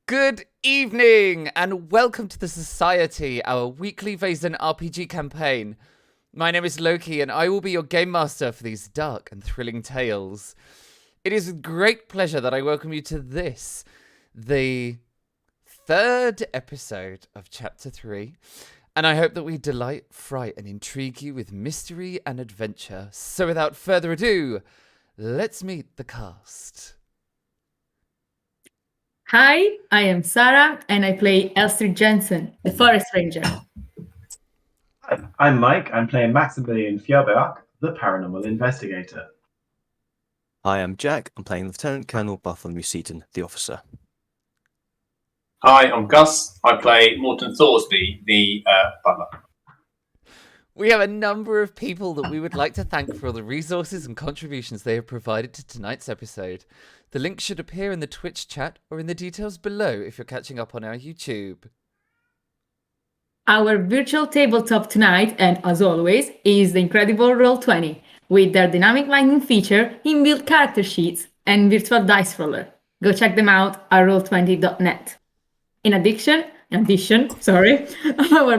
Good evening and welcome to the Society, our weekly Vaesen RPG campaign. My name is Loki and I will be your game master for these dark and thrilling tales. It is with great pleasure that I welcome you to this, the third episode of Chapter 3, and I hope that we delight, fright and intrigue you with mystery and adventure. So without further ado, let's meet the cast. Hi, I am Sarah, and I play Elster Jensen, the Forest Ranger. Hi, I'm Mike. I'm playing Maximilian Fjordberg, the Paranormal Investigator. Hi, I'm Jack. I'm playing Lieutenant Colonel Bartholomew Seaton, the Officer. Hi, I'm Gus. I play Morton Thorsby, the butler. We have a number of people that we would like to thank for all the resources and contributions they have provided to tonight's episode. The link should appear in the Twitch chat or in the details below if you're catching up on our YouTube. Our virtual tabletop tonight, and as always, is the incredible Roll20, with their dynamic lighting feature, inbuilt character sheets, and virtual dice roller. Go check them out at roll20.net. In addition, our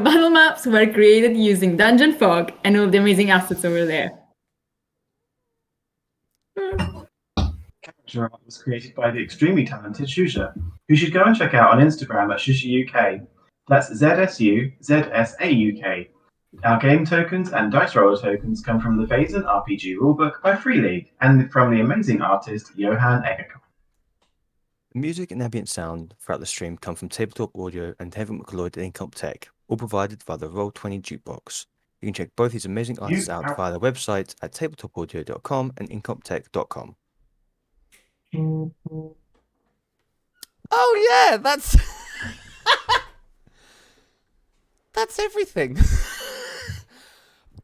battle maps were created using Dungeon Fog and all the amazing assets over there. Character art was created by the extremely talented Shusha, who you should go and check out on Instagram at ShushaUK. That's ZSUZSAUK. Our game tokens and dice roller tokens come from the Vaesen RPG rulebook by Free League and from the amazing artist Johan Egerkrans. The music and ambient sound throughout the stream come from Tabletop Audio and Heaven McLeod and Incomp Tech, all provided via the Roll20 jukebox. You can check both these amazing artists out via their websites at tabletopaudio.com and incomptech.com. Oh yeah, that's that's everything.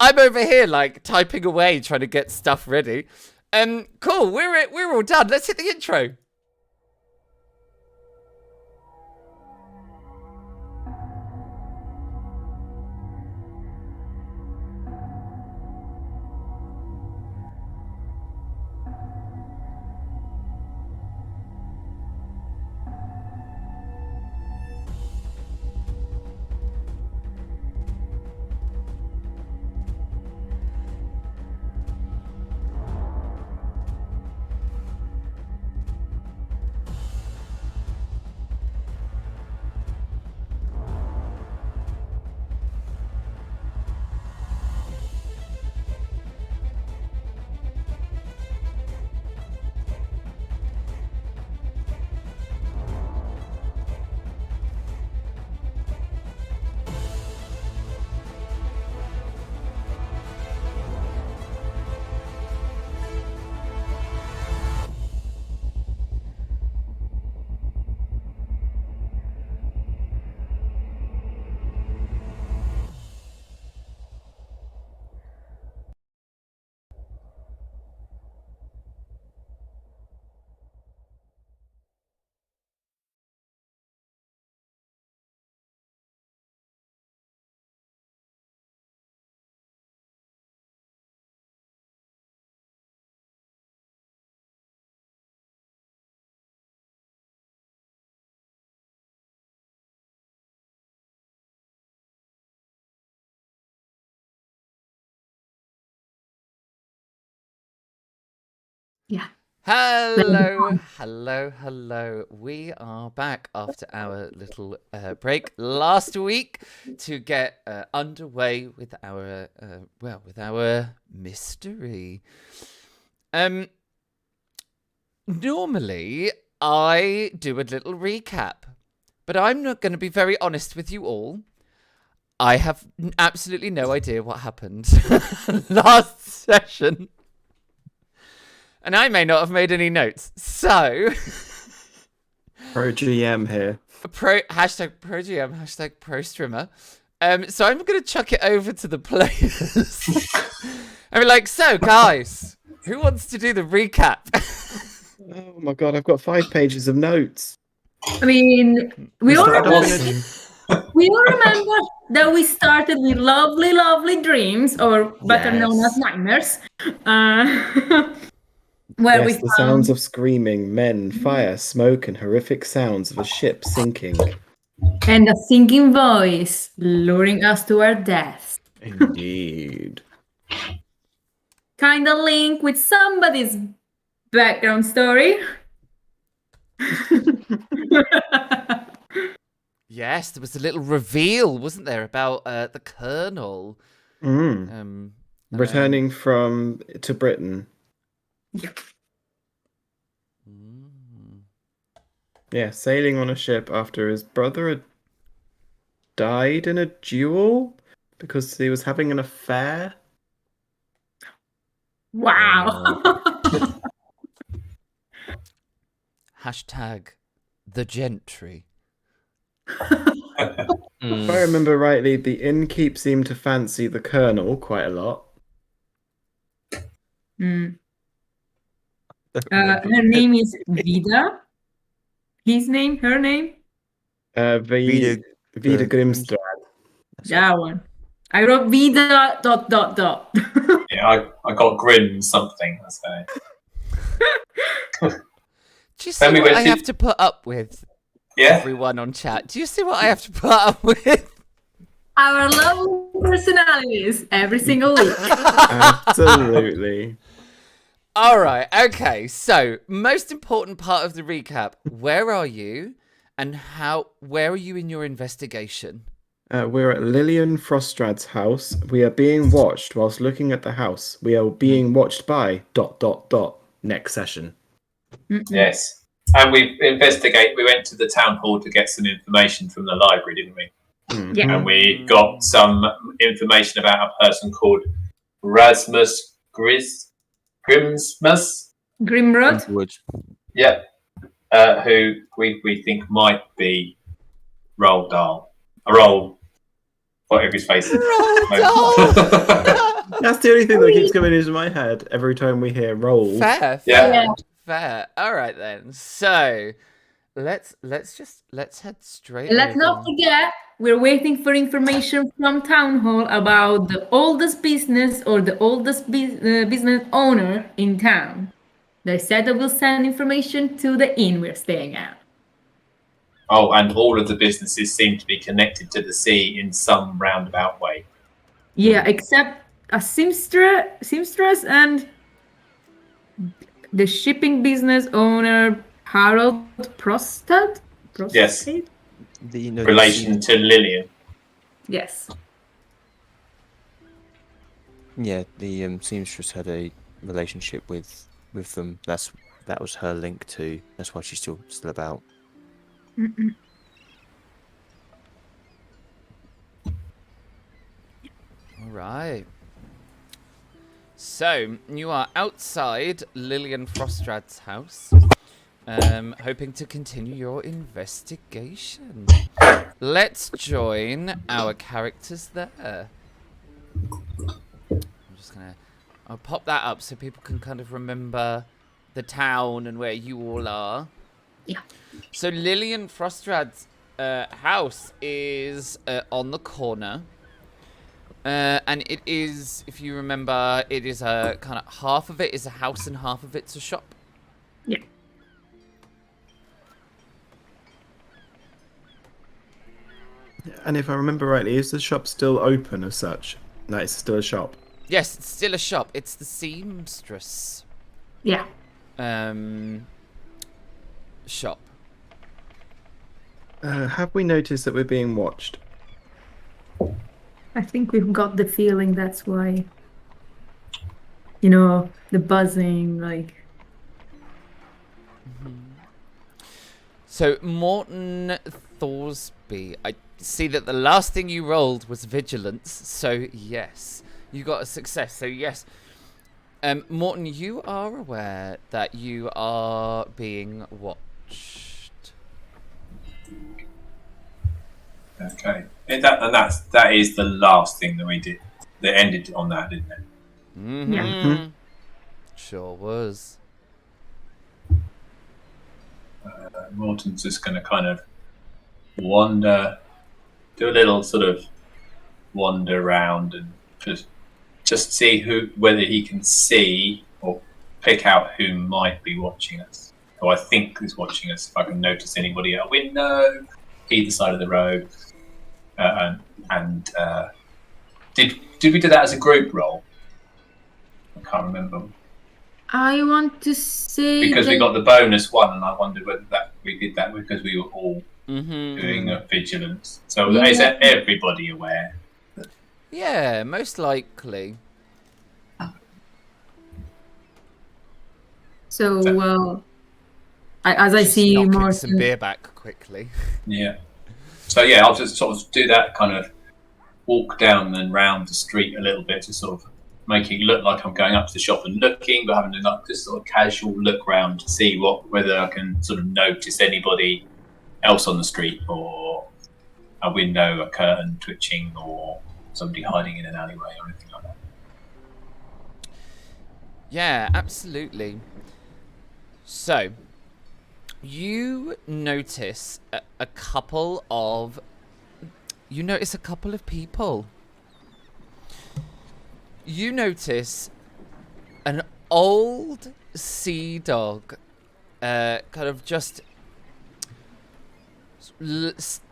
I'm over here like typing away trying to get stuff ready. Cool, we're all done. Let's hit the intro. Yeah. Hello. We are back after our little break last week to get underway with our mystery. Normally I do a little recap, but I'm not going to be very honest with you all. I have absolutely no idea what happened last session. And I may not have made any notes. So Pro GM here. Hashtag pro GM, hashtag pro streamer. So I'm gonna chuck it over to the players. And be like, so guys, who wants to do the recap? Oh my god, I've got 5 pages of notes. I mean, we all remember Awesome. that we started with lovely dreams, or better known as nightmares. where Yes, we the found sounds of screaming, men, fire, smoke, and horrific sounds of a ship sinking. and a singing voice luring us to our deaths. Indeed. Kind of link with somebody's background story. Yes, there was a little reveal, wasn't there, about the Colonel. Mm. And Returning to Britain. Mm. Yeah, sailing on a ship after his brother had died in a duel because he was having an affair. Wow. Hashtag the gentry. If I remember rightly, the innkeep seemed to fancy the colonel quite a lot. Mm. Her name is Vida. His name, her name? Vida Grimstrad. That one. I wrote Vida ... Yeah, I got Grim something. That's Do you see Tell me what when I she- have to put up with? Yeah. Everyone on chat. Do you see what I have to put up with? Our lovely personalities every single week. Absolutely. All right. Okay. So, most important part of the recap. Where are you and where are you in your investigation? We're at Lillian Frostrad's house. We are being watched whilst looking at the house. We are being watched by ... Next session. Yes. And we went to the town hall to get some information from the library, didn't we? Yeah. And we got some information about a person called Rasmus Grimsmus. Grimrod. Yep. Who we think might be Roald Dahl. Whatever his face is. That's the only thing that keeps coming into my head every time we hear roll. Fair. Yeah. Fair. All right then. So, let's head straight. Let's not over. forget, we're waiting for information from Town Hall about the oldest business or the oldest business owner in town. They said they will send information to the inn we're staying at. Oh, and all of the businesses seem to be connected to the sea in some roundabout way. Yeah, except a seamstress and the shipping business owner, Harold Prostad? Yes. The Relation to Lillian. Yes. Yeah, the seamstress had a relationship with them. That was her link to. That's why she's still about. All right. So, you are outside Lillian Frostrad's house, hoping to continue your investigation. Let's join our characters there. I'll pop that up so people can kind of remember the town and where you all are. Yeah. So, Lillian Frostrad's house is on the corner. And it is, if you remember, it is a kind of half of it is a house and half of it's a shop. Yeah. And if I remember rightly, is the shop still open as such? No, it's still a shop. Yes, it's still a shop. It's the seamstress. Yeah. Shop. Have we noticed that we're being watched? I think we've got the feeling that's why. You know, the buzzing, like. So, Morton Thorsby, I see that the last thing you rolled was vigilance. So, yes, you got a success. So, yes. Morton, you are aware that you are being watched. Okay. That is the last thing that we did. That ended on that, didn't it? Mm-hmm. Yeah. Sure was. Morton's just going to kind of wander, do a little sort of wander around and just see whether he can see or pick out who might be watching us, who I think is watching us. If I can notice anybody at a window, either side of the road, did we do that as a group role? I can't remember. I want to say Because we got the bonus one, and I wondered whether we did that because we were all doing a vigilance. So is everybody aware? Yeah, most likely. So, as I Just see knocking more some beer back quickly. Yeah. So yeah, I'll just sort of do that kind of walk down and round the street a little bit to sort of make it look like I'm going up to the shop and looking, but having a just sort of casual look round to see whether I can sort of notice anybody else on the street, or a window, a curtain twitching, or somebody hiding in an alleyway or anything like that. Yeah, absolutely. So, you notice a couple of people. You notice an old sea dog, kind of just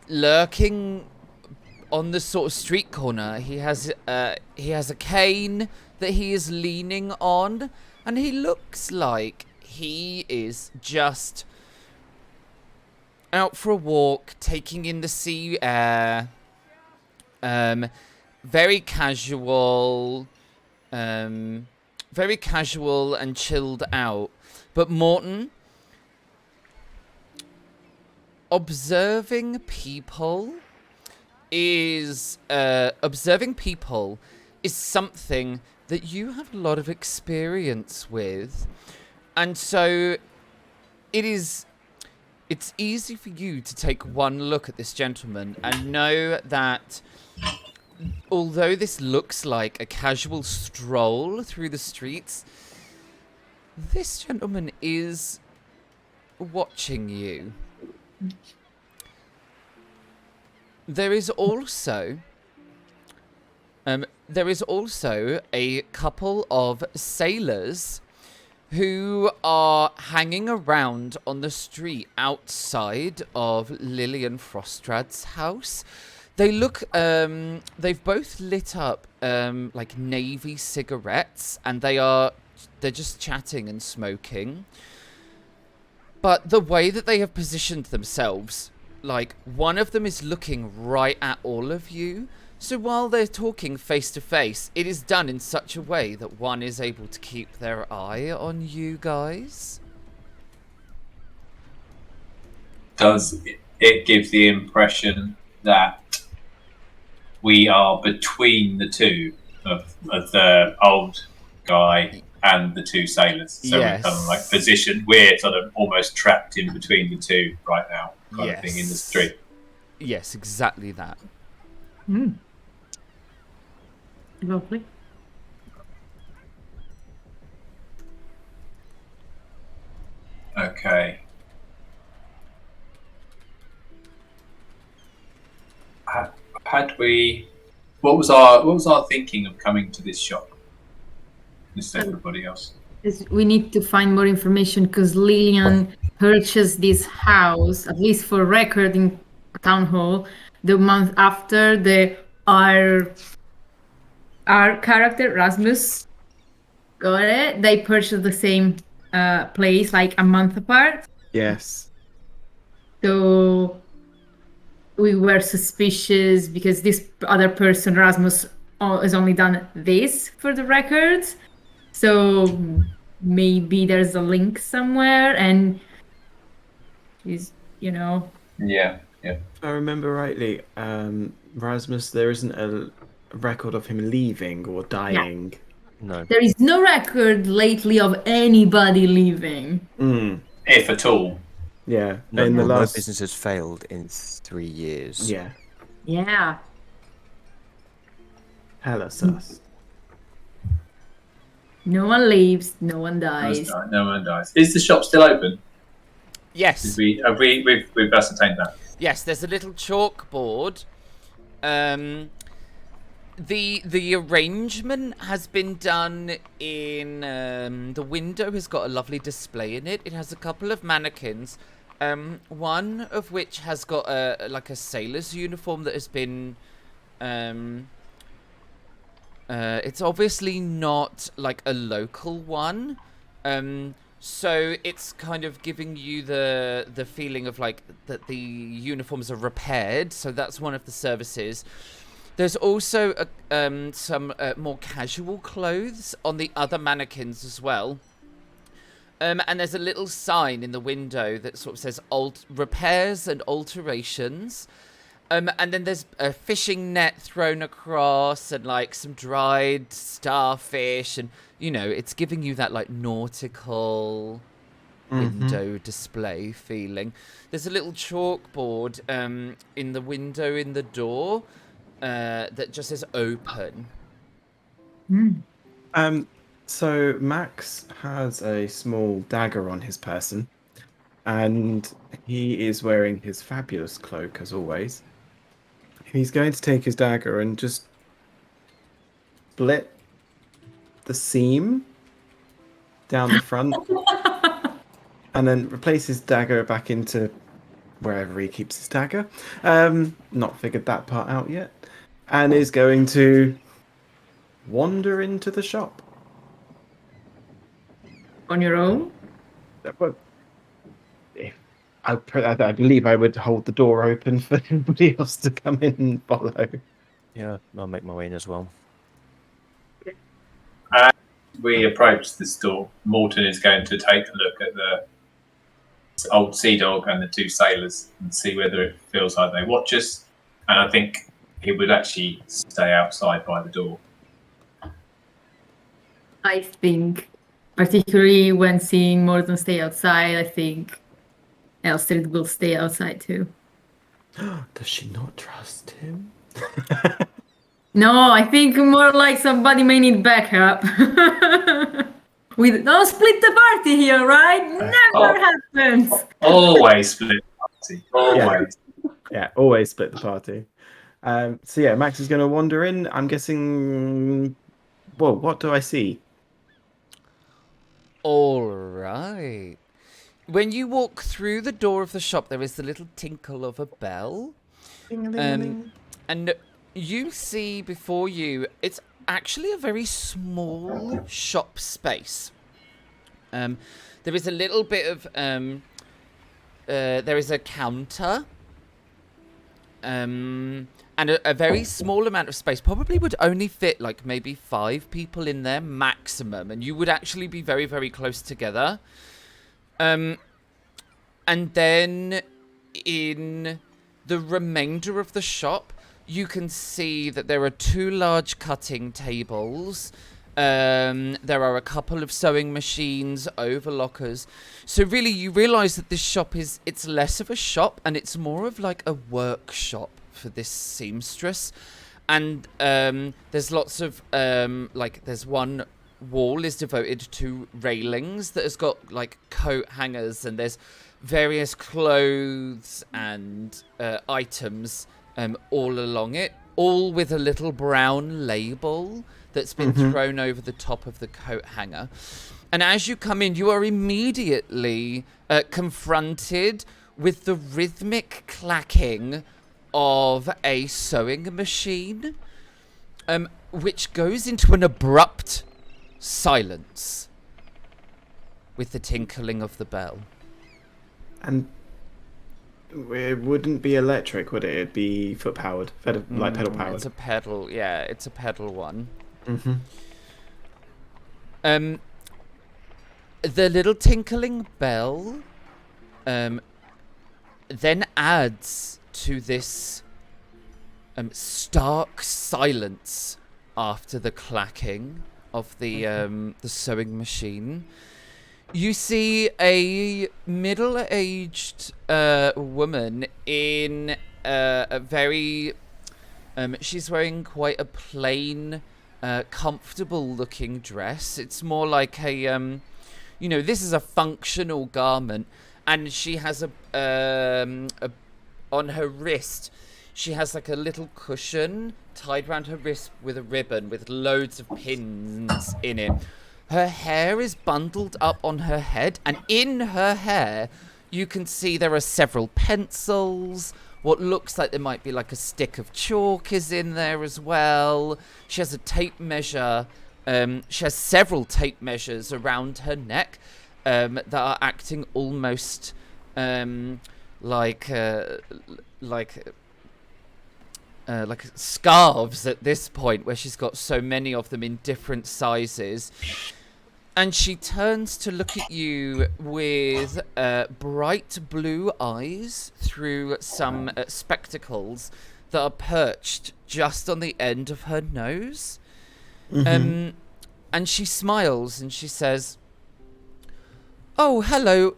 lurking on the sort of street corner. He has a cane that he is leaning on, and he looks like he is just out for a walk, taking in the sea air. Very casual and chilled out. But Morton, observing people is something that you have a lot of experience with, and so it's easy for you to take one look at this gentleman and know that although this looks like a casual stroll through the streets, this gentleman is watching you. There is also a couple of sailors who are hanging around on the street outside of Lillian Frostrad's house. They look, they've both lit up like navy cigarettes, and they're just chatting and smoking. But the way that they have positioned themselves, like, one of them is looking right at all of you. So while they're talking face to face, it is done in such a way that one is able to keep their eye on you guys. Does it give the impression that we are between the two of the old guy and the two sailors? So Yes. we're kind of like positioned, we're sort of almost trapped in between the two right now, kind of thing in the street. Yes, exactly that. Lovely. Okay. What was our thinking of coming to this shop? This everybody else. We need to find more information because Lillian purchased this house, at least for record in town hall, the month after our character Rasmus got it. They purchased the same place like a month apart. Yes. So we were suspicious because this other person, Rasmus, has only done this for the records. So maybe there's a link somewhere, and he's, Yeah. If I remember rightly, Rasmus, there isn't a record of him leaving or dying. No. there is no record lately of anybody leaving. If at all. Yeah. No, in the no last. business has failed in 3 years. Yeah. Yeah. Hella sus. No one leaves, no one dies. No one dies. Is the shop still open? Yes. We've ascertained that. Yes, there's a little chalkboard The arrangement has been done in the window has got a lovely display in it. It has a couple of mannequins, one of which has got a sailor's uniform that has been it's obviously not like a local one, so it's kind of giving you the feeling of like that the uniforms are repaired. So that's one of the services. There's also some more casual clothes on the other mannequins as well. And there's a little sign in the window that sort of says repairs and alterations. And then there's a fishing net thrown across and like some dried starfish. And, you know, it's giving you that like nautical window display feeling. There's a little chalkboard in the window in the door. That just says open. So Max has a small dagger on his person, and he is wearing his fabulous cloak as always. He's going to take his dagger and just split the seam down the front, and then replace his dagger back into wherever he keeps his dagger. Not figured that part out yet. And is going to wander into the shop. On your own? Well, I believe I would hold the door open for anybody else to come in and follow. Yeah, I'll make my way in as well. As we approach this door, Morton is going to take a look at the old sea dog and the two sailors and see whether it feels like they watch us. And I think he would actually stay outside by the door. I think, particularly when seeing Morton stay outside, I think Elstrid will stay outside too. Does she not trust him? No, I think more like somebody may need backup. We don't split the party here, right? Never happens. Always split the party. Always. Yeah, always split the party. So yeah, Max is going to wander in. I'm guessing. Well, what do I see? All right. When you walk through the door of the shop, there is the little tinkle of a bell. And you see before you, it's actually a very small shop space. There is a little bit of, there is a counter. And a very small amount of space probably would only fit like maybe 5 people in there maximum, and you would actually be very, very close together. And then in the remainder of the shop, you can see that there are 2 large cutting tables. There are a couple of sewing machines, overlockers. So really, you realise that this shop it's less of a shop and it's more of like a workshop for this seamstress. And there's lots of, there's one wall is devoted to railings that has got like coat hangers, and there's various clothes and items all along it, all with a little brown label that's been thrown over the top of the coat hanger. And as you come in, you are immediately confronted with the rhythmic clacking of a sewing machine, which goes into an abrupt silence with the tinkling of the bell. And it wouldn't be electric, would it? It'd be foot powered, like pedal powered. It's a pedal, yeah, it's a pedal one. The little tinkling bell then adds to this stark silence after the clacking of the sewing machine. You see a middle-aged woman in a very... she's wearing quite a plain, comfortable-looking dress. It's more like a... this is a functional garment. And she has on her wrist, She has like a little cushion tied around her wrist with a ribbon with loads of pins in it. Her hair is bundled up on her head, and in her hair you can see there are several pencils. What looks like there might be like a stick of chalk is in there as well. She has a tape measure. She has several tape measures around her neck that are acting almost like scarves at this point, where she's got so many of them in different sizes. And she turns to look at you with bright blue eyes through some spectacles that are perched just on the end of her nose. And she smiles and she says, "Oh, hello.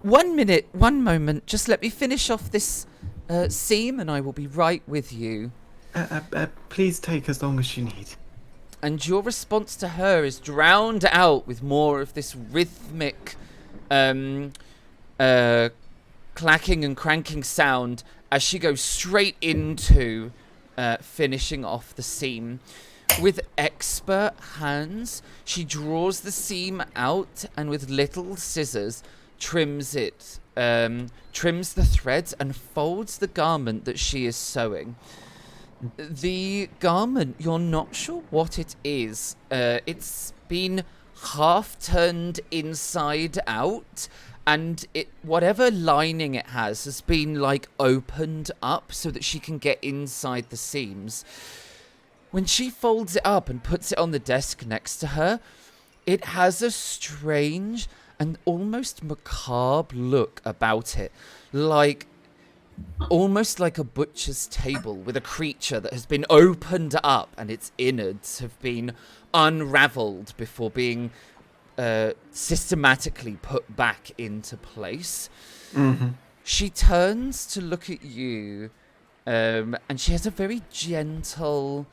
1 minute, 1 moment. Just let me finish off this seam and I will be right with you." Please take as long as you need. And your response to her is drowned out with more of this rhythmic clacking and cranking sound as she goes straight into finishing off the seam. With expert hands, she draws the seam out and with little scissors trims it, trims the threads and folds the garment that she is sewing. The garment, you're not sure what it is. It's been half turned inside out, and whatever lining it has been like opened up so that she can get inside the seams. When she folds it up and puts it on the desk next to her, it has a strange and almost macabre look about it, almost like a butcher's table with a creature that has been opened up and its innards have been unraveled before being systematically put back into place. She turns to look at you, and she has a very gentle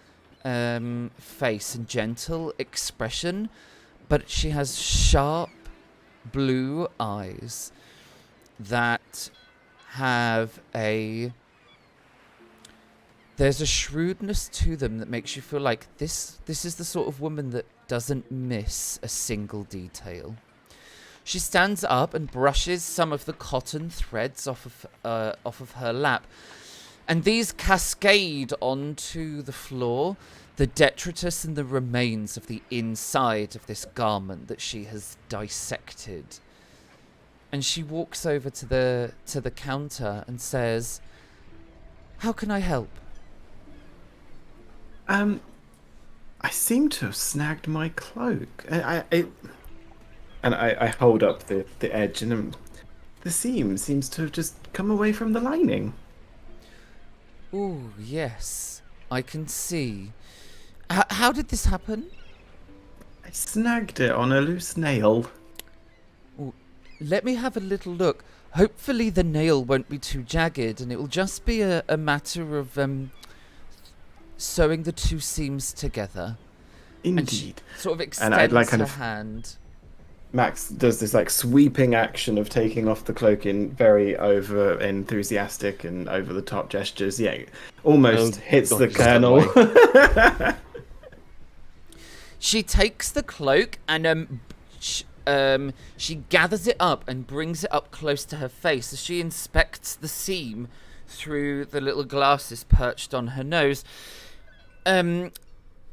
face and gentle expression, but she has sharp blue eyes that have there's a shrewdness to them that makes you feel like this is the sort of woman that doesn't miss a single detail. She stands up and brushes some of the cotton threads off of her lap, and these cascade onto the floor, the detritus and the remains of the inside of this garment that she has dissected. And she walks over to the counter and says, "How can I help?" I seem to have snagged my cloak. I hold up the edge, and the seam seems to have just come away from the lining. Oh, yes, I can see. How did this happen? I snagged it on a loose nail. Let me have a little look. Hopefully the nail won't be too jagged, and it will just be a matter of sewing the two seams together. Indeed. Sort of extends her hand. Max does this like sweeping action of taking off the cloak in very over enthusiastic and over the top gestures. Yeah, almost hits the colonel. She takes the cloak and she gathers it up and brings it up close to her face as she inspects the seam through the little glasses perched on her nose.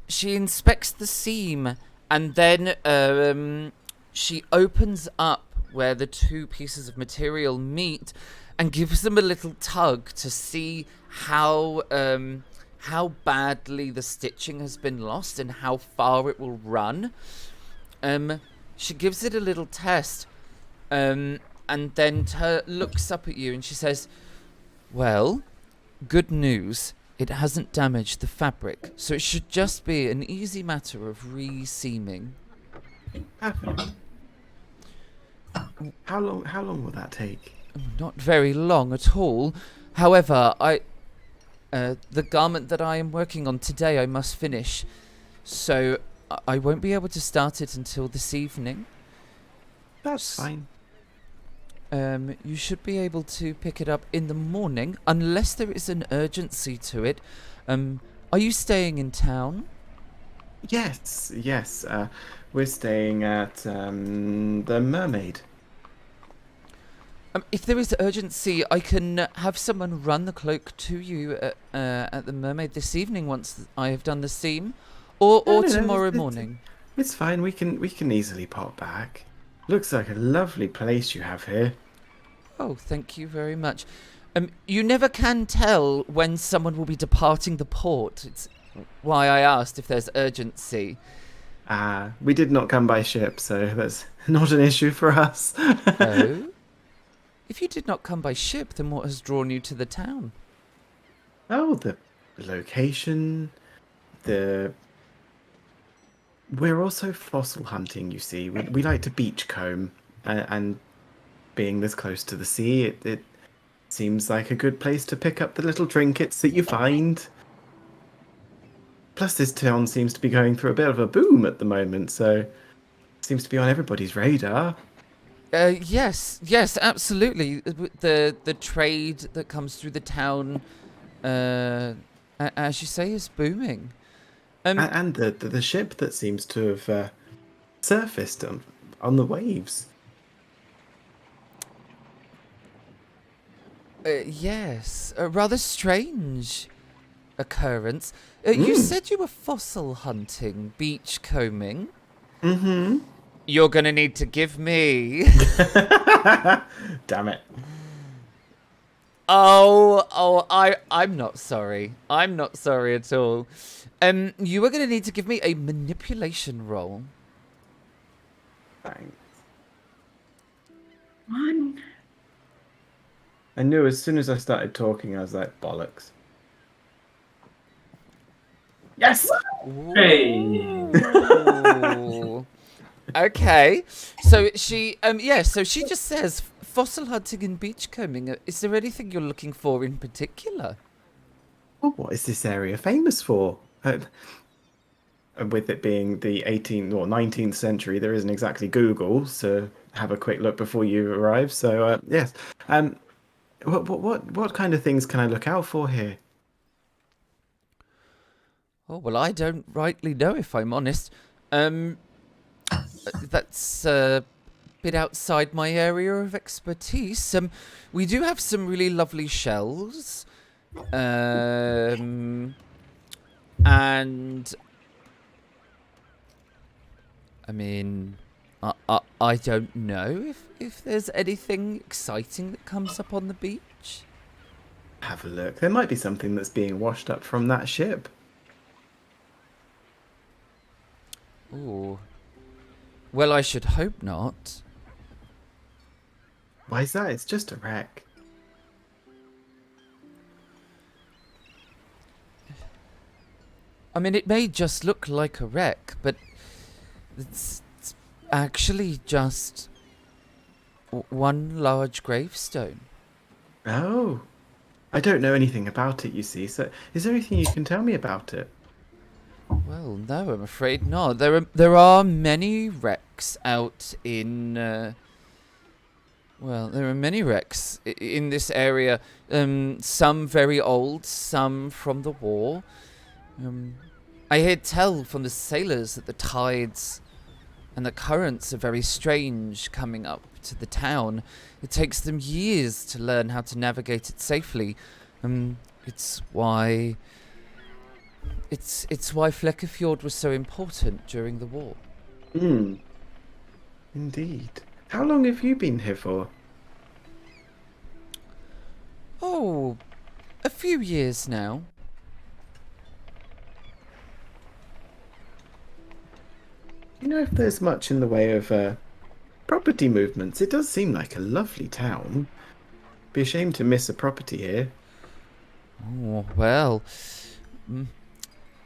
She inspects the seam and then she opens up where the two pieces of material meet and gives them a little tug to see how badly the stitching has been lost and how far it will run. She gives it a little test, and then looks up at you and she says, "Well, good news. It hasn't damaged the fabric, so it should just be an easy matter of re-seaming." How long will that take? Not very long at all. However, the garment that I am working on today I must finish, so I won't be able to start it until this evening. That's fine. You should be able to pick it up in the morning, unless there is an urgency to it. Are you staying in town? Yes. We're staying at the Mermaid. If there is urgency, I can have someone run the cloak to you at the Mermaid this evening once I have done the seam, or No, tomorrow it's- morning. It's fine. We can easily pop back. Looks like a lovely place you have here. Oh, thank you very much. You never can tell when someone will be departing the port. It's why I asked if there's urgency. We did not come by ship, so that's not an issue for us. Oh? If you did not come by ship, then what has drawn you to the town? Oh, the location, We're also fossil hunting, you see. We like to beachcomb, and being this close to the sea, it seems like a good place to pick up the little trinkets that you find. Plus, this town seems to be going through a bit of a boom at the moment, so it seems to be on everybody's radar. Yes, absolutely. The trade that comes through the town, as you say, is booming. And the ship that seems to have surfaced on the waves. Yes, a rather strange occurrence. You said you were fossil hunting, beach combing. Mm-hmm. You're gonna need to give me. Damn it. I'm not sorry. I'm not sorry at all. You are gonna need to give me a manipulation roll. Thanks. One. I knew as soon as I started talking, I was like, bollocks. Yes! Hey. Ooh. Okay, so she just says fossil hunting and beachcombing. Is there anything you're looking for in particular? Well, what is this area famous for? With it being the 18th or 19th century, there isn't exactly Google, so have a quick look before you arrive. So yes, what kind of things can I look out for here? Oh well, I don't rightly know if I'm honest. That's a bit outside my area of expertise. We do have some really lovely shells, and I mean, I don't know if there's anything exciting that comes up on the beach. Have a look. There might be something that's being washed up from that ship. Ooh. Well, I should hope not. Why is that? It's just a wreck. I mean, it may just look like a wreck, but it's actually just one large gravestone. Oh. I don't know anything about it, you see. So is there anything you can tell me about it? Well, no, I'm afraid not. There are many wrecks out in. There are many wrecks in this area. Some very old, some from the war. I hear tell from the sailors that the tides and the currents are very strange coming up to the town. It takes them years to learn how to navigate it safely. It's why Flekkefjord was so important during the war. Indeed. How long have you been here for? Oh, a few years now. Do you know if there's much in the way of property movements? It does seem like a lovely town. Be a shame to miss a property here. Oh, well.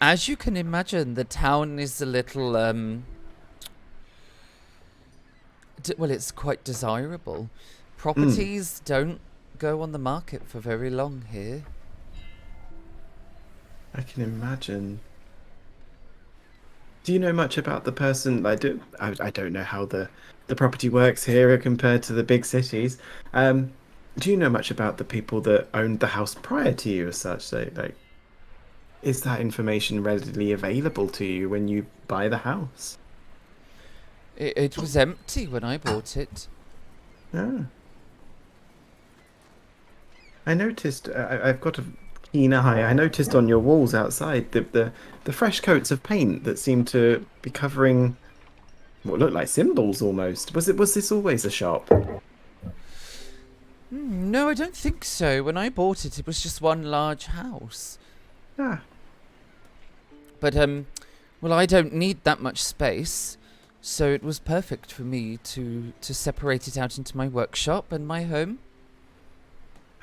As you can imagine, the town is a little, it's quite desirable. Properties don't go on the market for very long here. I can imagine. Do you know much about the person? I don't know how the property works here compared to the big cities. Do you know much about the people that owned the house prior to you as such? Is that information readily available to you when you buy the house? It was empty when I bought it. Ah. I noticed. I've got a keen eye. I noticed on your walls outside the fresh coats of paint that seem to be covering what looked like symbols almost. Was this always a shop? No, I don't think so. When I bought it, it was just one large house. Ah. But, well, I don't need that much space, so it was perfect for me to separate it out into my workshop and my home.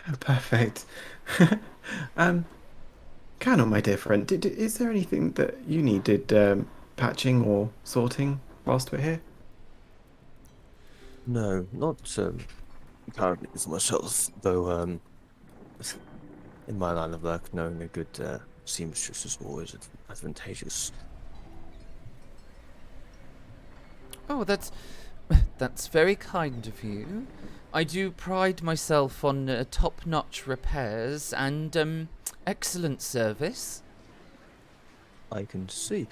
Oh, perfect. Canon, my dear friend, is there anything that you needed patching or sorting whilst we're here? No, not currently for myself, though. In my line of work, knowing a good seamstress is always advantageous. Oh, that's very kind of you. I do pride myself on top-notch repairs and excellent service. I can see.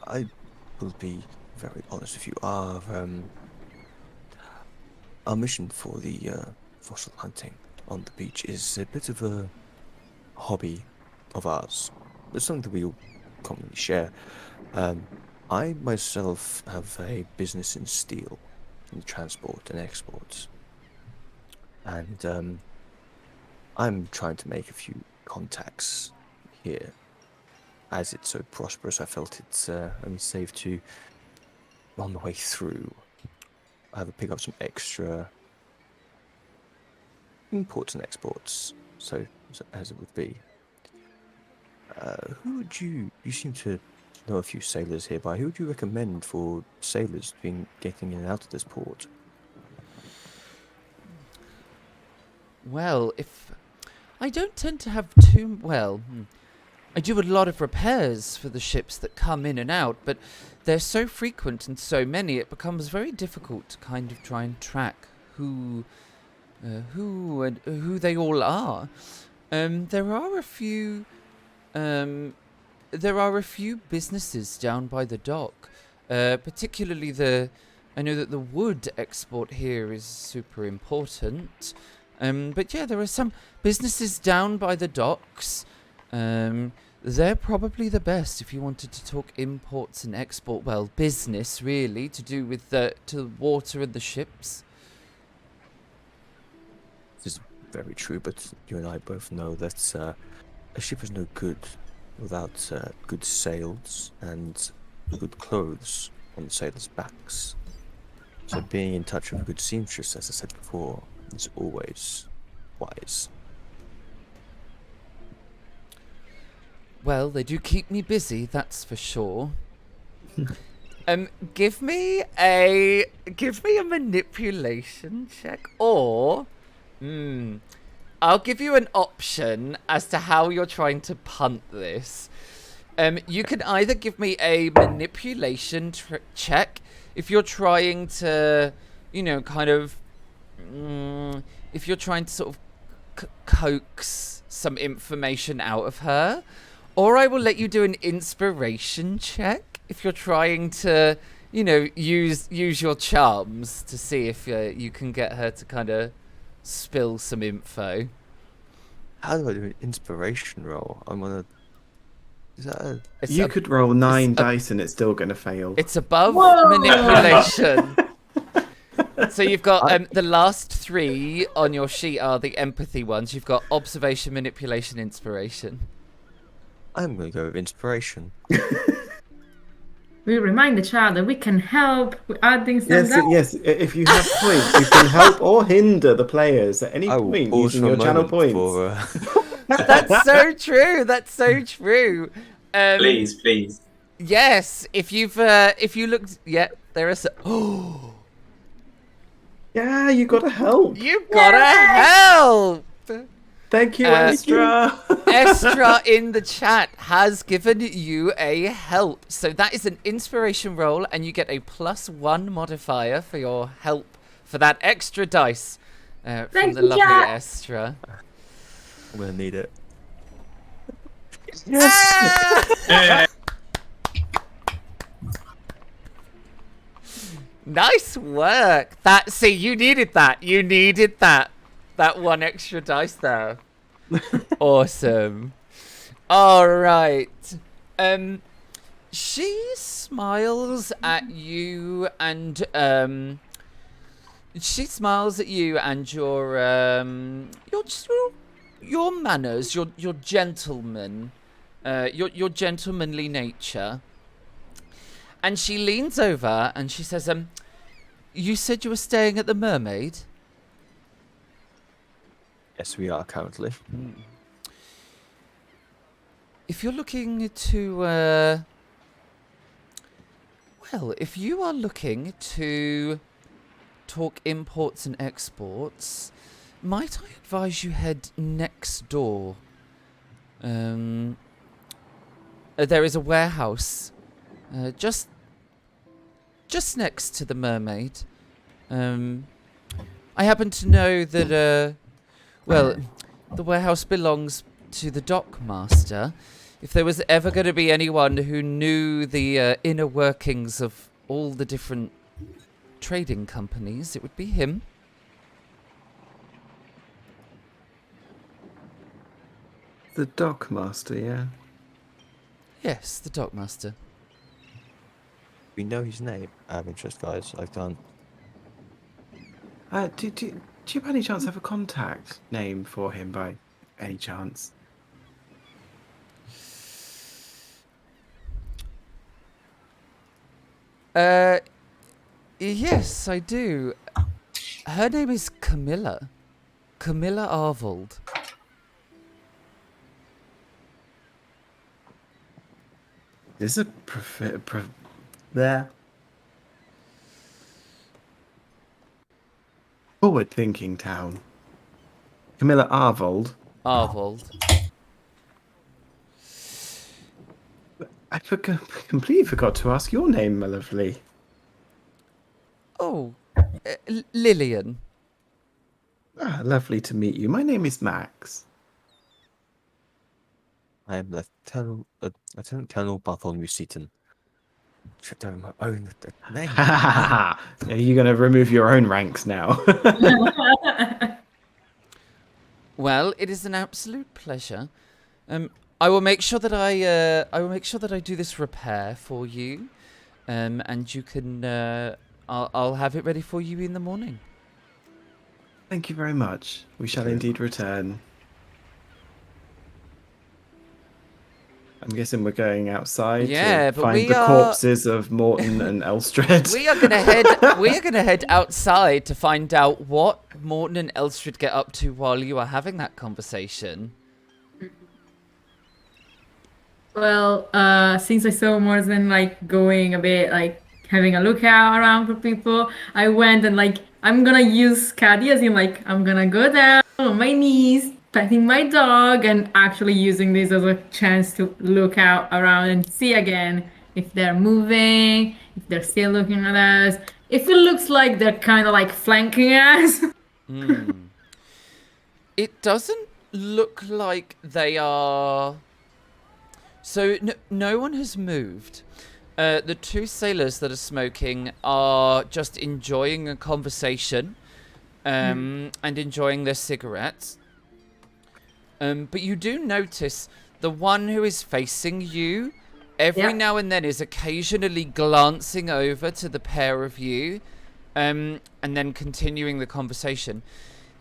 I will be very honest with you. Our mission for the fossil hunting on the beach is a bit of a hobby of ours. It's something that we all commonly share. I myself have a business in steel, in transport and exports. And I'm trying to make a few contacts here. As it's so prosperous, I felt it's only safe to, on the way through, either pick up some extra imports and exports, so as it would be. Who would you seem to know a few sailors hereby. Who would you recommend for sailors getting in and out of this port? Well, if I don't tend to have I do a lot of repairs for the ships that come in and out, but they're so frequent and so many, it becomes very difficult to kind of try and track who they all are. There are a few businesses down by the dock, particularly I know that the wood export here is super important. But yeah, there are some businesses down by the docks. They're probably the best if you wanted to talk imports and export. Well, business really to do with the water and the ships. This is very true, but you and I both know that a ship is no good without good sails and good clothes on the sailors' backs. So being in touch with a good seamstress, as I said before, is always wise. Well, they do keep me busy, that's for sure. Give me a manipulation check, or I'll give you an option as to how you're trying to punt this. You can either give me a manipulation check if you're trying to, if you're trying to sort of coax some information out of her, or I will let you do an inspiration check if you're trying to, use your charms to see if you can get her to kind of spill some info. How do I do an inspiration roll? You could roll 9 dice and it's still going to fail. It's above manipulation. So you've got the last 3 on your sheet are the empathy ones. You've got observation, manipulation, inspiration. I'm going to go with inspiration. We remind the child that we can help with adding some Yes. If you have points, you can help or hinder the players at any point using your channel points. That's so true. That's so true. Please. Yes, if you looked, there is. Oh. Yeah, you gotta help. You gotta help. Thank you, Astra. Estra in the chat has given you a help. So that is an inspiration roll, and you get a +1 modifier for your help for that extra dice from Thank the you, lovely chat. Estra. I'm gonna need it. Yeah. Nice work. You needed that. You needed that. That 1 extra dice there. Awesome. All right. She smiles at you and your manners, your gentleman, your gentlemanly nature. And she leans over and she says, you said you were staying at the Mermaid? Yes, we are currently. If you're looking to, if you are looking to talk imports and exports, might I advise you head next door? There is a warehouse just next to the Mermaid. I happen to know that, the warehouse belongs to the dockmaster. If there was ever going to be anyone who knew the inner workings of all the different trading companies, it would be him. The dockmaster, yeah. Yes, the dockmaster. We know his name. I have interest, guys. I can't. Do you by any chance have a contact name for him by any chance? Yes, I do. Her name is Camilla. Camilla Arvold. This is there. Forward-thinking town. Camilla Arvold. Arvold. I completely forgot to ask your name, my lovely. Oh, Lillian. Ah, lovely to meet you. My name is Max. I am Lieutenant Colonel Bartholomew Seaton. Tripped over my own name. Are you going to remove your own ranks now? Well, it is an absolute pleasure. I will make sure that I do this repair for you, and you can. I'll have it ready for you in the morning. Thank you very much. We shall indeed return. I'm guessing we're going outside Yeah, to but find we the are- corpses of Morton and Elstred. We are gonna head outside to find out what Morton and Elstrid get up to while you are having that conversation. Well, since I saw Morton going a bit having a look out around for people, I went and I'm gonna use Caddy as in I'm gonna go down on my knees, petting my dog, and actually using this as a chance to look out around and see again if they're moving, if they're still looking at us, if it looks like they're kind of flanking us. It doesn't look like they are. So no one has moved. The two sailors that are smoking are just enjoying a conversation, and enjoying their cigarettes. But you do notice the one who is facing you every now and then is occasionally glancing over to the pair of you, and then continuing the conversation.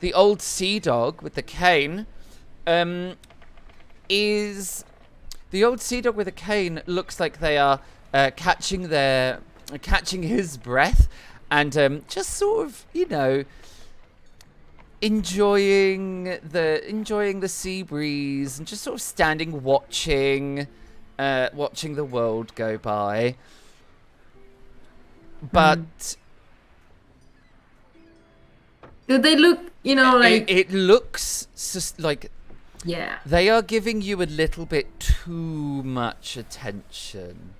The old sea dog with the cane looks like they are catching his breath and just sort of, enjoying the sea breeze and just sort of standing watching the world go by. But Do they look, it looks like Yeah. They are giving you a little bit too much attention.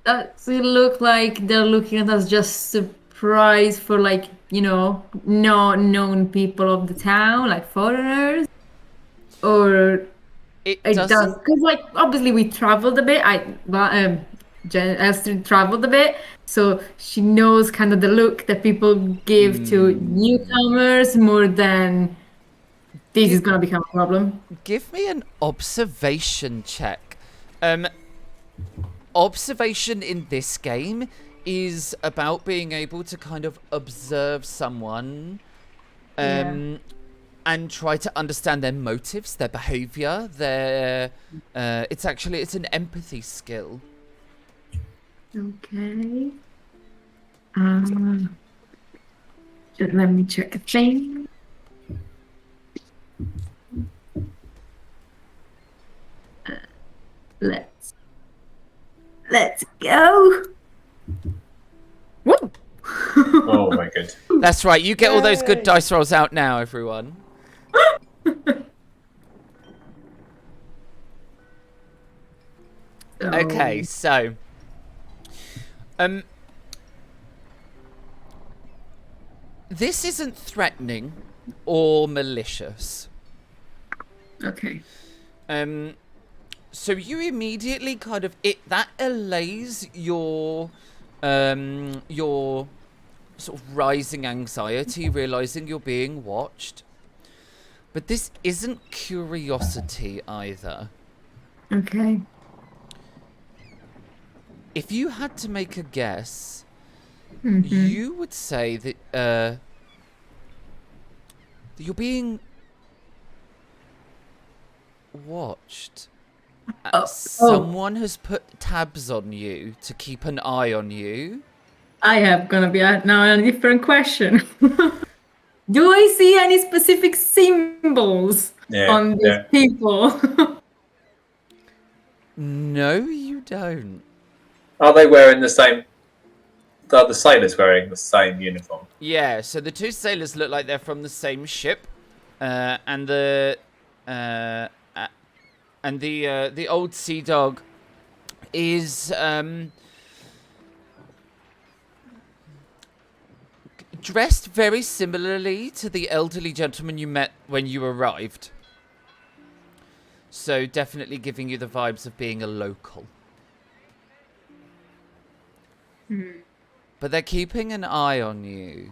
Does it look like they're looking at us just surprised for like, not known people of the town, like foreigners? Or It it does, doesn't. because like obviously we traveled a bit. Astrid traveled a bit, so she knows kind of the look that people give to newcomers more than this is gonna become a problem. Give me an observation check. Observation in this game is about being able to kind of observe someone and try to understand their motives, their behavior, it's an empathy skill. Okay. Just let me check a thing. Let's go. Woo! Oh my god. That's right, you get all those good dice rolls out now, everyone. Okay, so this isn't threatening or malicious. Okay. So you immediately kind of that allays your sort of rising anxiety, realizing you're being watched. But this isn't curiosity either. Okay. If you had to make a guess, Mhm. you would say that you're being watched. Someone has put tabs on you to keep an eye on you. I have gonna be now a different question. Do I see any specific symbols on these people? No, you don't. Are they wearing the same? Are the sailors wearing the same uniform? Yeah, so the two sailors look like they're from the same ship, and the old sea dog is dressed very similarly to the elderly gentleman you met when you arrived. So definitely giving you the vibes of being a local. But they're keeping an eye on you.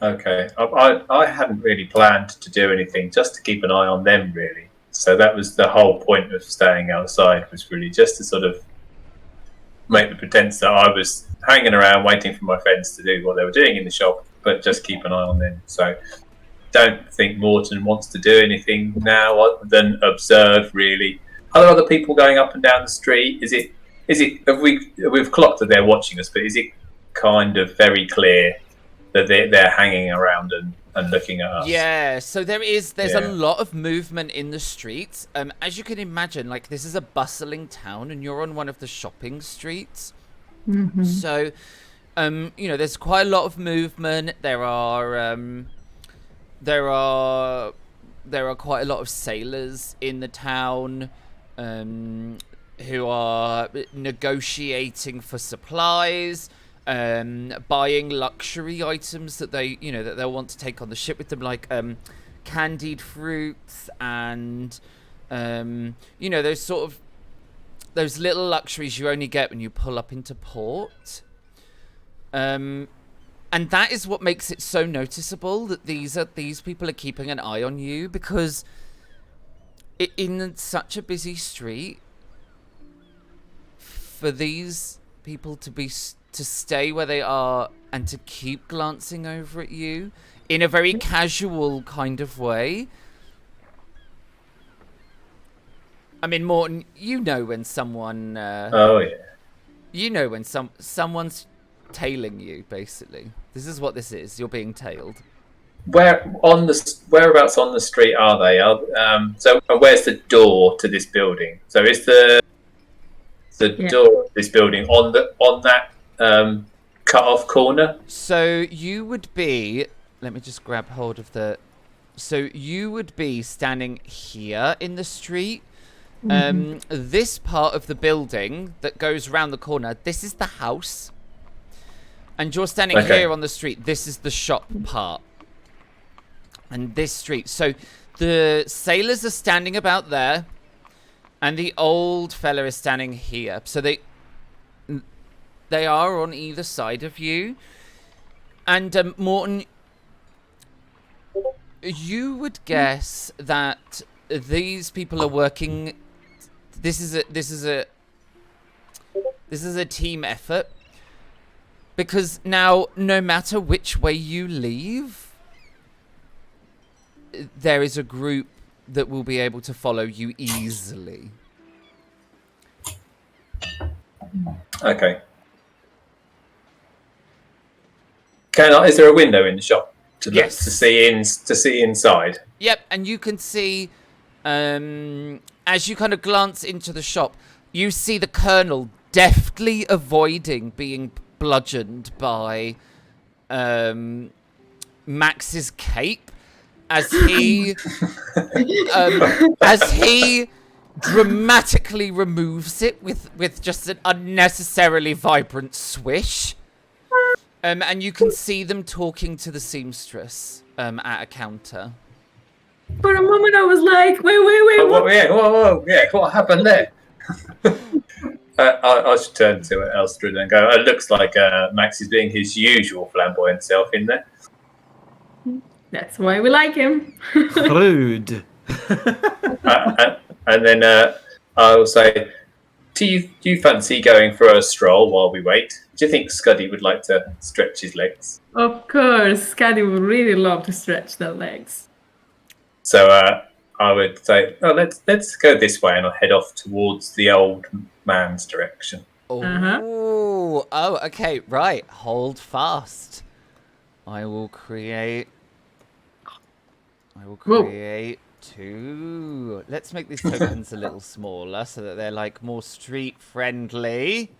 Okay, I hadn't really planned to do anything, just to keep an eye on them, really. So that was the whole point of staying outside, was really just to sort of make the pretense that I was hanging around waiting for my friends to do what they were doing in the shop, but just keep an eye on them. So don't think Morton wants to do anything now other than observe, really. Are there other people going up and down the street? We've clocked that they're watching us, but is it kind of very clear that they're hanging around and looking at us? Yeah, so there's a lot of movement in the streets. As you can imagine, like, this is a bustling town and you're on one of the shopping streets. Mm-hmm. So, there's quite a lot of movement. There are quite a lot of sailors in the town who are negotiating for supplies. Buying luxury items that that they'll want to take on the ship with them, like candied fruits and those little luxuries you only get when you pull up into port. And that is what makes it so noticeable that these people are keeping an eye on you, because in such a busy street, for these people to stay where they are and to keep glancing over at you in a very casual kind of way. I mean, Morton, you know when someone... oh, yeah. You know when someone's tailing you, basically. This is what this is. You're being tailed. whereabouts on the street are they? So where's the door to this building? So is the door of this building on that cut off corner? So you would be. Let me just grab hold of the. So you would be standing here in the street. This part of the building that goes around the corner. This is the house. And you're standing here on the street. This is the shop part. And this street. So the sailors are standing about there. And the old fella is standing here. So they are on either side of you. And Morton, you would guess that these people are working. This is a team effort. Because now, no matter which way you leave, there is a group that will be able to follow you easily. Okay. Is there a window in the shop to see inside? Yep, and you can see, as you kind of glance into the shop, you see the Colonel deftly avoiding being bludgeoned by Max's cape as he dramatically removes it with just an unnecessarily vibrant swish. And you can see them talking to the seamstress at a counter. For a moment, I was like, wait, Whoa, what happened there? I should turn to Elstrad and go, it looks like Max is being his usual flamboyant self in there. That's why we like him. Rude. And then I will say, do you fancy going for a stroll while we wait? Do you think Scuddy would like to stretch his legs? Of course, Scuddy would really love to stretch their legs. So I would say, let's go this way, and I'll head off towards the old man's direction. Oh, okay, right. Hold fast. I will create 2. Let's make these tokens a little smaller so that they're like more street friendly.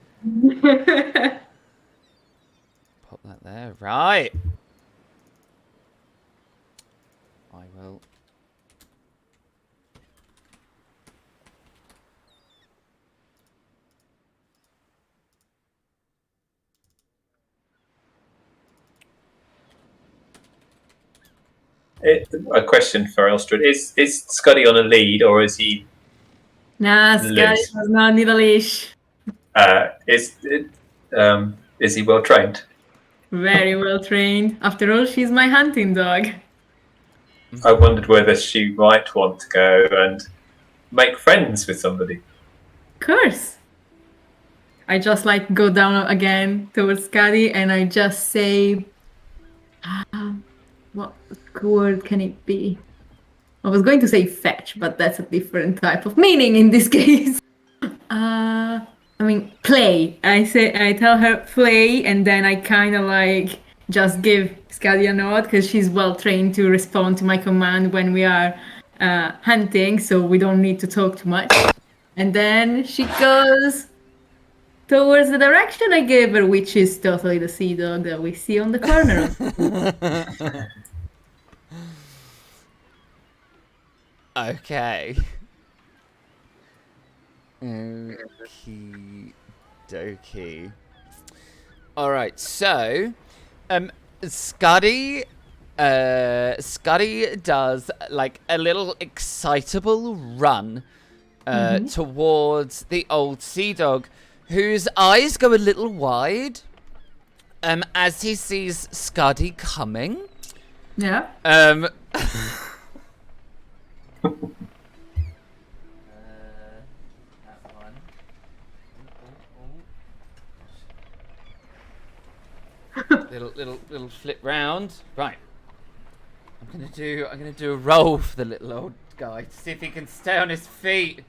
Pop that there. Right. I will. A question for Elstrad. Is Scuddy on a lead, or is he... Nah, Scuddy does not need a leash. Is he well trained? Very well trained. After all, she's my hunting dog. I wondered whether she might want to go and make friends with somebody. Of course. I just go down again towards Scuddy and I just say, what word can it be? I was going to say fetch, but that's a different type of meaning in this case. Play. I tell her play, and then I kind of just give Scuddy a nod because she's well trained to respond to my command when we are hunting, so we don't need to talk too much. And then she goes towards the direction I gave her, which is totally the sea dog that we see on the corner. Okay. Okie dokie. Alright, so Scuddy does a little excitable run towards the old sea dog, whose eyes go a little wide as he sees Scuddy coming. Yeah. little flip round. Right. I'm gonna do a roll for the little old guy to see if he can stay on his feet.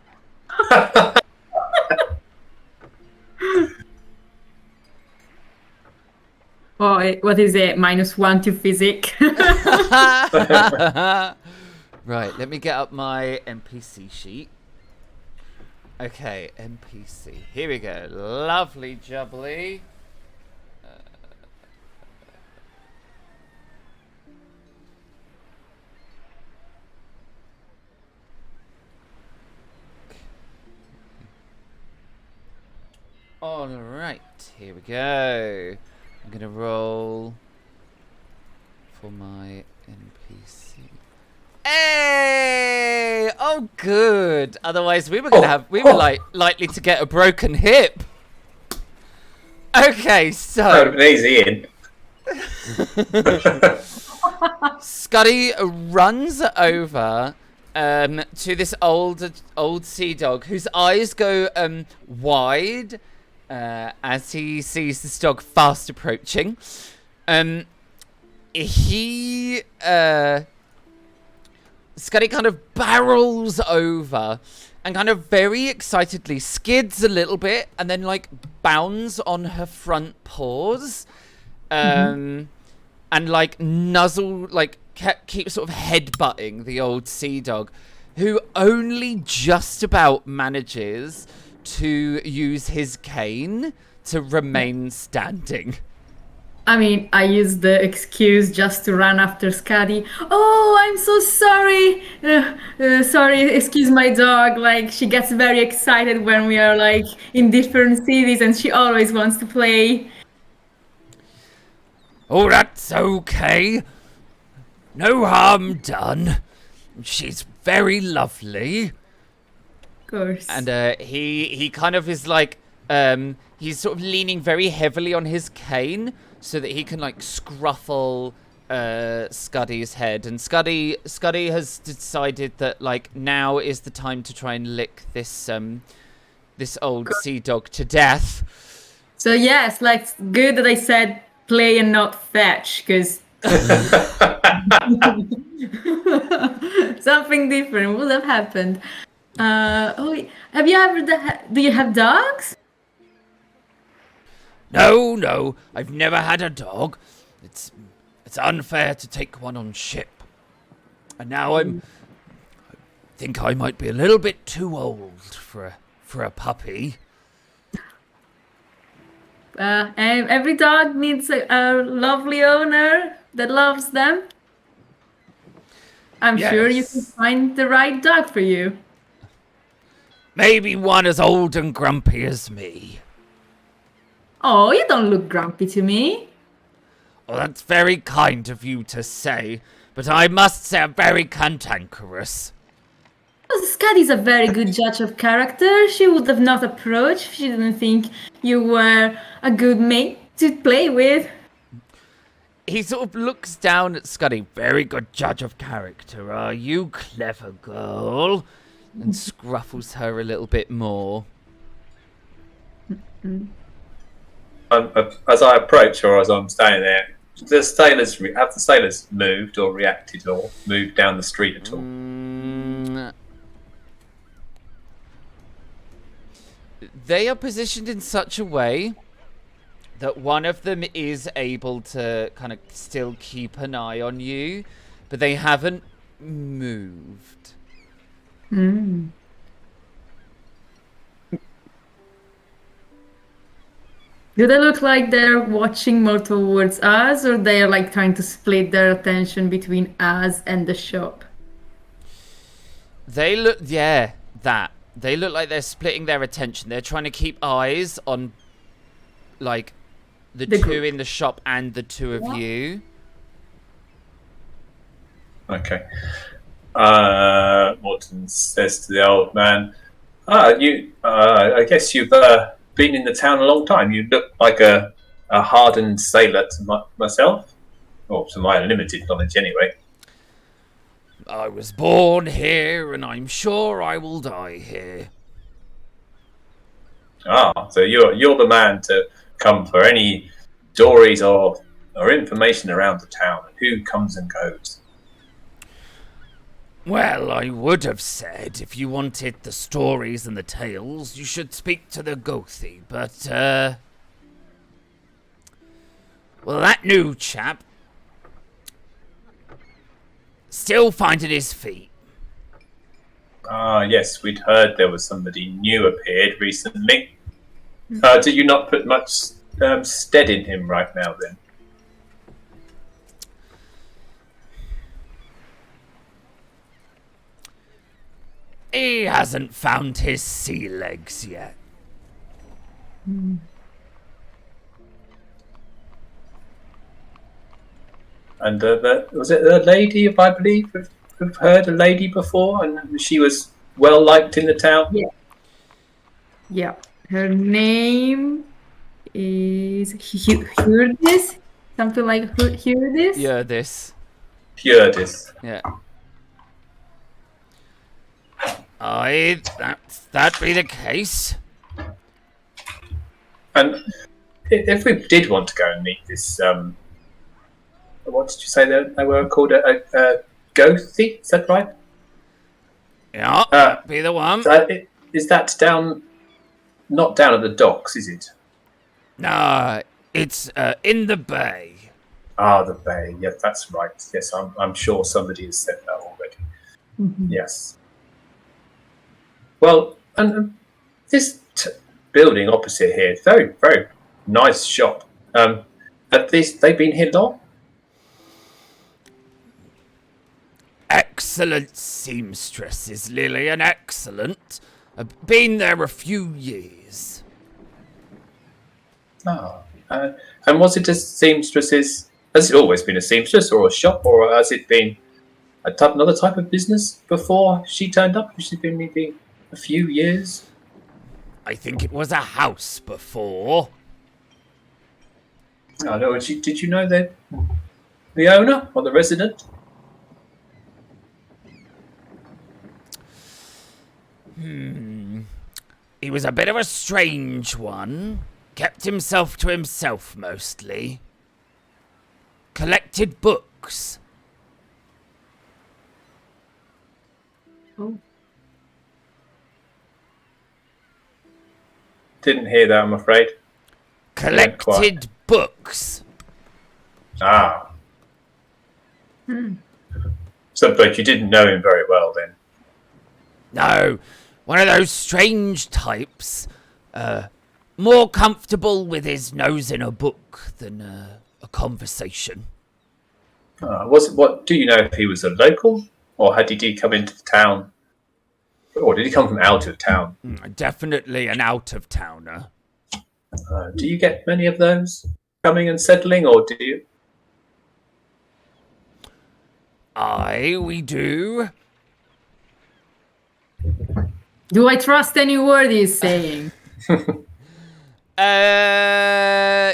Oh, what is it? -1 to physic. Right, let me get up my NPC sheet. Okay, NPC. Here we go. Lovely jubbly. Alright, here we go. I'm gonna roll for my NPC. Hey! Oh, good. Otherwise, we were likely to get a broken hip. Okay, so That would have been easy in. Scuddy runs over to this old sea dog whose eyes go wide as he sees this dog fast approaching. Scuddy kind of barrels over and kind of very excitedly skids a little bit and then like bounds on her front paws and like nuzzle, like keep sort of headbutting the old sea dog, who only just about manages to use his cane to remain standing. I mean, I use the excuse just to run after Scuddy. Oh, I'm so sorry. Sorry, excuse my dog. Like, she gets very excited when we are like in different cities and she always wants to play. Oh, that's okay. No harm done. She's very lovely. Of course. And he kind of is like, he's sort of leaning very heavily on his cane so that he can like scruffle Scuddy's head. And Scuddy has decided that like now is the time to try and lick this this old sea dog to death. So yes, like good that I said play and not fetch, because something different would have happened. Have you ever do you have dogs? No, I've never had a dog. It's unfair to take one on ship. And now I think I might be a little bit too old for a puppy. And every dog needs a lovely owner that loves them. I'm sure you can find the right dog for you. Maybe one as old and grumpy as me. Oh, you don't look grumpy to me. Oh, that's very kind of you to say, but I must say I'm very cantankerous. Scuddy's a very good judge of character. She would have not approached if she didn't think you were a good mate to play with. He sort of looks down at Scuddy. Very good judge of character, are you, clever girl? And scruffles her a little bit more. As I approach her, as I'm standing there, have the sailors moved or reacted or moved down the street at all? They are positioned in such a way that one of them is able to kind of still keep an eye on you, but they haven't moved. Mm. Do they look like they're watching more towards us, or they're like trying to split their attention between us and the shop? They look, that. They look like they're splitting their attention. They're trying to keep eyes on, like, the two in the shop and the two of you. Okay. Morton says to the old man, I guess you've been in the town a long time. You look like a hardened sailor to myself. Or to my limited knowledge, anyway. I was born here, and I'm sure I will die here. So you're the man to come for any stories or information around the town, and who comes and goes. Well, I would have said if you wanted the stories and the tales, you should speak to the Gothi, but Well, that new chap still finding his feet. Ah, yes, we'd heard there was somebody new appeared recently. Do you not put much stead in him right now, then? He hasn't found his sea legs yet. And was it the lady, if I believe, we've heard a lady before, and she was well liked in the town? Yeah. Yeah. Her name is Hurdis? Something like Hurdis? Yeah, this. Fjordis. Yeah. Aye, that be the case. And if we did want to go and meet this, what did you say they were called? A Gothy? Is that right? Yeah, be the one. Is that down? Not down at the docks, is it? Nah, it's in the bay. Ah, the bay. Yes, that's right. Yes, I'm sure somebody has said that already. Yes. Well, and this building opposite here, very, very nice shop. Have they been here long? Excellent seamstresses, Lillian, excellent. Been there a few years. Ah, and was it a seamstresses? Has it always been a seamstress or a shop, or has it been another type of business before she turned up? Has it been maybe a few years? I think it was a house before. I know. Did you know the owner or the resident? He was a bit of a strange one. Kept himself to himself mostly. Collected books. Oh. Didn't hear that, I'm afraid. Collected books. Ah. So, but you didn't know him very well then. No, one of those strange types. More comfortable with his nose in a book than a conversation. What do you know if he was a local, or did he come into the town, or did he come from out of town? Definitely an out-of-towner. Do you get many of those coming and settling, or do you? Aye, we do. Do I trust any word he's saying?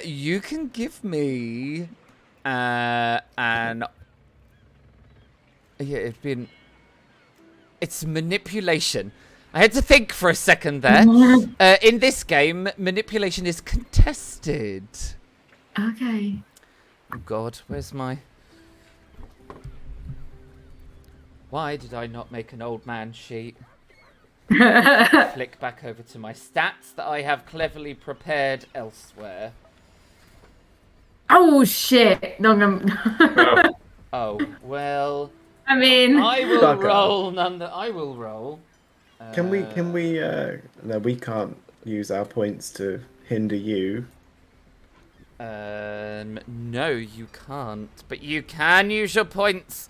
You can give me it's manipulation. I had to think for a second there. In this game, manipulation is contested. Okay. Oh God, where's my... Why did I not make an old man sheet? Flick back over to my stats that I have cleverly prepared elsewhere. Oh shit! No. Oh, well... I mean... I will Bugger. roll I will roll. Can we? No, we can't use our points to hinder you. No, you can't. But you can use your points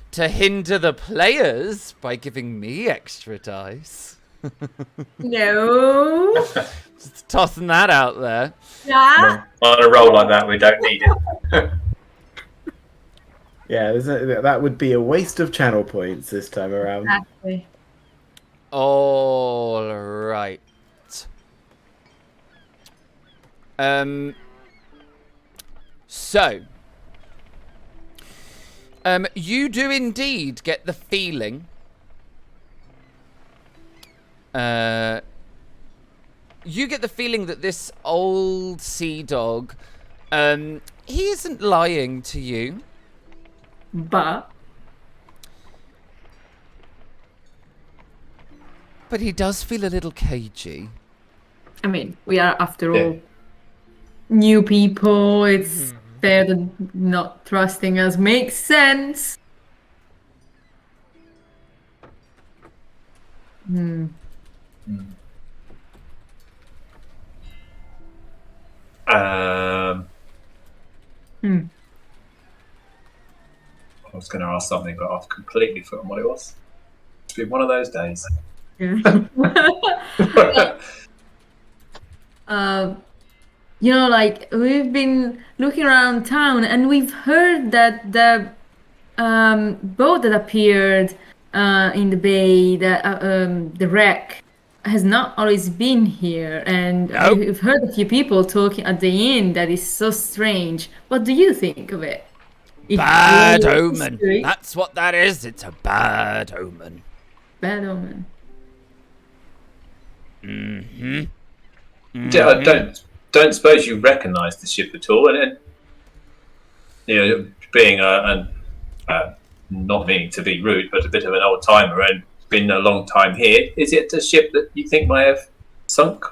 to hinder the players by giving me extra dice. No. Just tossing that out there. Yeah. On a roll like that, we don't need it. Yeah, that would be a waste of channel points this time around. Exactly. All right. So, you do indeed get the feeling. You get the feeling that this old sea dog, he isn't lying to you. But He does feel a little cagey. I mean, we are after all new people. It's They're not trusting us. Makes sense. I was going to ask something, but I've completely forgotten what it was. It's been one of those days. Yeah. Like we've been looking around town and we've heard that the boat that appeared in the bay, the wreck, has not always been here. And Nope. we've heard a few people talking at the inn that is so strange. What do you think of it? Bad Really omen. history- That's what that is. It's a bad omen. Bad omen. I don't suppose you recognise the ship at all, and being not meaning to be rude, but a bit of an old timer and been a long time here. Is it a ship that you think may have sunk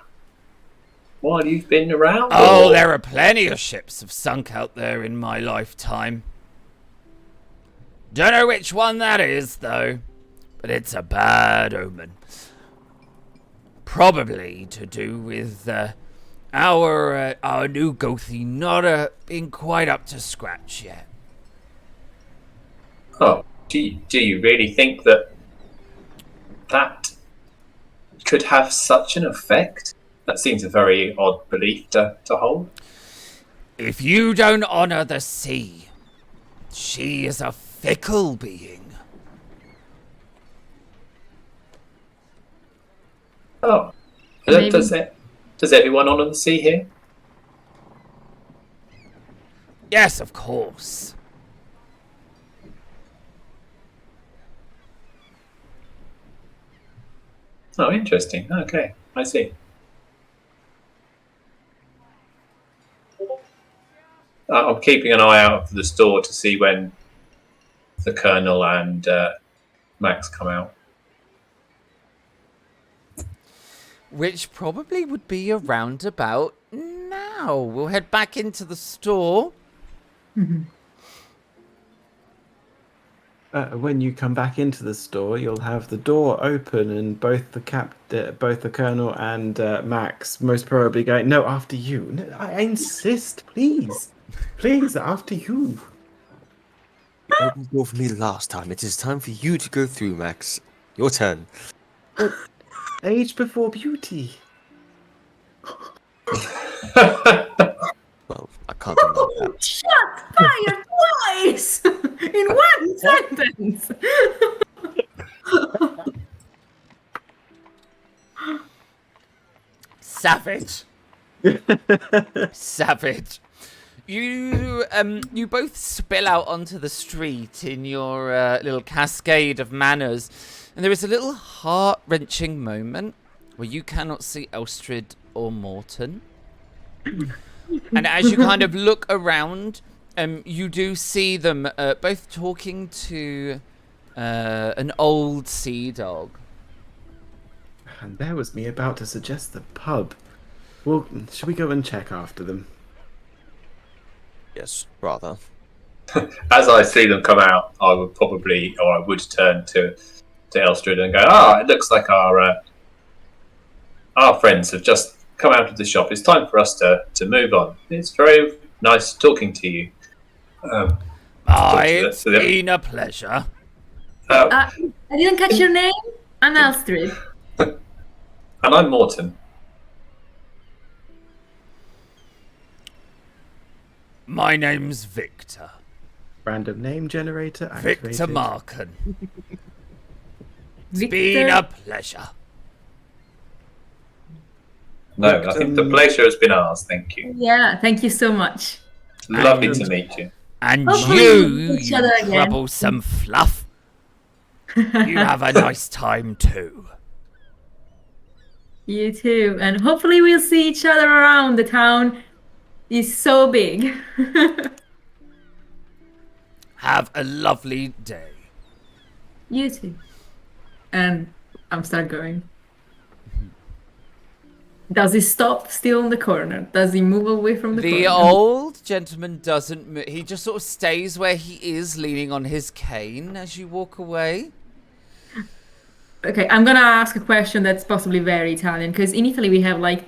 while you've been around? Oh, or- there are plenty of ships have sunk out there in my lifetime. Don't know which one that is, though, but it's a bad omen. Probably to do with our new Gothi not being quite up to scratch yet. Oh, do you really think that could have such an effect? That seems a very odd belief to hold. If you don't honor the sea, she is a fickle being. Oh, Maybe. Does everyone honour the sea here? Yes, of course. Oh, interesting. Okay, I see. I'm keeping an eye out for the store to see when the Colonel and Max come out. Which probably would be around about now. We'll head back into the store. When you come back into the store, you'll have the door open, and both the Colonel and Max most probably going, "No, after you." No, I insist, please, please, after you. You opened the door for me last time. It is time for you to go through, Max. Your turn. Age before beauty. Well, I can't deny that. Shot fire twice in one sentence. Savage. Savage. You both spill out onto the street in your little cascade of manners, and there is a little heart-wrenching moment where you cannot see Elstrid or Morton. And as you kind of look around, you do see them both talking to an old sea dog. And there was me about to suggest the pub. Well, should we go and check after them? Yes, rather. As I see them come out, I would turn to Elstrid and go, it looks like our friends have just come out of the shop. It's time for us to move on. It's very nice talking to you. It's been a pleasure. I didn't catch your name. I'm Elstrid. And I'm Morton. My name's Victor. Random name generator activated. Victor Marken. It's Victor. been a pleasure. No, I think the pleasure has been ours. Thank you. Yeah, thank you so much. Lovely to meet you. And Hopefully you, we'll see each you other again. troublesome fluff. You have a nice time too. You too. And hopefully we'll see each other around. The town is so big. Have a lovely day. You too. And I'm start going. Does he stop still in the corner? Does he move away from the The corner? old gentleman doesn't move. He just sort of stays where he is, leaning on his cane as you walk away. Okay, I'm gonna ask a question that's possibly very Italian, because in Italy we have like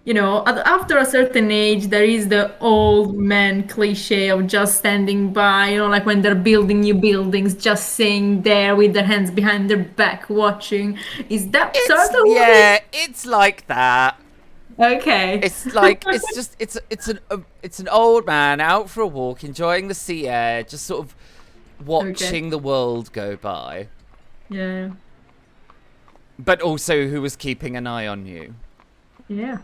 after a certain age, there is the old man cliche of just standing by, like when they're building new buildings, just sitting there with their hands behind their back watching. Is that sort of Yeah, it's like that. Okay. It's like it's an old man out for a walk, enjoying the sea air, just sort of watching the world go by. Yeah. But also who was keeping an eye on you. Yeah.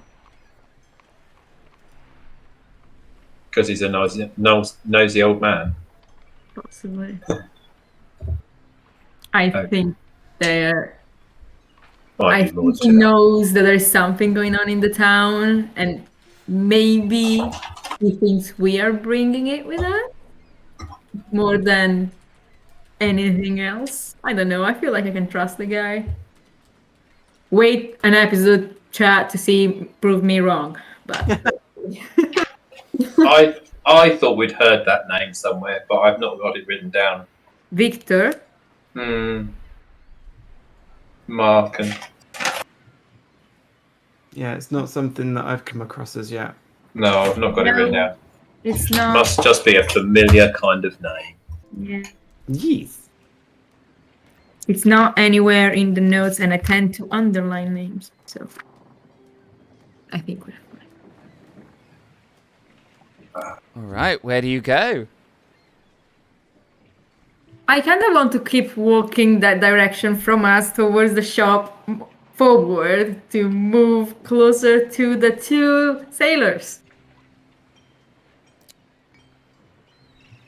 Because he's a nosy old man. Possibly. I think they're. I think he knows that there's something going on in the town, and maybe he thinks we are bringing it with us more than anything else. I don't know. I feel like I can trust the guy. Wait an episode, chat, to see prove me wrong. But I thought we'd heard that name somewhere, but I've not got it written down. Victor. Mark and. Yeah, it's not something that I've come across as yet. No, I've not got it written down. It's not. Must just be a familiar kind of name. Yeah. Yes. It's not anywhere in the notes, and I tend to underline names, so I think we're fine. All right, where do you go? I kind of want to keep walking that direction from us towards the shop forward to move closer to the two sailors.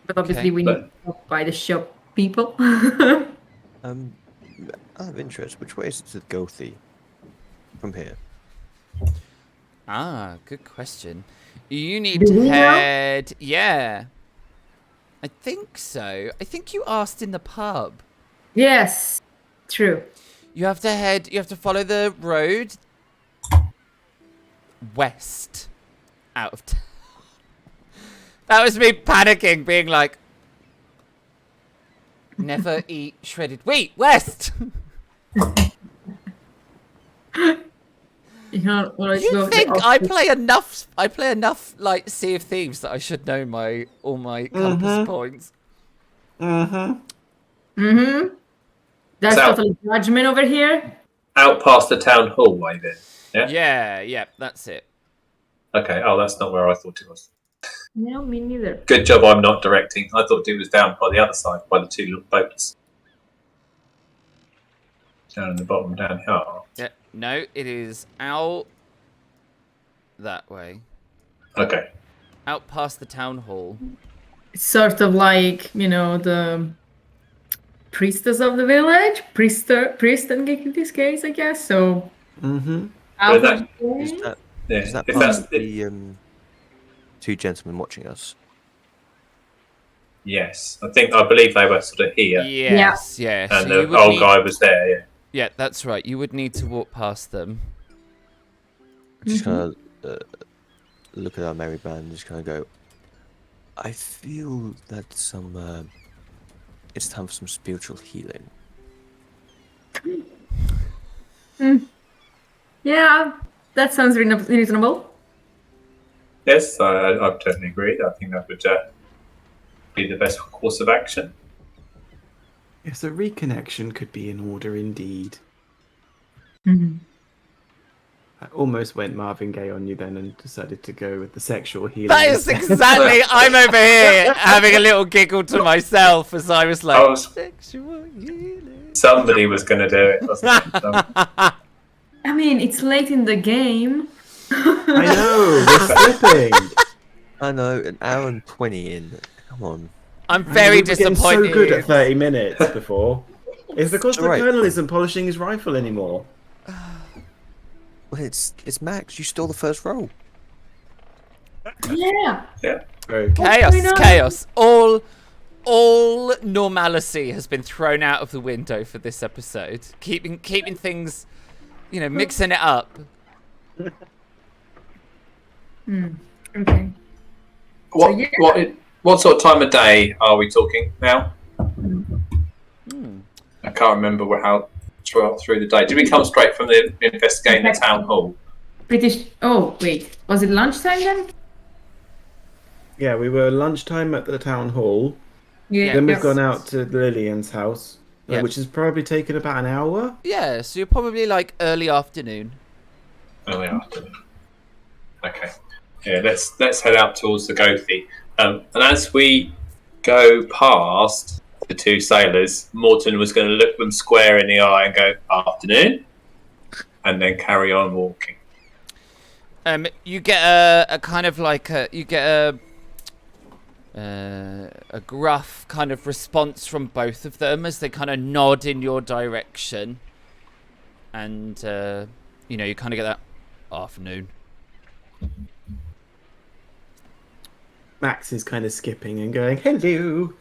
But obviously we need to walk by the shop people. Out of interest, which way is it to Gothy from here? Ah, good question. You need to head... Yeah. I think so. I think you asked in the pub. Yes, true. You have to follow the road west out of town. That was me panicking, being like, never eat shredded wheat, west! You think I play enough like Sea of Thieves that I should know all my compass points. That's totally judgment over here. Out past the town hallway then. Yeah, that's it. Okay, that's not where I thought it was. No, me neither. Good job I'm not directing. I thought it was down by the other side, by the two little boats. Down in the bottom, down here. Yeah, no, it is out that way. Okay. Out past the town hall. It's sort of like, the priestess of the village. Priest in this case, I guess. So. Is that part of the two gentlemen watching us? Yes, I believe they were sort of here. Yes. And so the old guy was there, yeah. Yeah, that's right. You would need to walk past them. Just kind of look at our merry band and just kind of go, I feel that it's time for some spiritual healing. Yeah, that sounds reasonable. Yes, I totally agree. I think that would be the best course of action. Yes, a reconnection could be in order indeed. I almost went Marvin Gaye on you then and decided to go with the sexual healing. That is exactly. I'm over here having a little giggle to myself as I was like, sexual healing. Somebody was going to do it, wasn't it? I mean, it's late in the game. I know, we're slipping. I know, an hour and 20 in. Come on. I'm very disappointed. We were so good at 30 minutes before. It's because the colonel isn't polishing his rifle anymore. Well, it's Max. You stole the first roll. Yeah. Chaos. All normalcy has been thrown out of the window for this episode. Keeping things, mixing it up. Okay. What, yeah. what sort of time of day are we talking now? Hmm. I can't remember how through the day. Did we come straight from the investigating the town hall? British. Oh wait, was it lunchtime then? Yeah, we were lunchtime at the town hall. Yeah. Then we've yes. gone out to Lillian's house, Yep. which has probably taken about an hour. Yeah, so you're probably like early afternoon. Early afternoon. Okay. Yeah, let's head out towards the Gothi. And as we go past the two sailors, Morton was going to look them square in the eye and go, "Afternoon," and then carry on walking. You get a kind of like a gruff kind of response from both of them as they kind of nod in your direction, and you kind of get that afternoon. Max is kind of skipping and going, "Hello."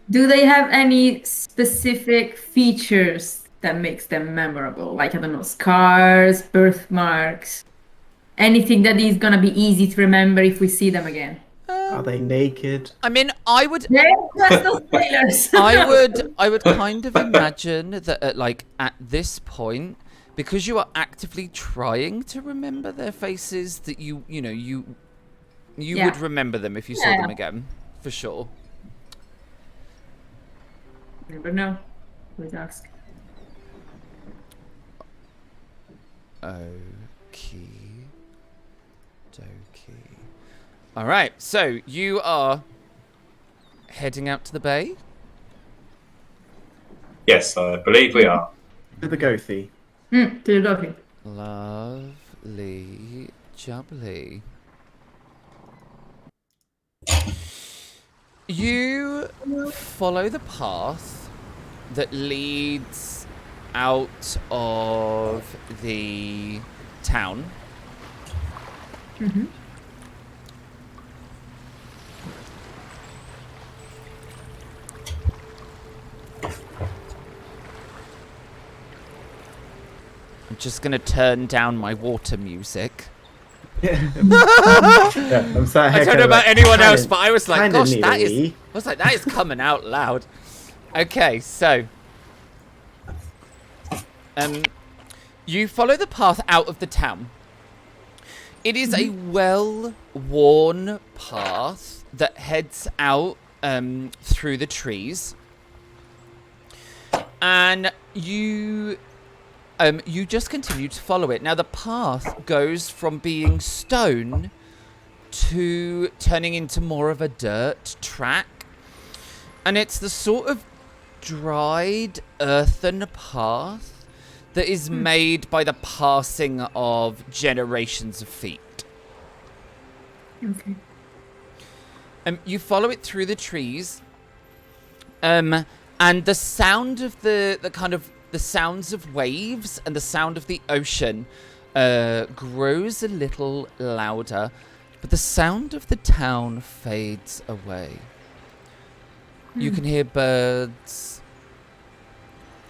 Do they have any specific features that makes them memorable? Like, I don't know, scars, birthmarks, anything that is gonna be easy to remember if we see them again? Are they naked? I mean, I would That's those sailors. I would kind of imagine that at this point, because you are actively trying to remember their faces, that you would remember them if you saw them again, for sure. Never know. Always ask. Okie dokie. All right, so you are heading out to the bay. Yes, I believe we are. To the Gothi. To the Gothi. Lovely jubbly. You follow the path that leads out of the town. Mm-hmm. I'm just going to turn down my water music. Yeah, I'm sat here I don't kind know of about anyone else, but I was like, kinda gosh, need that a is... wee. I was like, that is coming out loud. Okay, so... you follow the path out of the town. It is a well-worn path that heads out through the trees. And you just continue to follow it. Now, the path goes from being stone to turning into more of a dirt track. And it's the sort of dried earthen path that is made by the passing of generations of feet. Okay. You follow it through the trees. And the sound of the sounds of waves and the sound of the ocean grows a little louder, but the sound of the town fades away. You can hear birds,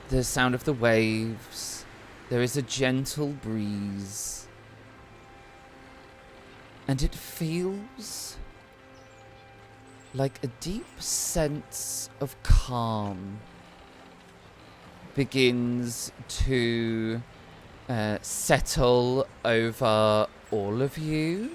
the sound of the waves. There is a gentle breeze, and it feels like a deep sense of calm begins to settle over all of you.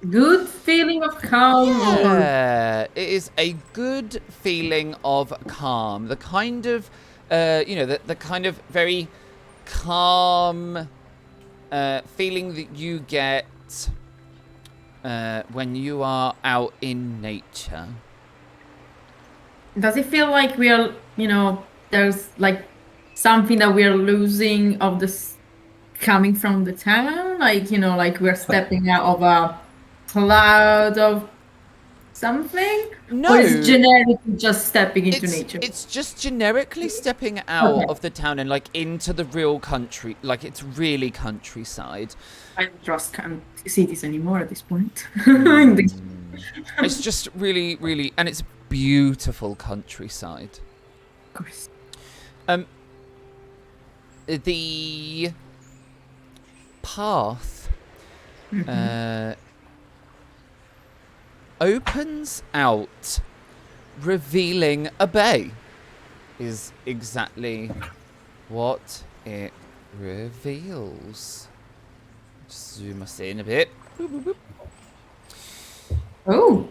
Good feeling of calm. Yeah, it is a good feeling of calm. The kind of, the kind of very calm feeling that you get when you are out in nature. Does it feel like we are, there's like something that we are losing of this coming from the town? Like, like we're stepping out of a cloud of something? No. Or is generically just stepping into nature? It's just generically stepping out of the town and like into the real country. Like it's really countryside. I don't trust cities anymore at this point. It's just really, really, and it's beautiful countryside. Of course. The path opens out, revealing a bay. Is exactly what it reveals. Just zoom us in a bit. Boop, boop, boop. Oh,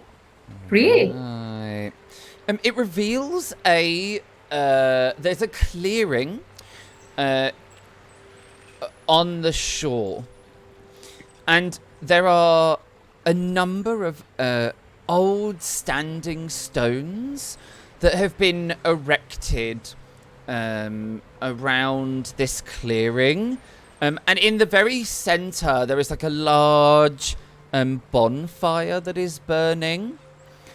pretty. Right. It reveals a there's a clearing on the shore, and there are a number of old standing stones that have been erected around this clearing, and in the very center there is like a large bonfire that is burning.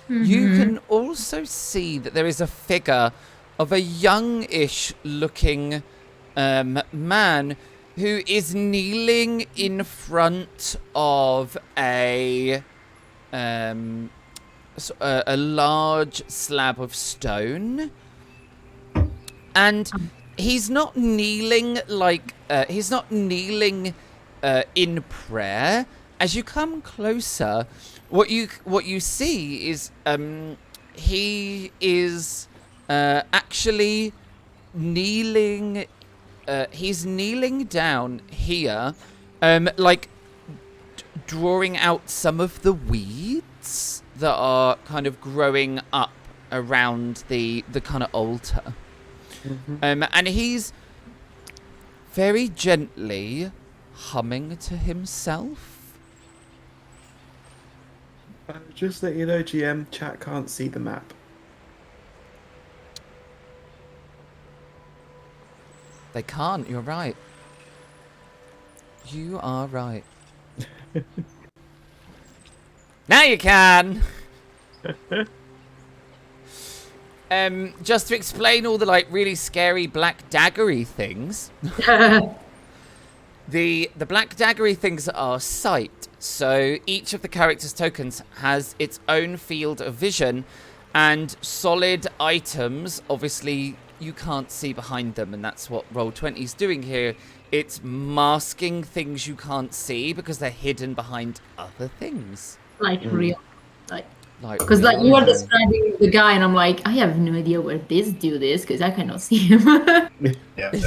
You can also see that there is a figure of a youngish looking man who is kneeling in front of a large slab of stone, and he's not kneeling like in prayer. As you come closer, what you see is he is actually kneeling. He's kneeling down here, like drawing out some of the weeds that are kind of growing up around the kind of altar. And he's very gently humming to himself. Just let you know, GM, chat can't see the map. They can't, you're right. You are right. Now you can! Just to explain all the like really scary black daggery things. The black daggery things are sight. So each of the character's tokens has its own field of vision, and solid items, obviously you can't see behind them, and that's what Roll20 is doing here. It's masking things you can't see because they're hidden behind other things. Like real. Like Because like you are describing the guy, and I'm like, I have no idea where this dude is because I cannot see him.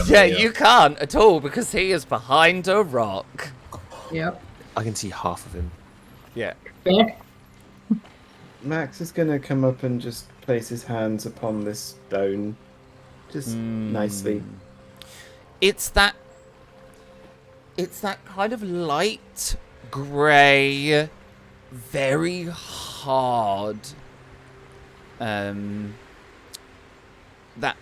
Yeah, you can't at all because he is behind a rock. Yep. I can see half of him. Yeah. Fair. Max is going to come up and just place his hands upon this stone. Just nicely. It's that kind of light grey, very hard, that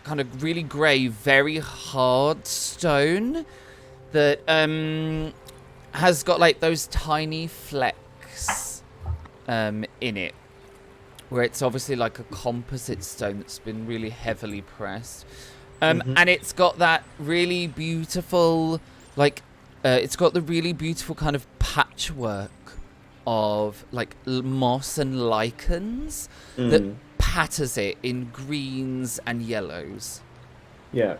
kind of really grey, very hard stone that has got like those tiny flecks in it, where it's obviously like a composite stone that's been really heavily pressed. And it's got that really beautiful, like, it's got the really beautiful kind of patchwork of like moss and lichens that patters it in greens and yellows. Yeah.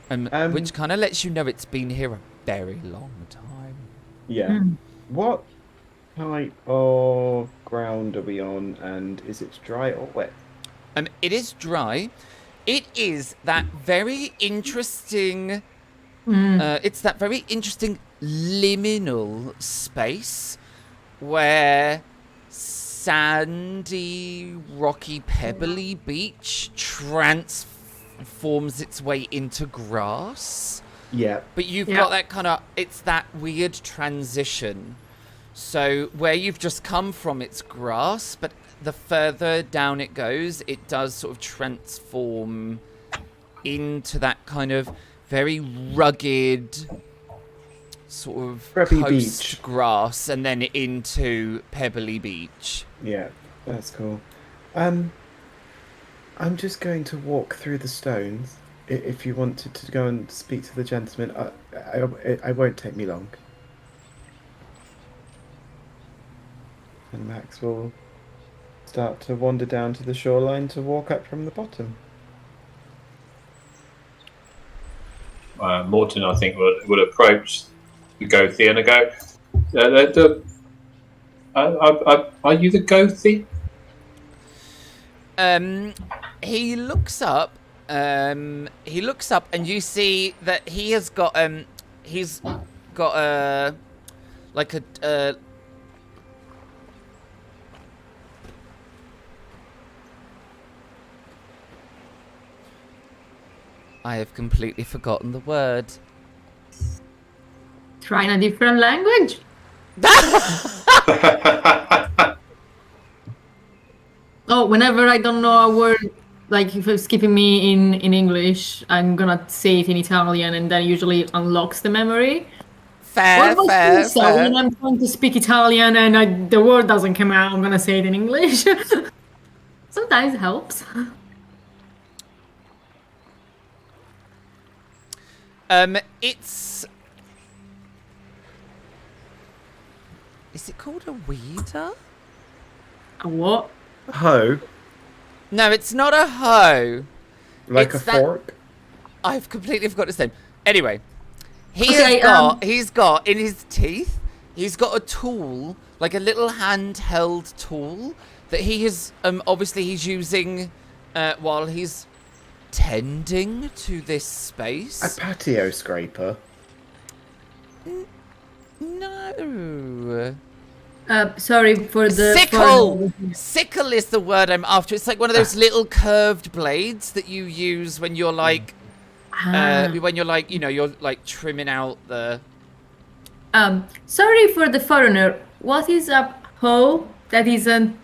Which kind of lets you know it's been here a very long time. Yeah. What type of ground are we on, and is it dry or wet? It is dry. It is that very interesting. It's that very interesting liminal space where sandy, rocky, pebbly beach transforms its way into grass. Yeah. But you've got that kind of, it's that weird transition. So where you've just come from, it's grass, but the further down it goes, it does sort of transform into that kind of very rugged sort of Preppy coast beach. grass, and then into pebbly beach. Yeah, that's cool. I'm just going to walk through the stones. If you wanted to go and speak to the gentleman, I won't take me long. And Max will start to wander down to the shoreline to walk up from the bottom. Morton, I think, would approach the Gothi and go, are you the Gothi? He looks up. He looks up, and you see that he has got he's got like a I have completely forgotten the word. Trying a different language? Oh, whenever I don't know a word, like if it's keeping me in English, I'm gonna say it in Italian, and that usually unlocks the memory. Fair. When I'm trying to speak Italian and the word doesn't come out, I'm gonna say it in English. Sometimes it helps. Is it called a weeder? A what? Hoe, No, it's not a hoe. like It's a that- fork. I've completely forgot his name. Anyway, Okay, he's got in his teeth, he's got a tool, like a little handheld tool that he is obviously he's using while he's tending to this space. A patio scraper. No. Sorry for the Sickle! Sickle is the word I'm after. It's like one of those little curved blades that you use when you're like, you're like trimming out the... Sorry for the foreigner. What is a hoe? That isn't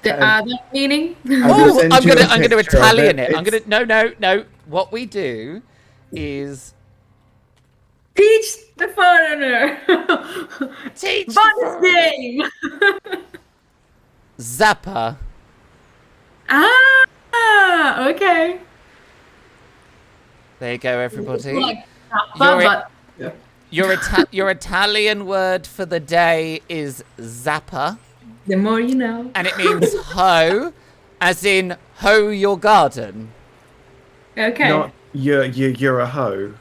the other meaning? Oh, send I'm you a gonna picture of Italian it. I'm It's- gonna no. What we do is Teach the foreigner. teach Bonus game. Zappa. Ah, okay. There you go, everybody. Like You're Zappa, it- but Your Italian word for the day is zappa, the more you know. and it means hoe, as in hoe your garden. Okay. Not you're a hoe.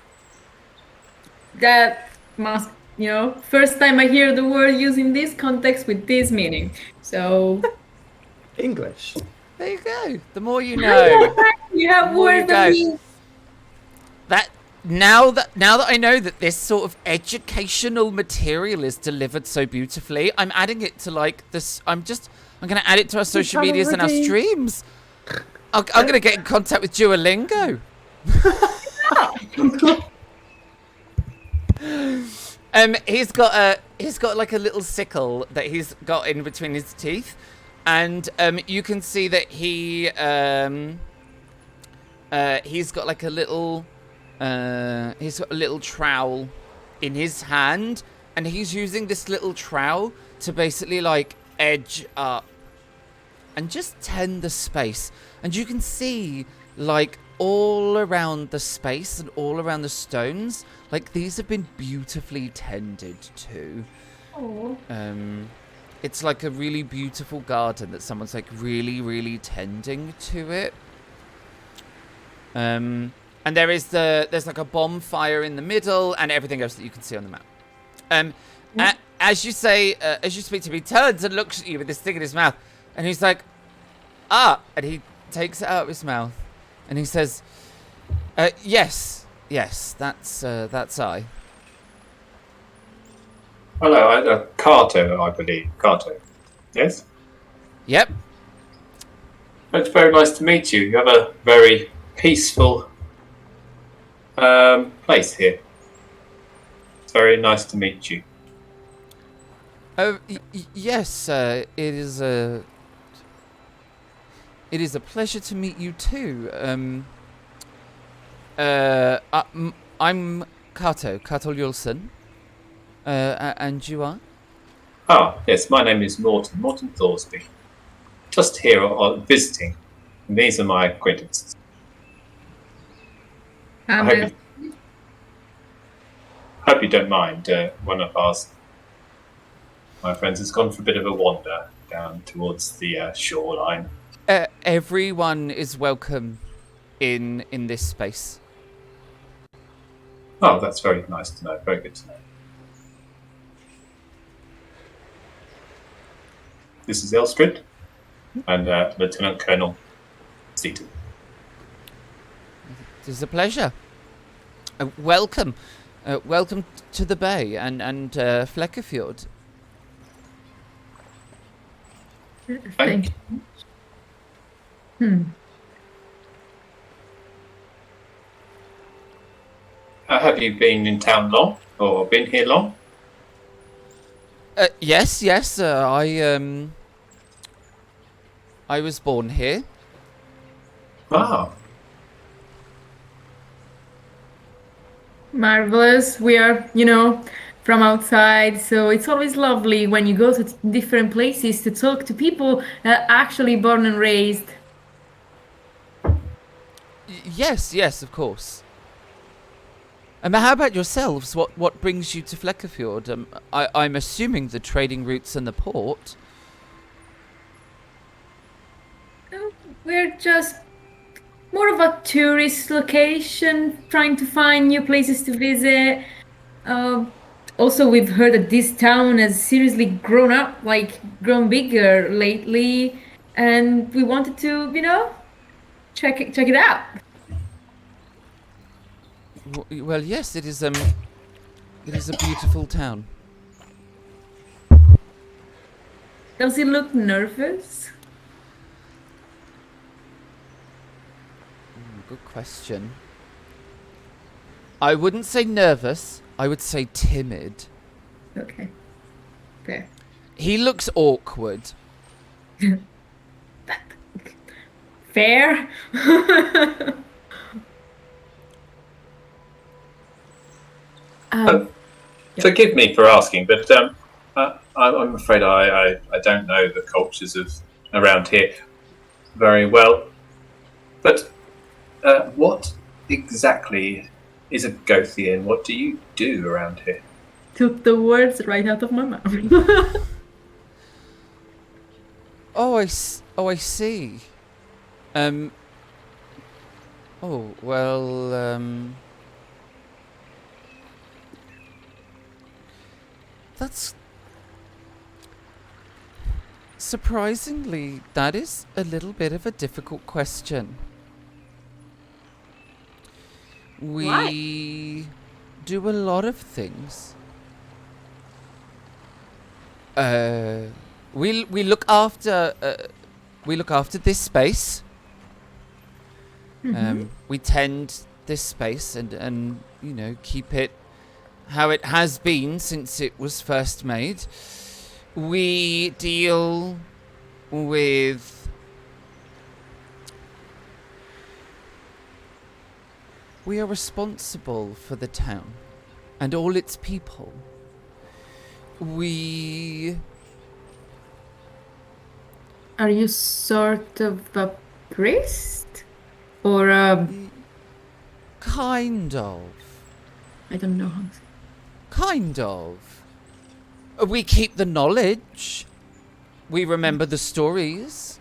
That must, first time I hear the word used in this context with this meaning. So English. There you go. The more you know. you have More you words that go. mean That now that I know that this sort of educational material is delivered so beautifully, I'm adding it to like this. I'm gonna add it to our social medias and our streams. I'm gonna get in contact with Duolingo. He's got like a little sickle that he's got in between his teeth, and you can see that he's got like a little he's got a little trowel in his hand, and he's using this little trowel to basically like edge up and just tend the space. And you can see like all around the space and all around the stones, like these have been beautifully tended to. It's like a really beautiful garden that someone's like really tending to it. And there's like a bonfire in the middle and everything else that you can see on the map. As you speak to me, he turns and looks at you with this thing in his mouth, and he's like, and he takes it out of his mouth, and he says, yes, that's I. Hello, Carto, I believe. Carto. Yes? Yep. It's very nice to meet you. You have a very peaceful place here. It's very nice to meet you. Yes, it is a pleasure to meet you too. I'm Kato Julsen. And you are? Ah, yes, my name is Morton Thorsby. Just here visiting. And these are my acquaintances. I hope you don't mind. One of my friends has gone for a bit of a wander down towards the shoreline. Everyone is welcome in this space. Oh, that's very nice to know. Very good to know. This is Elstrid and Lieutenant Colonel Seaton. It is a pleasure. Welcome. Welcome to the bay and Flekkefjord. Thank you. Have you been in town long, or been here long? Yes. I was born here. Ah, Marvelous. We are, from outside, so it's always lovely when you go to different places to talk to people actually born and raised. Yes, of course. How about yourselves? What brings you to Flekkefjord? I'm assuming the trading routes and the port. We're just more of a tourist location, trying to find new places to visit. Also, we've heard that this town has seriously grown up, grown bigger lately, and we wanted to, check it out. Well, yes, it is a beautiful town. Does he look nervous? Good question. I wouldn't say nervous. I would say timid. Okay. Fair. He looks awkward. Fair? Yeah. Forgive me for asking, but I'm afraid I don't know the cultures of around here very well. But what exactly is a Gothian? What do you do around here? Took the words right out of my mouth. Oh, I see. Oh, well, that's... Surprisingly, that is a little bit of a difficult question. We do a lot of things. We look after this space. We tend this space and keep it how it has been since it was first made. We deal with we are responsible for the town and all its people. Are you sort of a priest? Or a... Kind of. I don't know how to say. Kind of. We keep the knowledge. We remember the stories.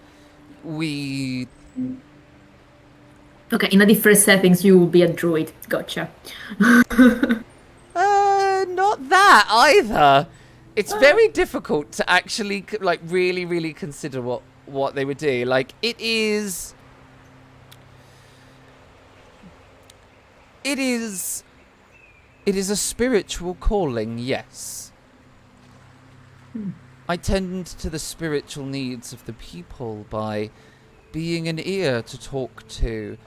We... Okay, in a different settings you will be a druid. Gotcha. Not that either. It's very difficult to actually really, really consider what they would do. It is a spiritual calling, yes. I tend to the spiritual needs of the people by being an ear to talk to,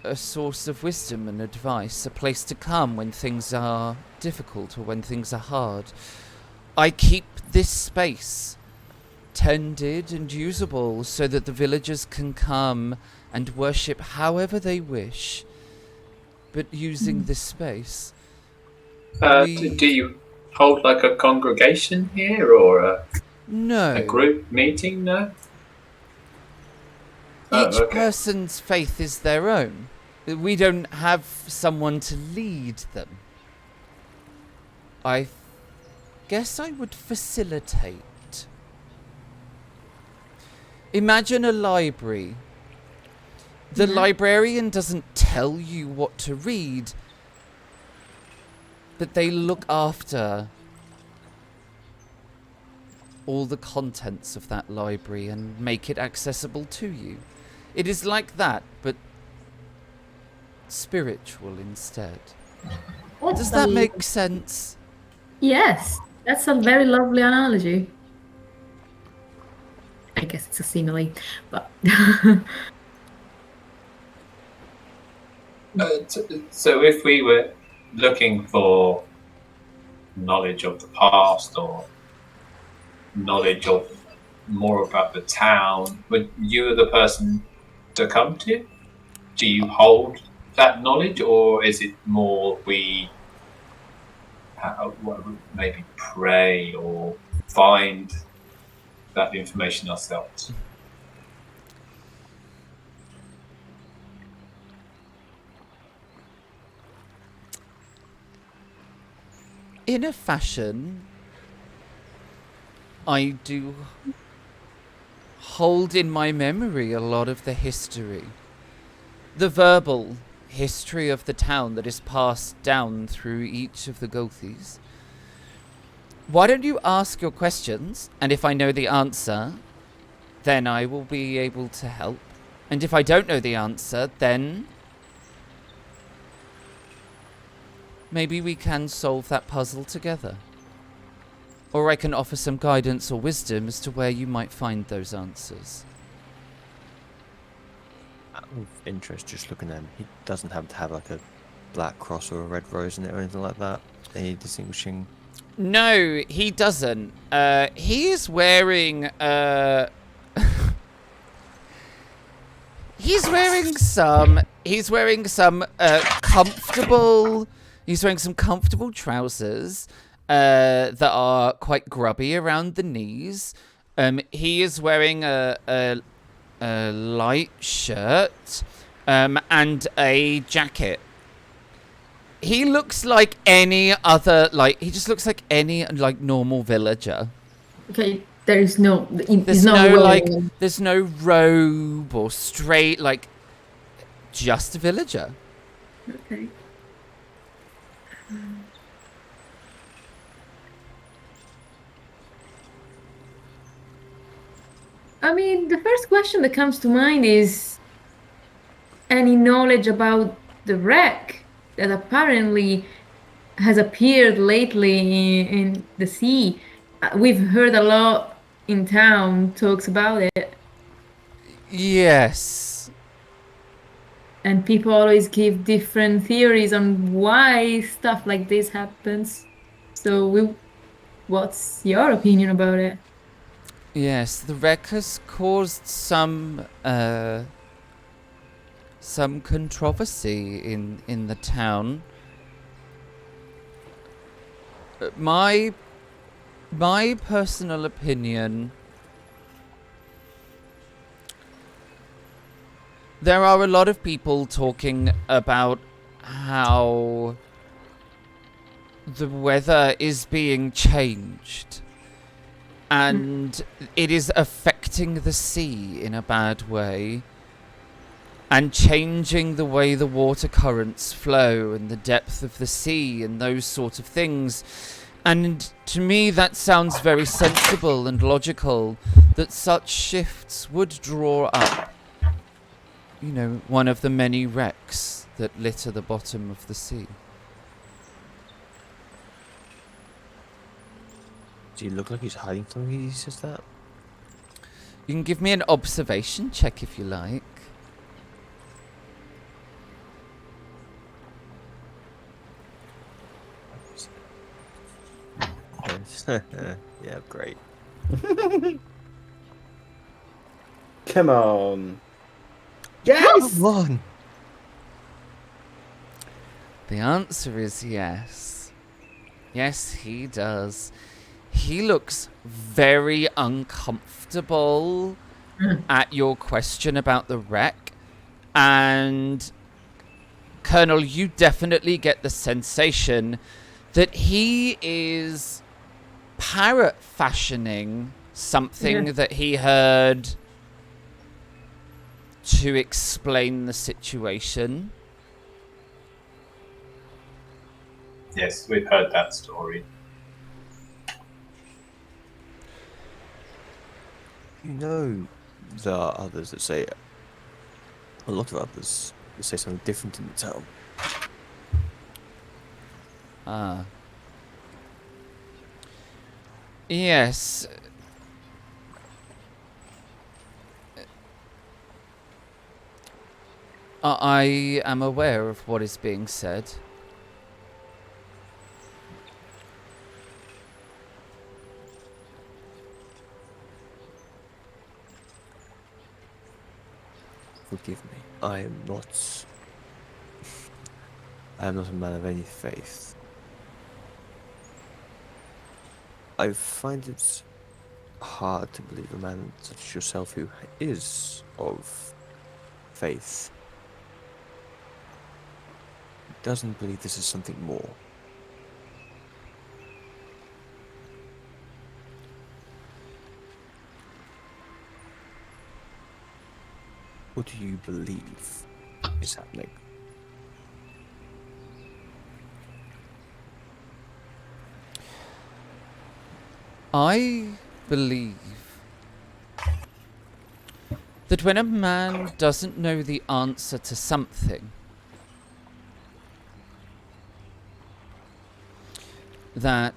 a source of wisdom and advice, a place to come when things are difficult or when things are hard. I keep this space tended and usable so that the villagers can come and worship however they wish, but using this space. Do you hold a congregation here or a group meeting? No. Each person's faith is their own. We don't have someone to lead them. I guess I would facilitate. Imagine a library. The librarian doesn't tell you what to read. that they look after all the contents of that library and make it accessible to you. It is like that, but spiritual instead. Does that make sense? Yes, that's a very lovely analogy. I guess it's a simile, but So if we were looking for knowledge of the past or knowledge of more about the town, would you the person to come to? Do you hold that knowledge, or is it more we maybe pray or find that information ourselves? In a fashion, I do hold in my memory a lot of the history. The verbal history of the town that is passed down through each of the Gothies. Why don't you ask your questions, and if I know the answer, then I will be able to help. And if I don't know the answer, then maybe we can solve that puzzle together. Or I can offer some guidance or wisdom as to where you might find those answers. Out of interest, just looking at him, he doesn't happen to have like a black cross or a red rose in it or anything like that? Any distinguishing? No, he doesn't. He is wearing he's wearing some comfortable trousers that are quite grubby around the knees. He is wearing a light shirt and a jacket. He looks like any other, he just looks like any normal villager. okay, there's no There's no robe or straight, just a villager. Okay. I mean, the first question that comes to mind is any knowledge about the wreck that apparently has appeared lately in the sea. We've heard a lot in town talks about it. Yes. And people always give different theories on why stuff like this happens. So, what's your opinion about it? Yes, the wreck has caused some controversy in the town. My personal opinion, there are a lot of people talking about how the weather is being changed and it is affecting the sea in a bad way and changing the way the water currents flow and the depth of the sea and those sort of things. And to me that sounds very sensible and logical, that such shifts would draw up, one of the many wrecks that litter the bottom of the sea. Do you look like he's hiding something when he says that? You can give me an observation check if you like. Yeah, great. Come on. Yes! Come on! The answer is yes. Yes, he does. He looks very uncomfortable at your question about the wreck. And, Colonel, you definitely get the sensation that he is parrot fashioning something that he heard to explain the situation. Yes, we've heard that story. You know, there are others that say, a lot of others that say something different in the town. Ah. Yes. I am aware of what is being said. Forgive me. I am not a man of any faith. I find it hard to believe a man such as yourself who is of faith doesn't believe this is something more. What do you believe is happening? I believe that when a man doesn't know the answer to something, that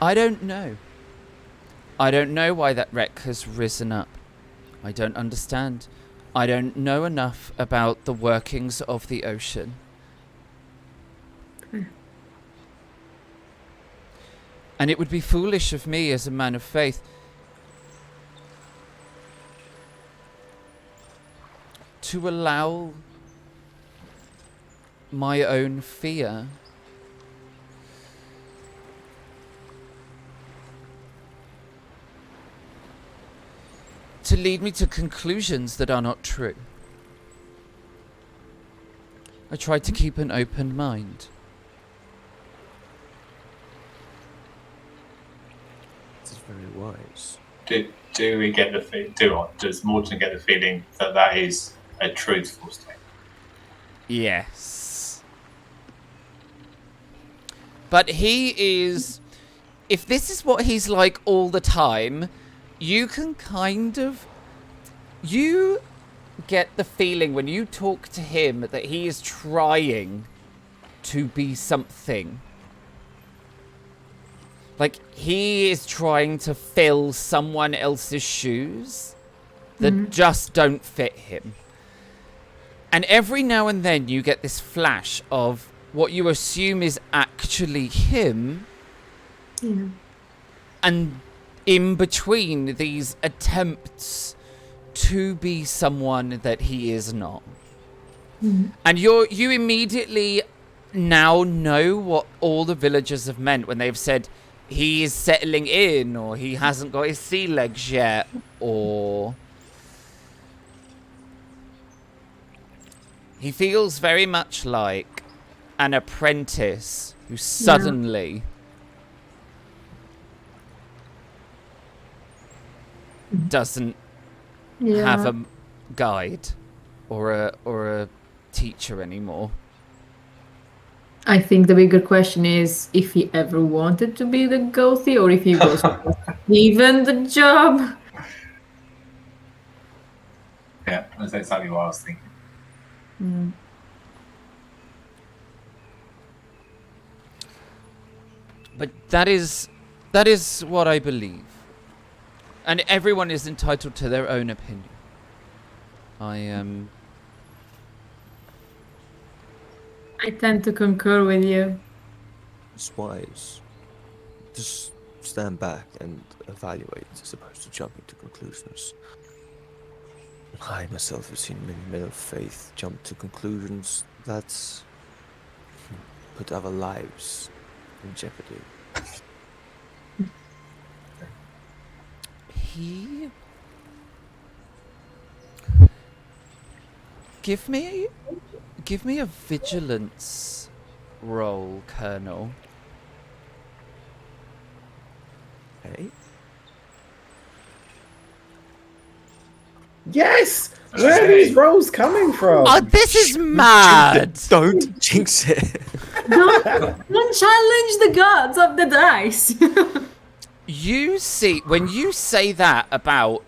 I don't know. I don't know why that wreck has risen up. I don't understand. I don't know enough about the workings of the ocean. And it would be foolish of me as a man of faith to allow my own fear to lead me to conclusions that are not true. I try to keep an open mind. This is very wise. Do we get the does Morton get the feeling that that is a truthful statement? Yes. But he is... If this is what he's like all the time, you can kind of... You get the feeling when you talk to him that he is trying to be something. Like, he is trying to fill someone else's shoes that just don't fit him. And every now and then you get this flash of what you assume is actually him. Yeah. And in between these attempts to be someone that he is not. And you immediately now know what all the villagers have meant when they've said he is settling in, or he hasn't got his sea legs yet, or he feels very much like an apprentice who suddenly doesn't have a guide or a teacher anymore. I think the bigger question is if he ever wanted to be the Gothi or if he was given the job. Yeah, that's exactly what I was thinking. But that is what I believe. And everyone is entitled to their own opinion. I tend to concur with you. It's wise. Just stand back and evaluate as opposed to jumping to conclusions. I myself have seen many men of faith jump to conclusions that put other lives in jeopardy. Give me a vigilance roll, Colonel. Okay. Yes! Where are these rolls coming from? Oh, this is mad! Don't jinx it. Don't challenge the gods of the dice. You see, when you say that about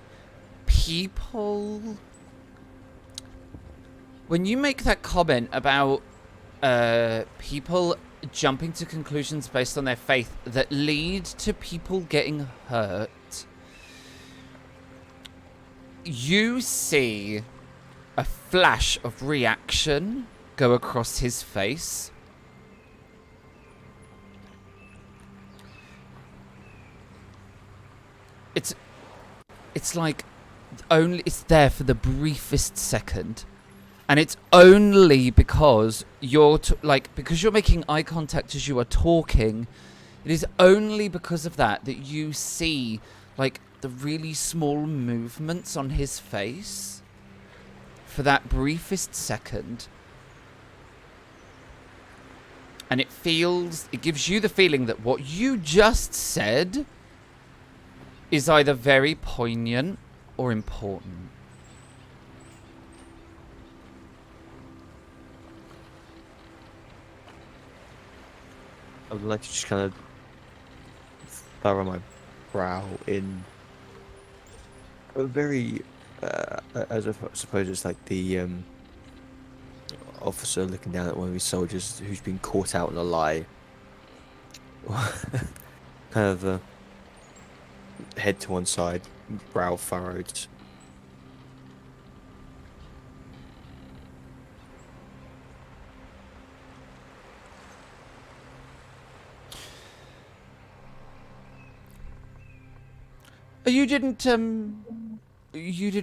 people, when you make that comment about people jumping to conclusions based on their faith that lead to people getting hurt, you see a flash of reaction go across his face. It's like only it's there for the briefest second, and it's only because you're because you're making eye contact as you are talking. It is only because of that that you see like the really small movements on his face for that briefest second, and it gives you the feeling that what you just said is either very poignant or important. I would like to just kind of furrow my brow in a very, as I suppose it's like the officer looking down at one of his soldiers who's been caught out in a lie. Kind of head to one side, brow furrowed. You didn't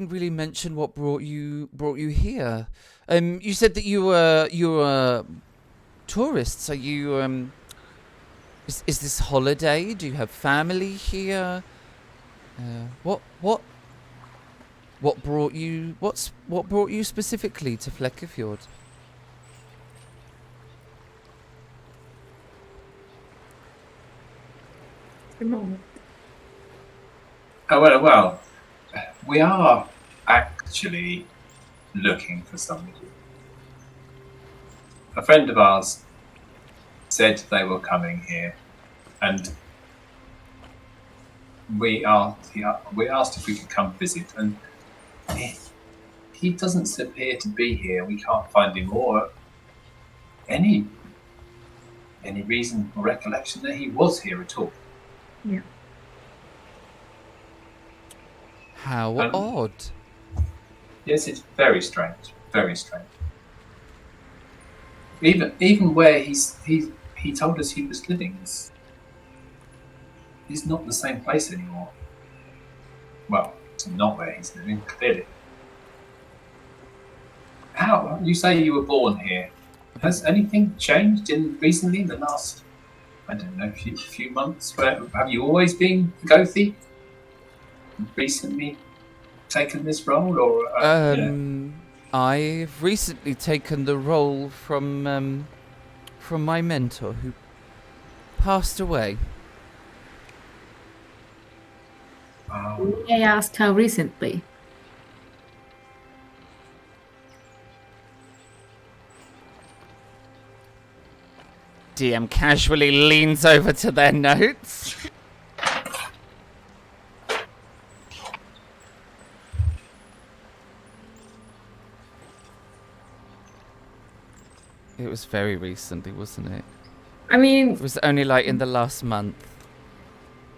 really mention what brought you here. You said that you were tourists. Are you is this holiday? Do you have family here? What brought you? What brought you specifically to Flekkefjord? A moment. Oh, well, we are actually looking for somebody. A friend of ours said they were coming here, and we asked if we could come visit, and he doesn't appear to be here. We can't find him or any reason or recollection that he was here at all. Yeah. How odd. Yes, it's very strange. Very strange. Even where he told us he was living is not the same place anymore. Well, it's not where he's living, clearly. How? You say you were born here. Has anything changed recently in the last, I don't know, few months? Have you always been Gothi? Recently taken this role, or I've recently taken the role from my mentor who passed away. I asked how recently. DM casually leans over to their notes. It was very recently, wasn't it? I mean, It was only like in the last month.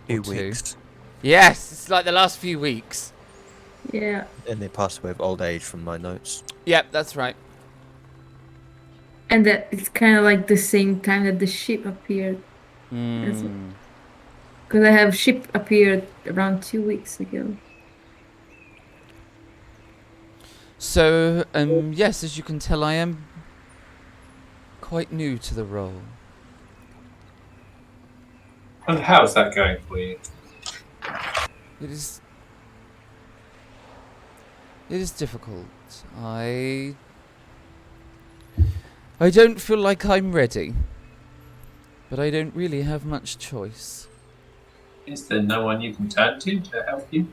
Few or two. weeks. Yes, it's like the last few weeks. yeah. And they passed away of old age from my notes. Yep, that's right. And that it's kind of like the same time that the ship appeared. Mm. Because I have ship appeared around 2 weeks ago. So, yes, as you can tell, I am quite new to the role. And how's that going for you? It is difficult. I don't feel like I'm ready, but I don't really have much choice. Is there no one you can turn to help you?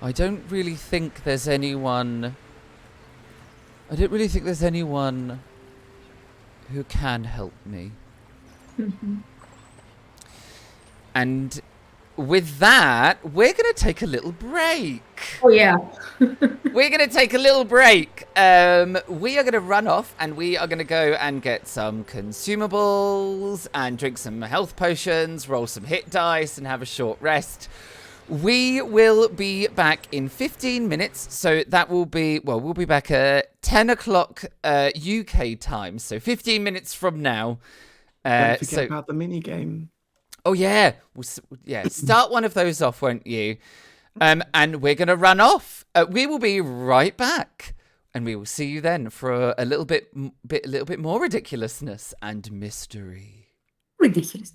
I don't really think there's anyone... I don't really think there's anyone who can help me. And with that, we're going to take a little break. Oh, yeah. We're going to take a little break. We are going to run off and we are going to go and get some consumables and drink some health potions, roll some hit dice and have a short rest. We will be back in 15 minutes. So that will be, well, we'll be back at 10 o'clock UK time. So 15 minutes from now. Don't forget about the mini game. Oh, yeah. Start one of those off, won't you? And we're going to run off. We will be right back. And we will see you then for a little bit more ridiculousness and mystery. Ridiculous.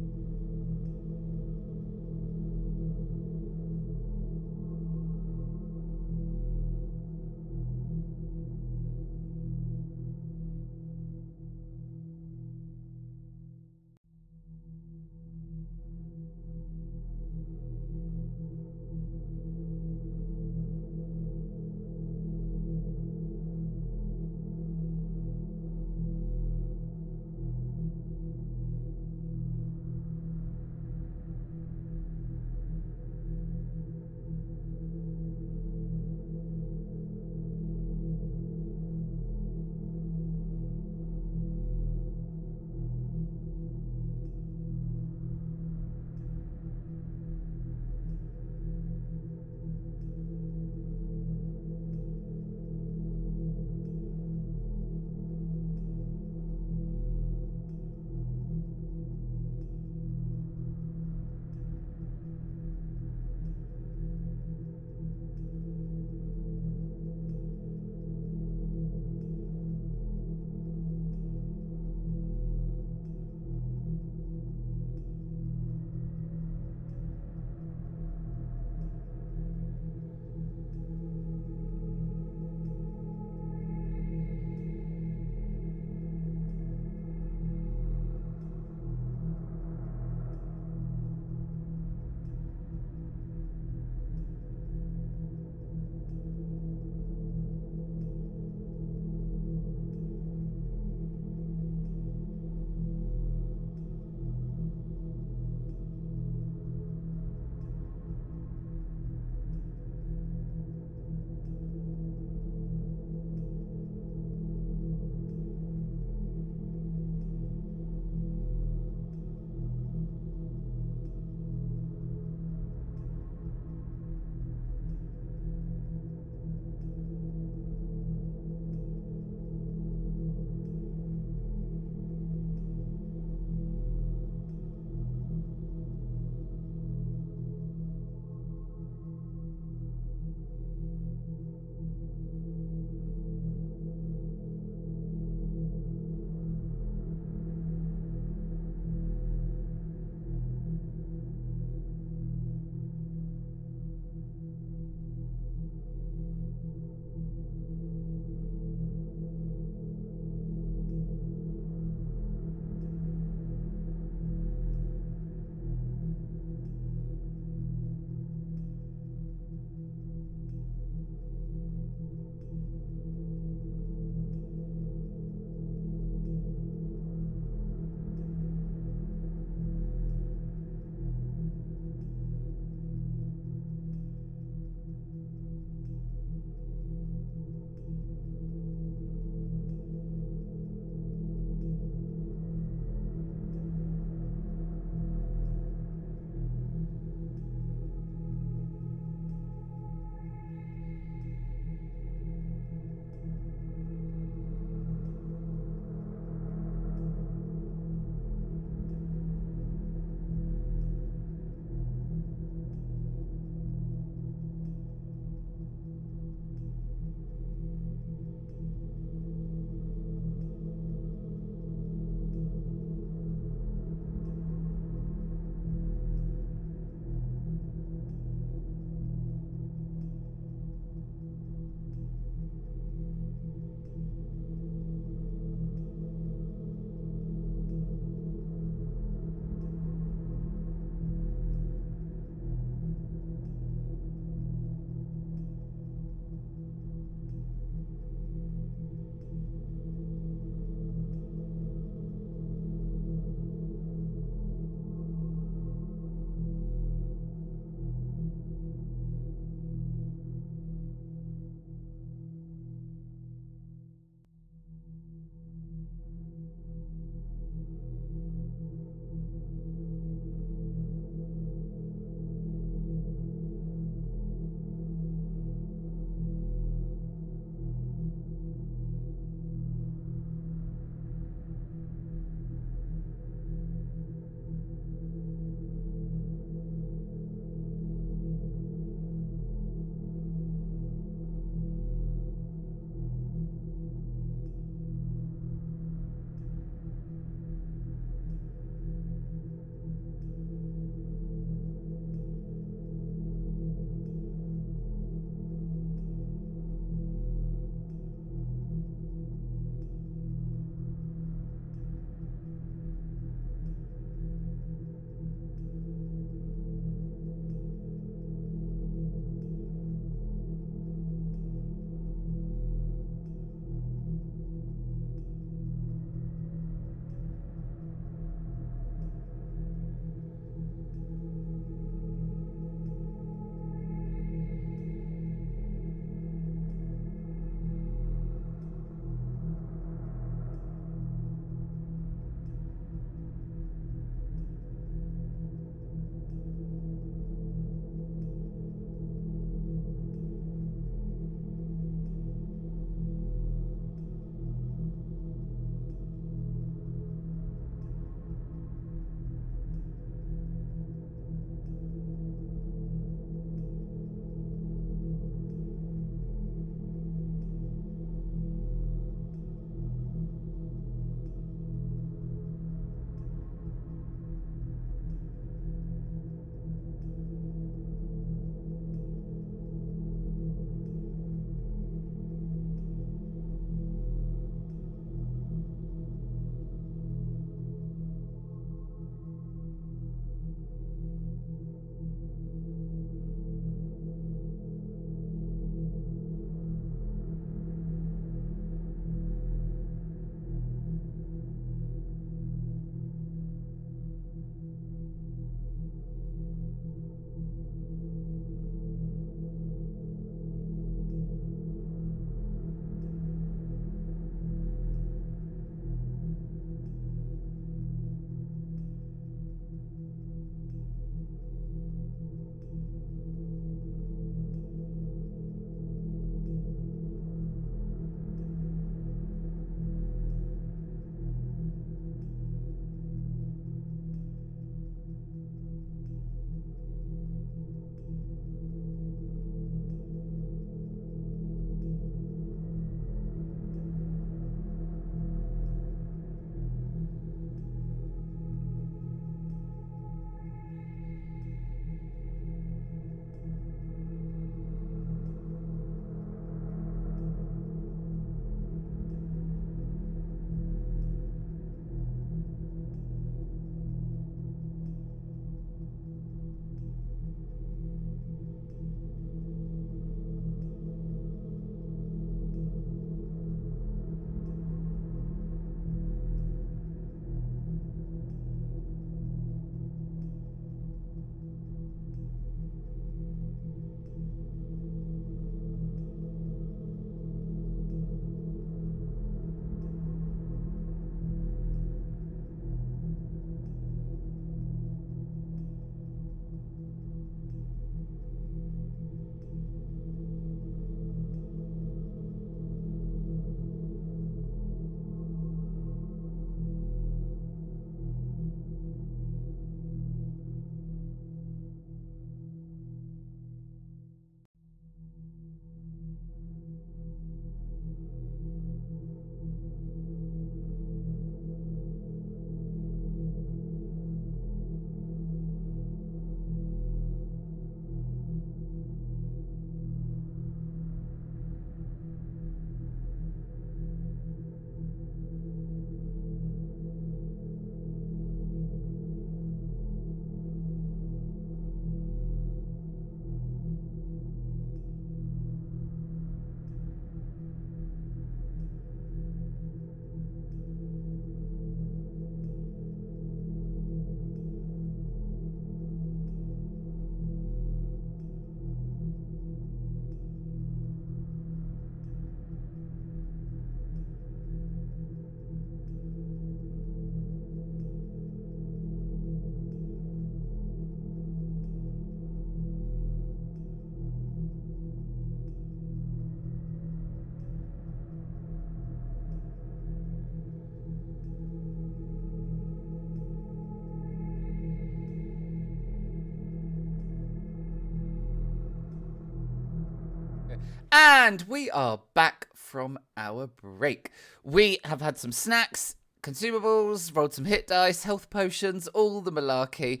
And we are back from our break. We have had some snacks, consumables, rolled some hit dice, health potions, all the malarkey.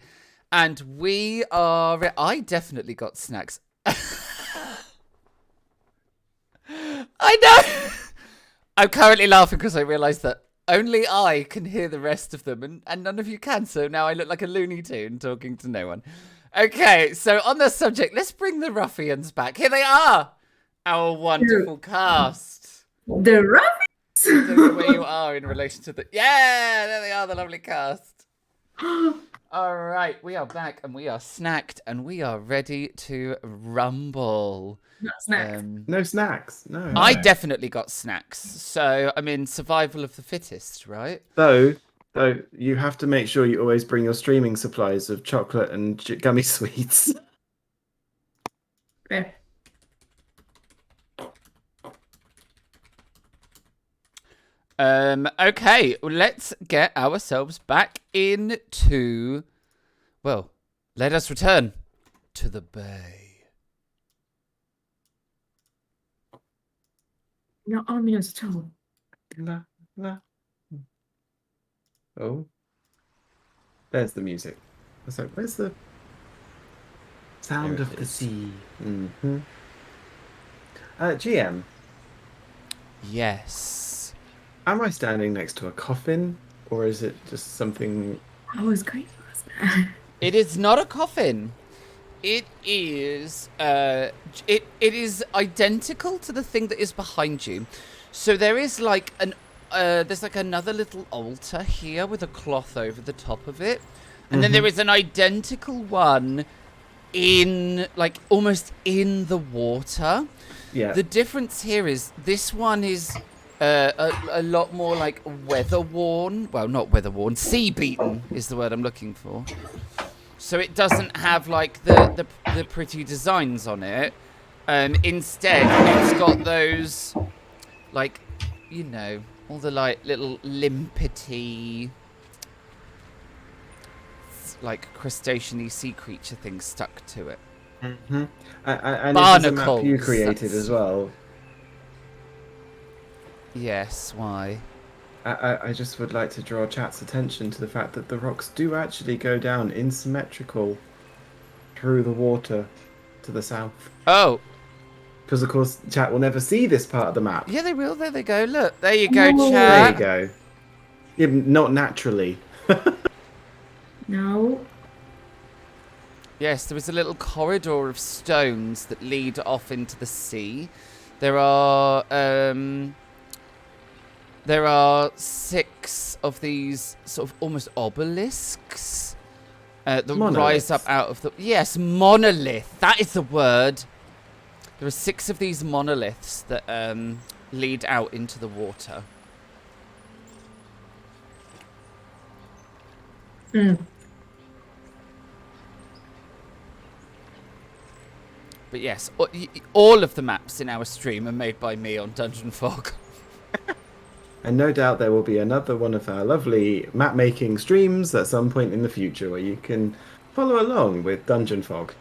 And we are... I definitely got snacks. I know! I'm currently laughing because I realise that only I can hear the rest of them and none of you can. So now I look like a Looney Tune talking to no one. Okay, so on the subject, let's bring the ruffians back. Here they are! Our wonderful cast. The rabbits! I don't know where you are in relation to the... Yeah, there they are, the lovely cast. All right, we are back and we are snacked and we are ready to rumble. Not snacks. No snacks. No. I definitely got snacks. So, I mean, survival of the fittest, right? Though you have to make sure you always bring your streaming supplies of chocolate and gummy sweets. Fair. Okay, let's get ourselves back into... Well, let us return to the bay. Not ominous at all. La, la. Oh. There's the music. I was like, where's the sound of the sea? Mm-hmm. GM, Yes. am I standing next to a coffin? Or is it just something... I was going to ask that. It is not a coffin. It is it is identical to the thing that is behind you. So there is like an there's like another little altar here with a cloth over the top of it. And then there is an identical one in like almost in the water. Yeah. The difference here is this one is a lot more like weather worn. Well, not weather worn, sea beaten is the word I'm looking for. So it doesn't have like the pretty designs on it. Instead, it's got those like, you know, all the like little limpety, like crustacean-y sea creature things stuck to it. Mm-hmm. And it is a map you Barnacles, created that's- as well. Yes, why? I just would like to draw chat's attention to the fact that the rocks do actually go down in symmetrical through the water to the south. Oh, Because, of course, chat will never see this part of the map. yeah, they will. There they go. Look, there you go, Oh. There chat. you go. Yeah, not naturally. No. Yes, there is a little corridor of stones that lead off into the sea. There are 6 of these sort of almost obelisks that rise up Monoliths. out of the... Yes, monolith. That is the word. There are 6 of these monoliths that lead out into the water. Mm. But yes, all of the maps in our stream are made by me on Dungeon Fog. And no doubt there will be another one of our lovely map-making streams at some point in the future where you can follow along with Dungeon Fog.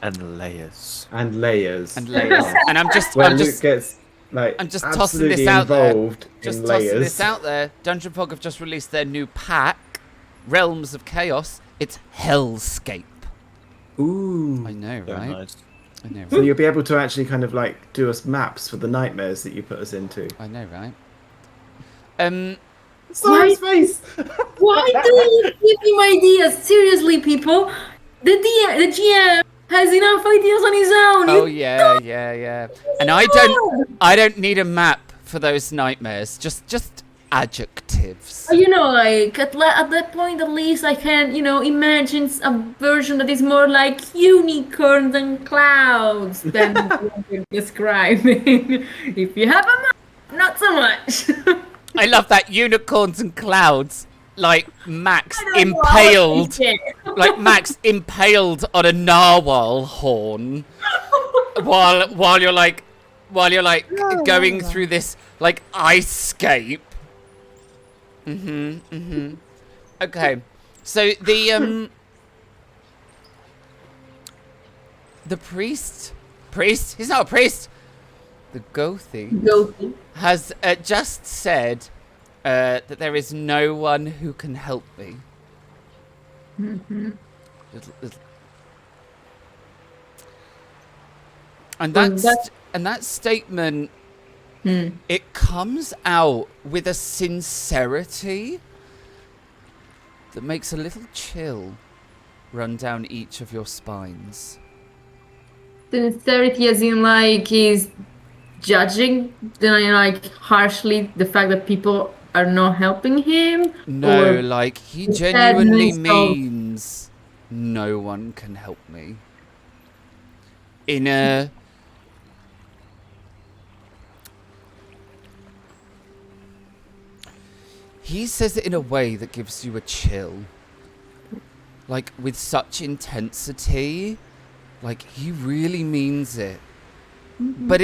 And layers. And layers. And layers. And I'm just gets like I'm just tossing absolutely this out there. involved Just in tossing layers. this out there. Dungeon Fog have just released their new pack, Realms of Chaos. It's Hellscape. Ooh. I know, So right? nice. I know, So right? you'll be able to actually kind of like do us maps for the nightmares that you put us into. I know, right? Sorry's face. Why do you give him ideas? Seriously, people. The GM has enough ideas on his own. Oh yeah. And I don't need a map for those nightmares. Just adjectives. You know, like at that point, at least I can, imagine a version that is more like unicorns and clouds than what you're describing. If you have a map, not so much. I love that unicorns and clouds, like Max I don't know how I impaled, think it. like Max impaled on a narwhal horn, while you're like going through this like ice scape. Okay, so the priest priest. He's not a priest. The Gothi Guilty. has just said that there is no one who can help me. And that statement, it comes out with a sincerity that makes a little chill run down each of your spines. Sincerity as in like he's judging like harshly the fact that people are not helping him? No, Or like he the genuinely sadness of- means no one can help me. In a he says it in a way that gives you a chill. Like with such intensity. Like he really means it. But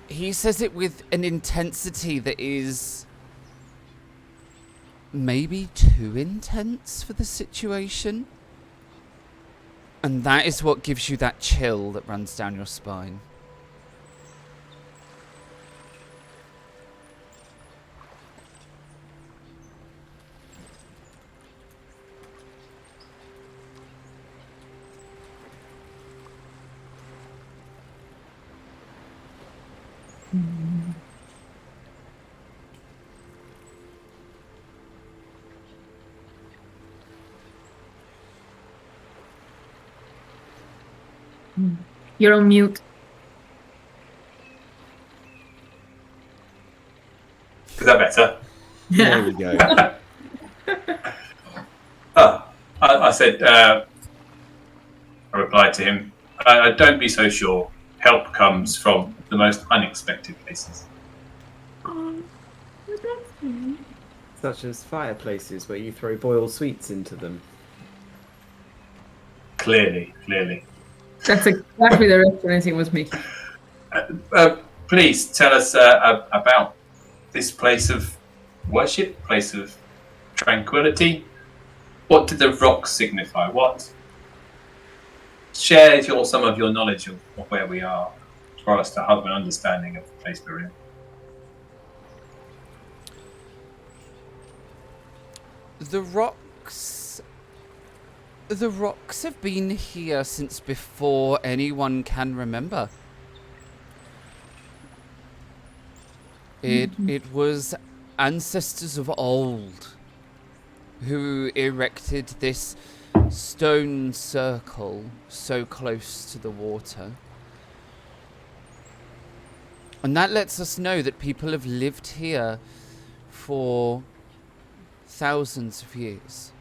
he says it with an intensity that is maybe too intense for the situation. And that is what gives you that chill that runs down your spine. You're on mute. Is that better? There we go. I said, I replied to him, don't be so sure. Help comes from the most unexpected places. Such as fireplaces where you throw boiled sweets into them. Clearly. That's exactly the reference he was making. Please tell us about this place of worship, place of tranquility. What do the rocks signify? What? Share some of your knowledge of where we are for us to have an understanding of the place we're in. The rocks have been here since before anyone can remember. It was ancestors of old who erected this stone circle so close to the water. And that lets us know that people have lived here for thousands of years.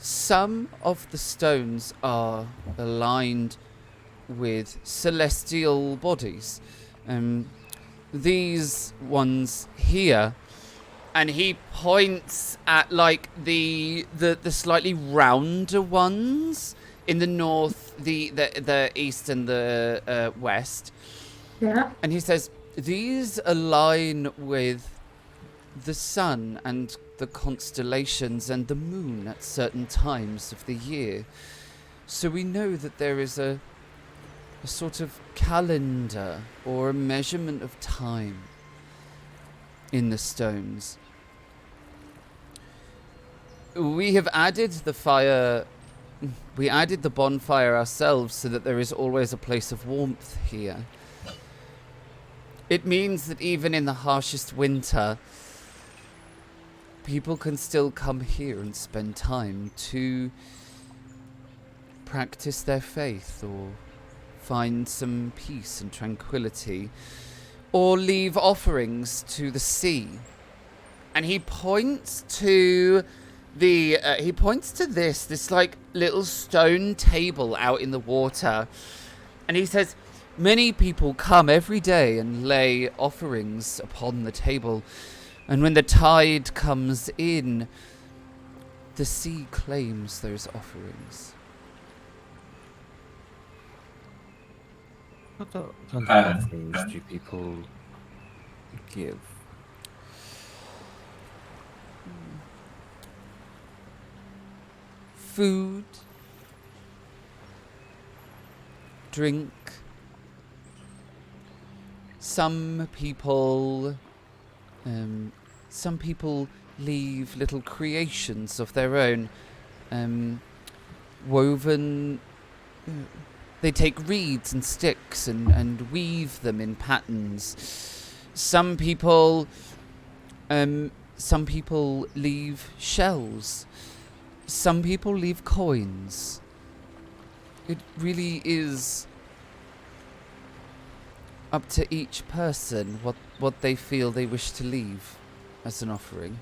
Some of the stones are aligned with celestial bodies. These ones here, and he points at like the slightly rounder ones in the north, the east and the west. Yeah. And he says these align with the sun and the constellations and the moon at certain times of the year. So we know that there is a sort of calendar or a measurement of time in the stones. We have added the bonfire ourselves so that there is always a place of warmth here. It means that even in the harshest winter, people can still come here and spend time to practice their faith or find some peace and tranquility or leave offerings to the sea. And he points to this like little stone table out in the water, and he says many people come every day and lay offerings upon the table, and when the tide comes in, the sea claims those offerings. What kind of offerings do people give? Food, drink. Some people leave little creations of their own, woven. They take reeds and sticks and weave them in patterns. Some people leave shells. Some people leave coins. It really is up to each person what they feel they wish to leave as an offering.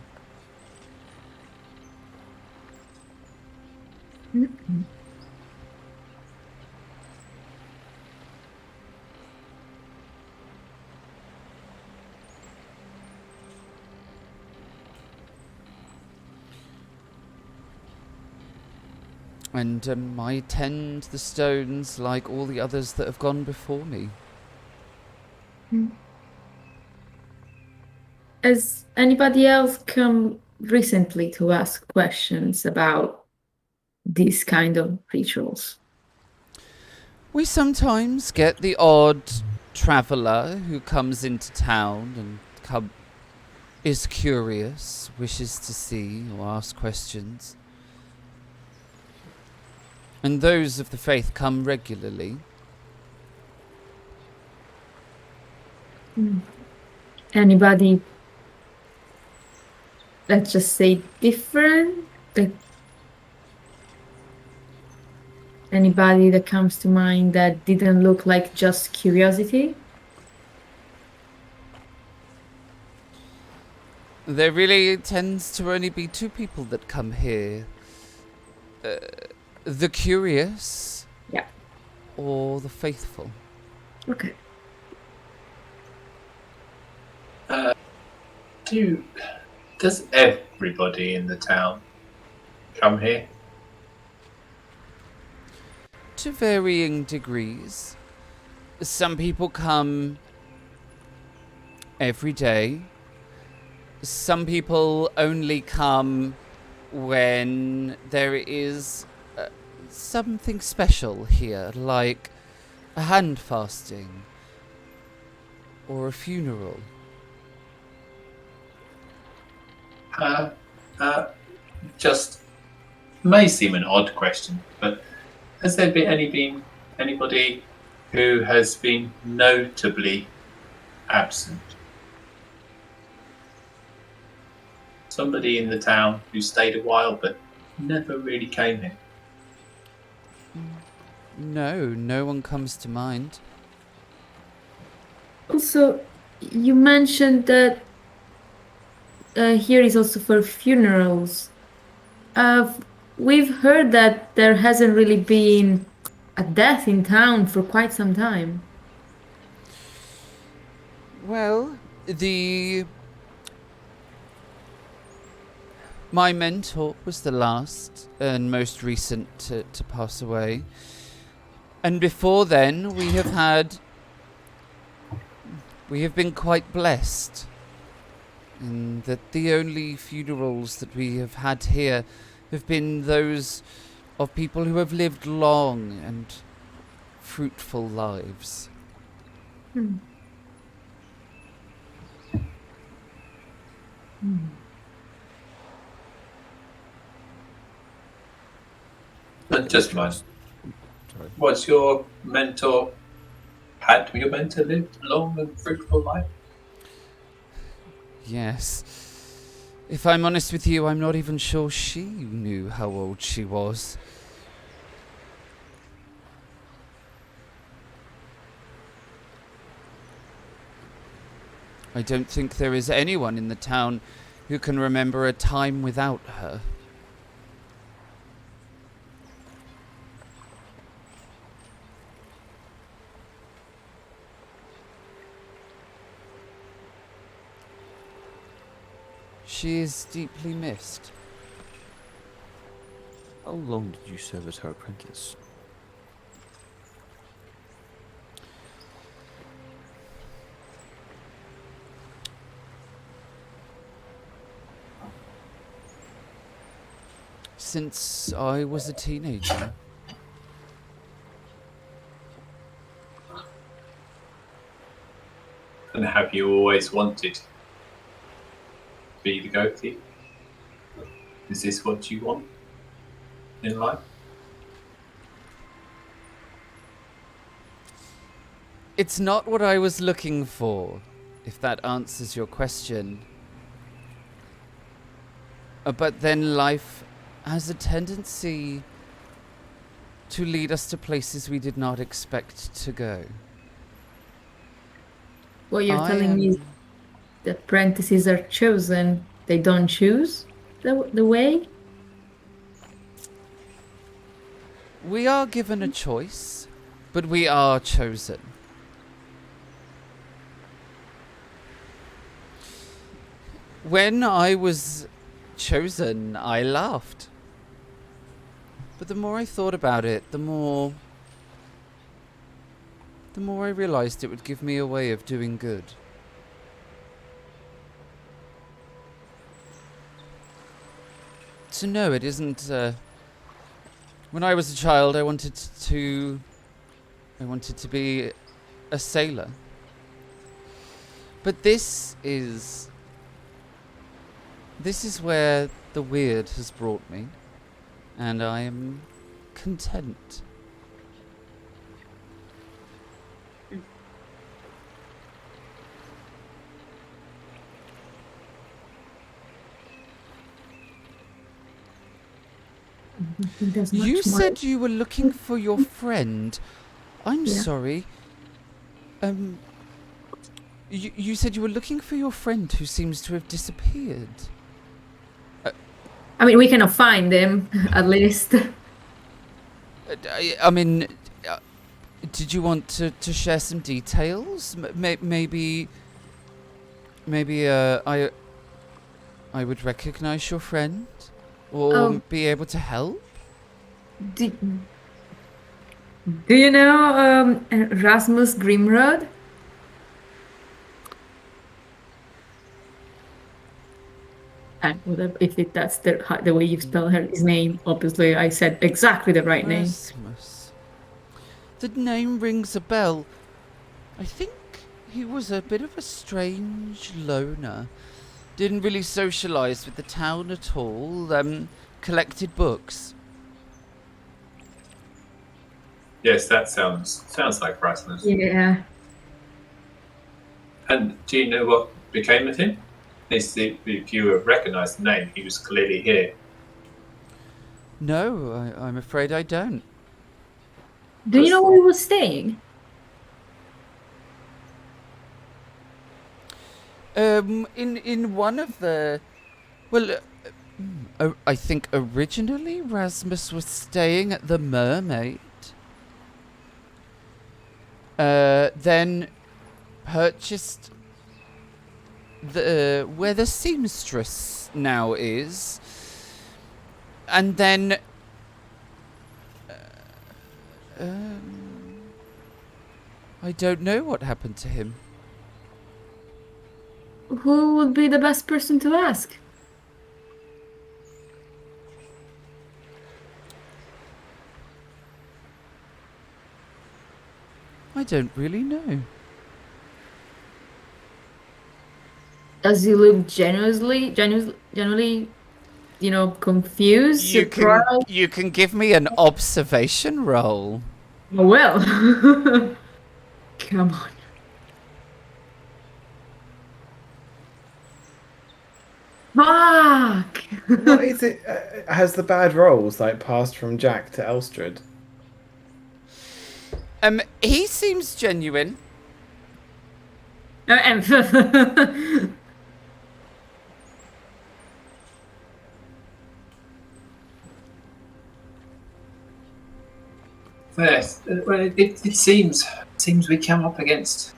And I tend the stones like all the others that have gone before me. Has anybody else come recently to ask questions about these kind of rituals? We sometimes get the odd traveller who comes into town and is curious, wishes to see or ask questions. And those of the faith come regularly. Anybody, let's just say, different? Like, anybody that comes to mind that didn't look like just curiosity? There really tends to only be two people that come here. The curious. Yeah. Or the faithful. Okay. Does everybody in the town come here? To varying degrees. Some people come every day. Some people only come when there is something special here, like a hand fasting or a funeral. Just may seem an odd question, but has there been anybody who has been notably absent? Somebody in the town who stayed a while but never really came here? No one comes to mind. Also, you mentioned that here is also for funerals. We've heard that there hasn't really been a death in town for quite some time. Well, my mentor was the last and most recent to pass away. And before then, we have been quite blessed in that the only funerals that we have had here have been those of people who have lived long and fruitful lives. Just mine. Sorry. What's your mentor? Had your mentor lived a long and fruitful life? Yes. If I'm honest with you, I'm not even sure she knew how old she was. I don't think there is anyone in the town who can remember a time without her. She is deeply missed. How long did you serve as her apprentice? since I was a teenager. And have you always wanted to be the goat thief? Is this what you want in life? It's not what I was looking for, if that answers your question. But then life has a tendency to lead us to places we did not expect to go. What you're telling me is the apprentices are chosen. They don't choose the way? We are given a choice, but we are chosen. When I was chosen, I laughed. But the more I thought about it, the more I realized it would give me a way of doing good. So no, it isn't. When I was a child, I wanted to be a sailor. But this is where the weird has brought me, and I am content. You said you were looking for your friend. I'm sorry. You said you were looking for your friend who seems to have disappeared. I mean, we cannot find him, at least. I mean, did you want to share some details? Maybe I would recognize your friend, or be able to help. Do you know Rasmus Grimrod? And that's the way you spell his name, obviously I said exactly the right name. Rasmus. The name rings a bell. I think he was a bit of a strange loner. Didn't really socialise with the town at all. Collected books. Yes, that sounds like Rasmus. Yeah. And do you know what became of him? If you recognise the name, he was clearly here. No, I'm afraid I don't. Do you know where he was staying? In one of the... Well, I think originally Rasmus was staying at the Mermaid. Then purchased where the seamstress now is, and then I don't know what happened to him. Who would be the best person to ask? I don't really know. Does he look genuinely, confused, surprised? You can give me an observation roll. Oh, well. Come on. Fuck! What is it? Has the bad rolls passed from Jack to Elstrad? He seems genuine. Yes, well, it seems we come up against.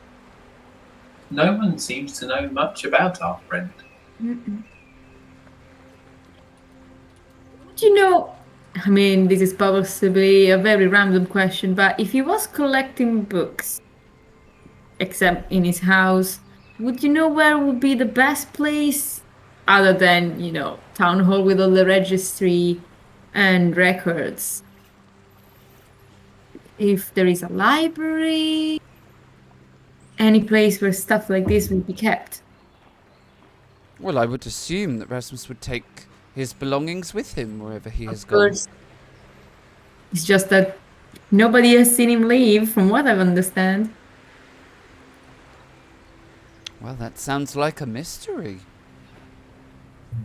No one seems to know much about our friend. You know, I mean, this is possibly a very random question, but if he was collecting books, except in his house, would you know where would be the best place, other than, town hall with all the registry, and records. If there is a library, any place where stuff like this would be kept. Well, I would assume that Rasmus would take his belongings with him wherever he has Of gone. course. It's just that nobody has seen him leave, from what I understand. Well, that sounds like a mystery.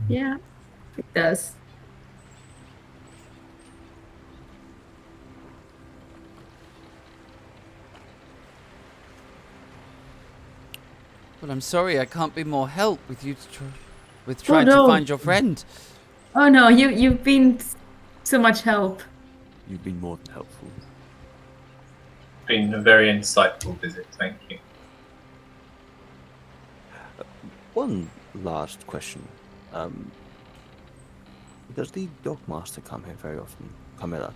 Yeah, it does. Well, I'm sorry I can't be more help with you trying no. to find your friend. Oh no, you've been so much help. You've been more than helpful. Been a very insightful visit. Thank you. One last question. Does the Dogmaster come here very often? Camilla?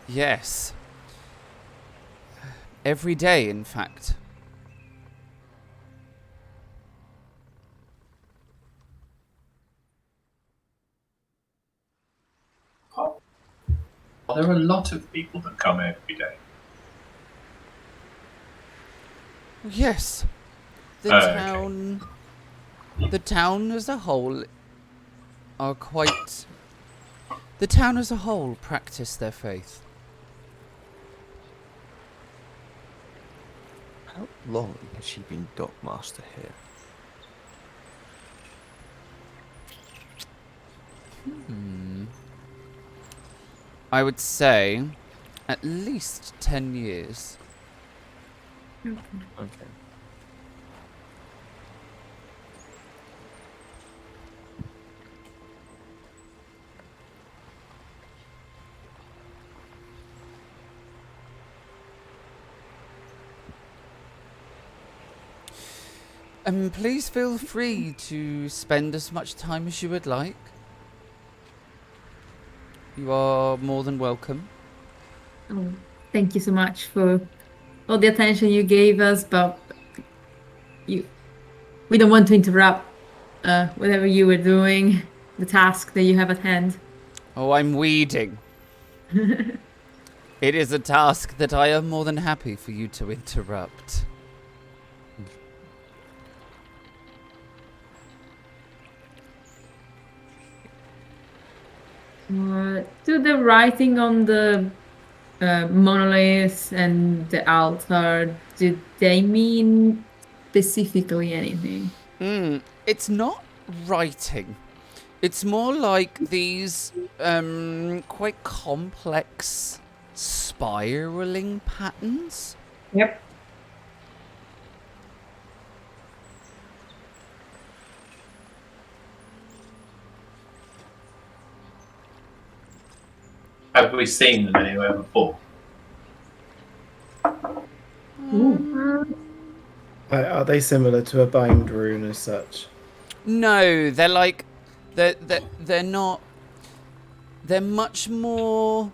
Yes. Every day, in fact. There are a lot of people that come every day. Yes. The Oh, okay. town... The town as a whole are quite... The town as a whole practice their faith. How long has she been Dogmaster here? I would say at least 10 years. Okay. Please feel free to spend as much time as you would like. You are more than welcome. Oh, thank you so much for all the attention you gave us, but we don't want to interrupt whatever you were doing, the task that you have at hand. Oh, I'm weeding. It is a task that I am more than happy for you to interrupt. To the writing on the monoliths and the altar, did they mean specifically anything? It's not writing. It's more like these quite complex spiraling patterns. Yep. Have we seen them anywhere before? Are they similar to a bind rune as such? No, they're like they're not. They're much more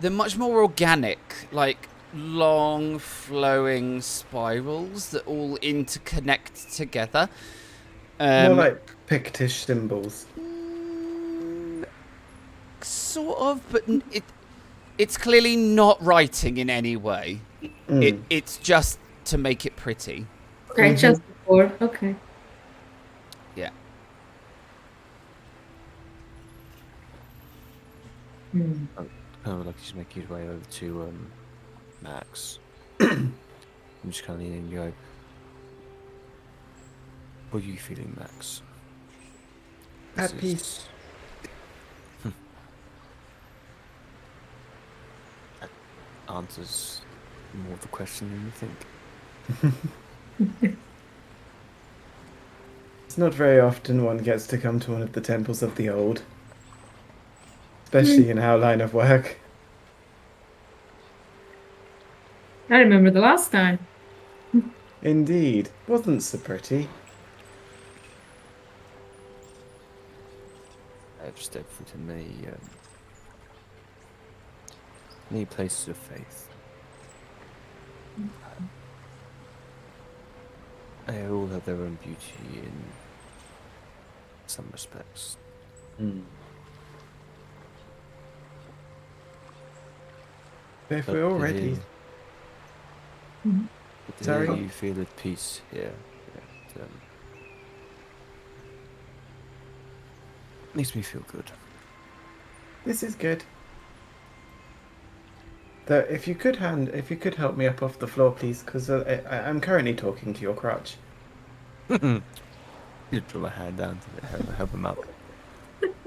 organic, like long flowing spirals that all interconnect together. More like Pictish symbols. Sort of, but it's clearly not writing in any way. It's just to make it pretty. Okay, just before. Okay. Yeah. Kind of like he's making his way over to Max. I'm just kind of leaning and go, what are you feeling, Max? At peace. That answers more of the question than you think. It's not very often one gets to come to one of the temples of the old. Especially in our line of work. I remember the last time. Indeed. Wasn't so pretty. I've stepped into many places of faith. They all have their own beauty, and some respects. If we're all ready, But to Sorry? hear you feel at peace here. Makes me feel good. this is good. Though, if you could help me up off the floor, please, because I'm currently talking to your crutch. You draw my hand down to help him up.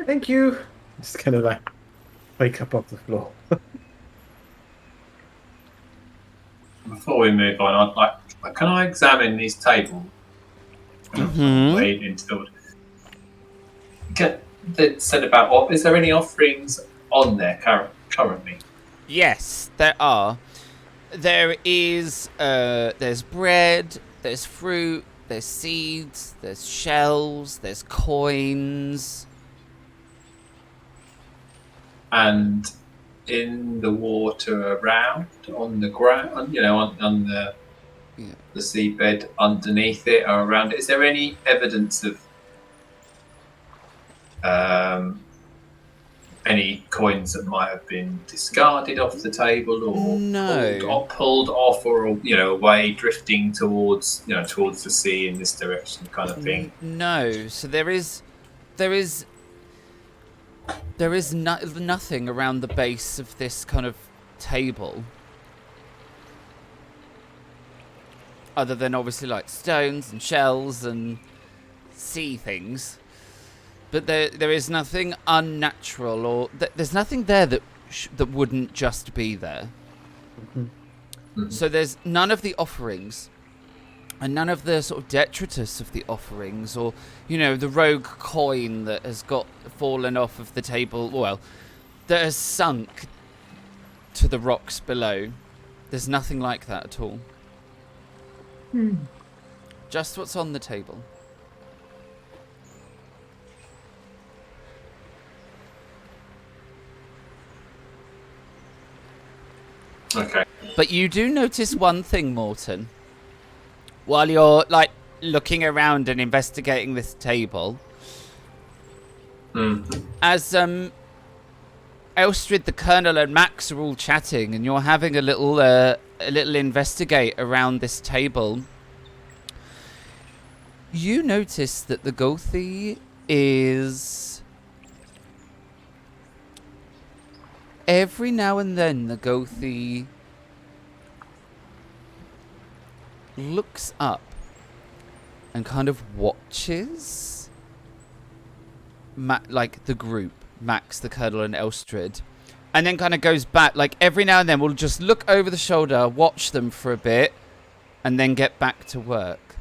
Thank you. Just kind of like wake up off the floor. Before we move on, I'd like, can I examine these tables? Wait until that said about what is there any offerings on there currently? Yes, there are. There is, there's bread, there's fruit, there's seeds, there's shells, there's coins. And in the water around, on the ground, you know, on the seabed underneath it or around it, is there any evidence of any coins that might have been discarded off the table or pulled off or away, drifting towards the sea in this direction, kind of thing? No. So there is nothing around the base of this kind of table, other than obviously like stones and shells and sea things. But there is nothing unnatural, or there's nothing there that wouldn't just be there. So there's none of the offerings, and none of the sort of detritus of the offerings, or the rogue coin that has got fallen off of the table, well, that has sunk to the rocks below. There's nothing like that at all. Just what's on the table. Okay. But you do notice one thing, Morton. While you're looking around and investigating this table, as Elstrid, the Colonel, and Max are all chatting, and you're having a little investigate around this table, you notice that the Gothi is every now and then the Gothi looks up and kind of watches the group, Max, the Colonel, and Elstrid, and then kind of goes back. Like every now and then we'll just look over the shoulder, watch them for a bit, and then get back to work.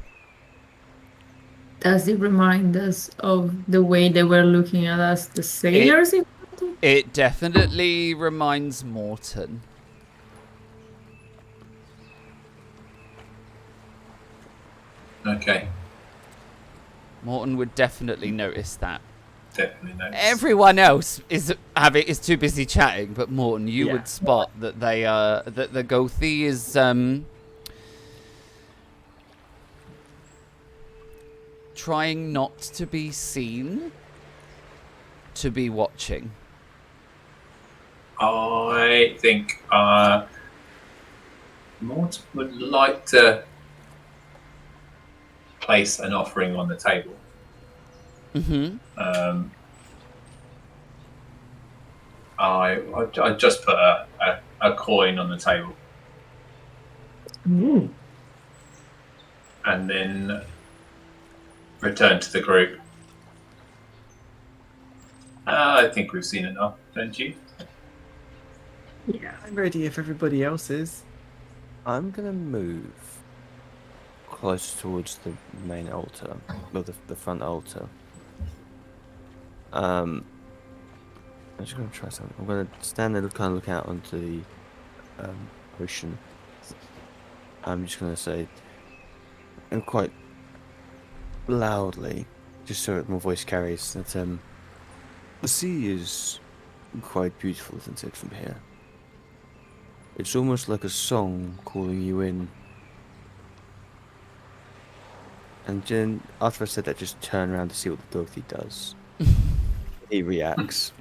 Does it remind us of the way they were looking at us, the sailors? It definitely reminds Morton. Okay. Morton would definitely notice that. Definitely notice. Everyone else is too busy chatting, but Morton, you would spot that that the Gothi is trying not to be seen, to be watching. I think Morton would like to place an offering on the table. I just put a coin on the table. And then return to the group. I think we've seen enough, don't you? Yeah, I'm ready if everybody else is. I'm gonna move close towards the main altar, or the front altar. I'm just gonna try something. I'm gonna stand there and kind of look out onto the ocean. I'm just gonna say, and quite loudly, just so that my voice carries, that the sea is quite beautiful, isn't it, from here? It's almost like a song calling you in. And then after I said that, just turn around to see what the Dorothy does. He reacts.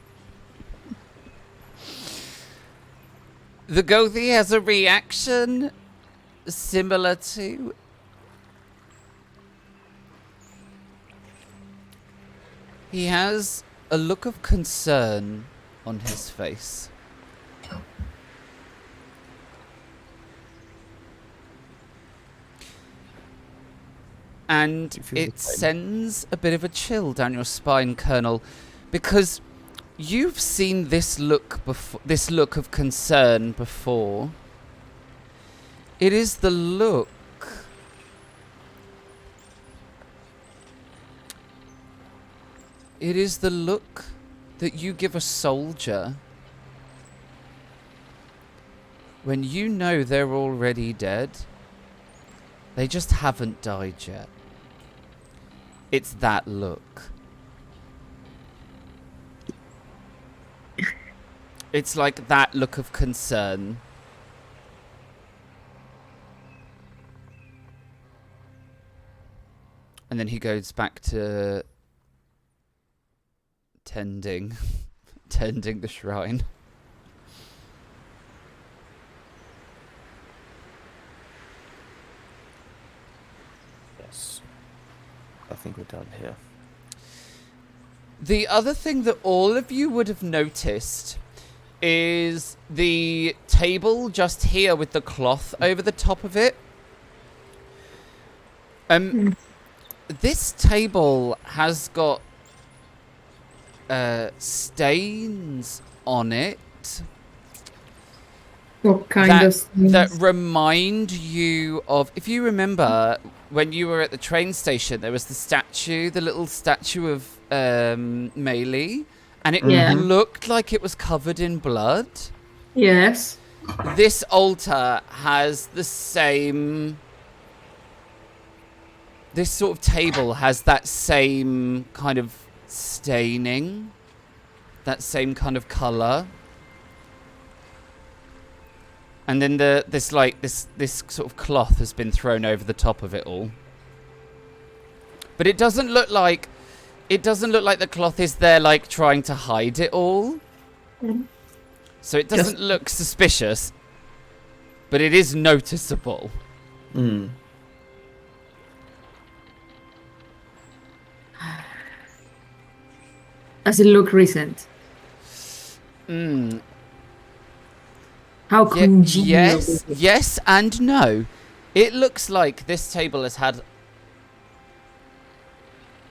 The Gothi has a reaction similar to... He has a look of concern on his face. And it sends a bit of a chill down your spine, Colonel, because you've seen this look before, this look of concern before. It is the look that you give a soldier when you know they're already dead. They just haven't died yet. It's that look. It's like that look of concern. And then he goes back to tending the shrine. Yes. I think we're done here. The other thing that all of you would have noticed is the table just here with the cloth over the top of it. This table has got stains on it. What kind of things? That remind you of, if you remember when you were at the train station, there was the statue, the little statue of Meili, and it looked like it was covered in blood. Yes. This altar has the same. This sort of table has that same kind of staining, that same kind of color. And then this sort of cloth has been thrown over the top of it all. But it doesn't look like the cloth is there like trying to hide it all. So it doesn't look suspicious, but it is noticeable. Does it look recent? How congenial? Yes and no. It looks like this table has had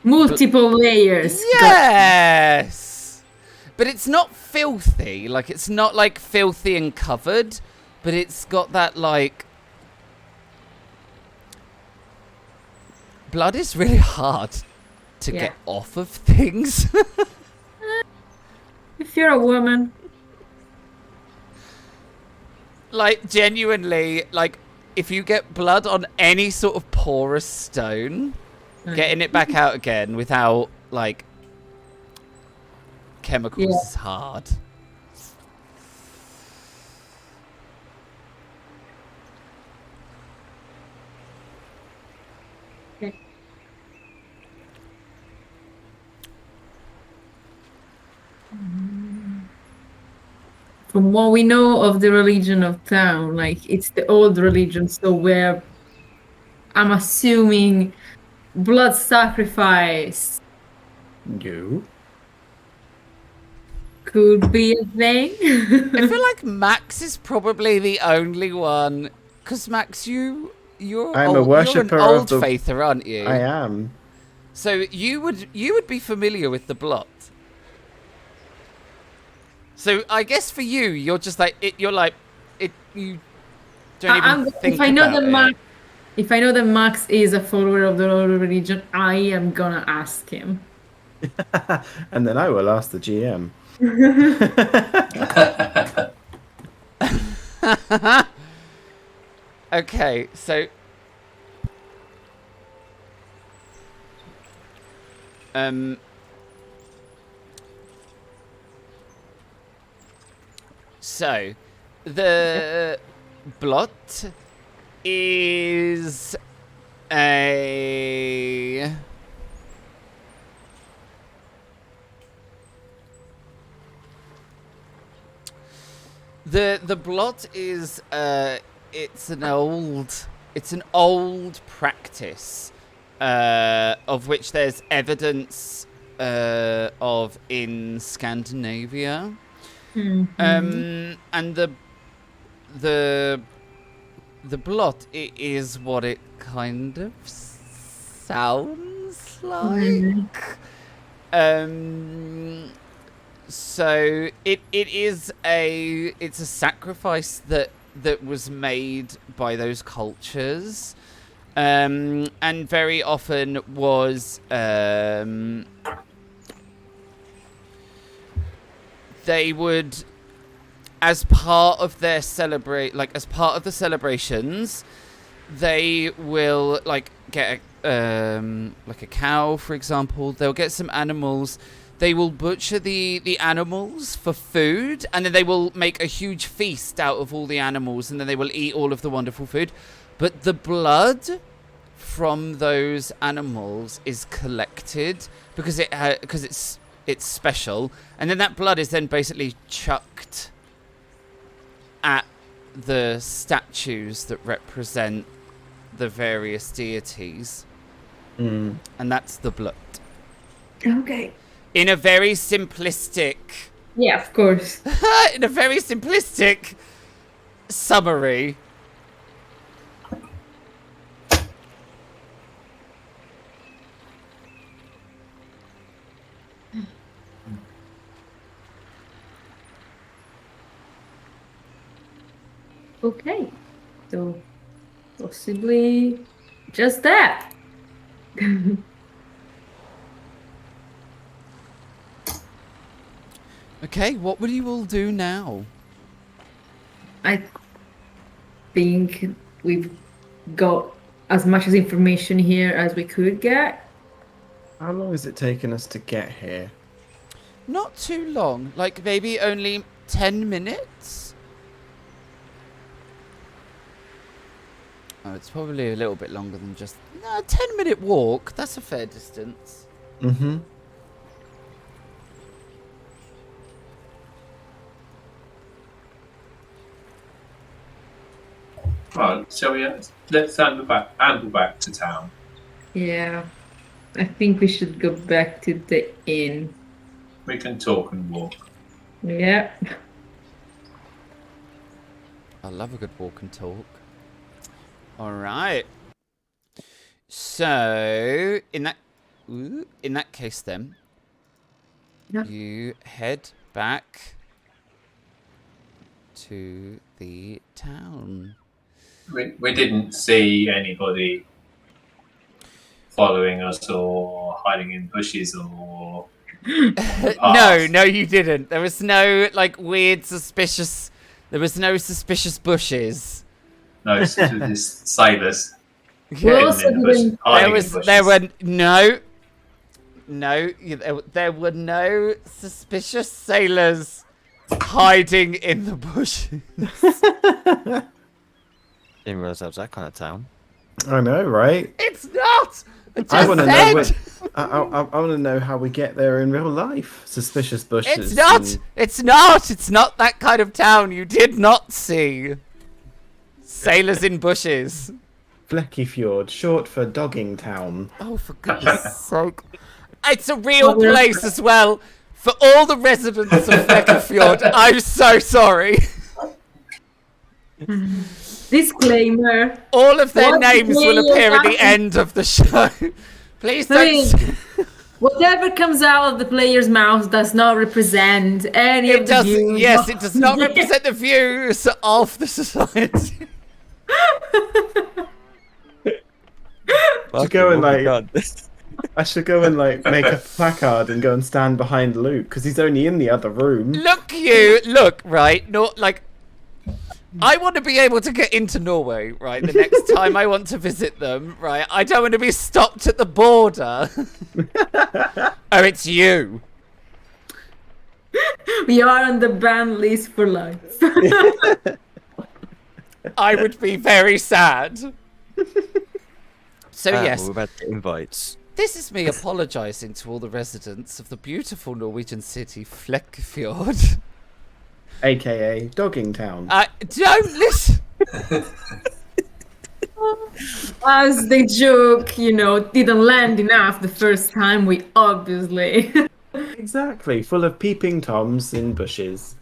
multiple layers. Yes! But it's not filthy. Like, it's not like filthy and covered, but it's got that like... Blood is really hard to get off of things. If you're a woman. Like, genuinely, like, if you get blood on any sort of porous stone, getting it back out again without, like, chemicals is hard. Okay. From what we know of the religion of town, like, it's the old religion, so where I'm assuming blood sacrifice could be a thing. I feel like Max is probably the only one, because Max, you're I'm a worshipper you're an of old the... faither, aren't you? I am. So you would be familiar with the blot. So I guess for you, you're just like it. You're like it. You don't even think about it. If I know that Max is a follower of the old religion, I am gonna ask him. And then I will ask the GM. Okay, so so the blot is a... The blot is it's an old practice of which there's evidence of in Scandinavia. And the blot is what it kind of sounds like. So it's a sacrifice that was made by those cultures, and very often was they would, as part of their as part of the celebrations, they will get a cow, for example. They'll get some animals. They will butcher the animals for food, and then they will make a huge feast out of all the animals, and then they will eat all of the wonderful food. But the blood from those animals is collected because it's special, and then that blood is then basically chucked at the statues that represent the various deities, and that's the blood. Okay. In a very simplistic... Yeah, of course. In a very simplistic summary. Okay. So, possibly just that. Okay, what will you all do now? I think we've got as much as information here as we could get. How long has it taken us to get here? Not too long. Like, maybe only 10 minutes? Oh, it's probably a little bit longer than just... No, a 10-minute walk. That's a fair distance. Mm-hmm. Right, shall we? Let's amble back to town. Yeah. I think we should go back to the inn. We can talk and walk. Yeah. I love a good walk and talk. All right. So, in that case then, Yeah. you head back to the town. We didn't see anybody following us or hiding in bushes or... No, you didn't. There was no, weird, suspicious... There was no suspicious bushes. No, it's just sailors. We also didn't... There were no suspicious sailors hiding in the bushes. Didn't realize that was that kind of town. I know, right? It's not. I want to know. I want to know how we get there in real life. Suspicious bushes. It's not. It's not. It's not that kind of town. You did not see sailors in bushes. Flekkefjord, short for dogging town. Oh, for goodness sake! It's a real place as well. For all the residents of Flekkefjord, I'm so sorry. Disclaimer. All of their What names will player appear at the happened- end of the show. Please I mean, don't. whatever comes out of the player's mouth does not represent any of It the does. views. Yes, it does not represent the views of the society. I should go and I should go and make a placard and go and stand behind Luke because he's only in the other room. Look, right? Not like. I want to be able to get into Norway, right? The next time I want to visit them, right? I don't want to be stopped at the border. Oh, it's you. We are on the ban list for life. I would be very sad. So yes, we're about to get invites. this is me apologising to all the residents of the beautiful Norwegian city Flekkefjord. AKA Dogging Town. Don't listen. As the joke, didn't land enough the first time, we obviously. Exactly, full of peeping toms in bushes.